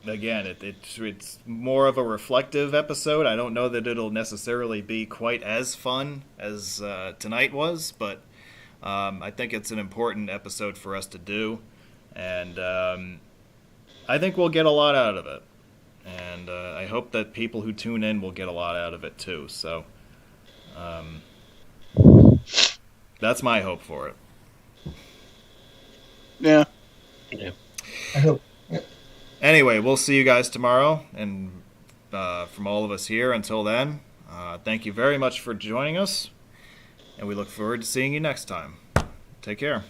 again, it's more of a reflective episode. I don't know that it'll necessarily be quite as fun as tonight was, but I think it's an important episode for us to do, and I think we'll get a lot out of it. And I hope that people who tune in will get a lot out of it too. So that's my hope for it. Yeah. I hope. Anyway, we'll see you guys tomorrow. And from all of us here, until then, thank you very much for joining us. And we look forward to seeing you next time. Take care.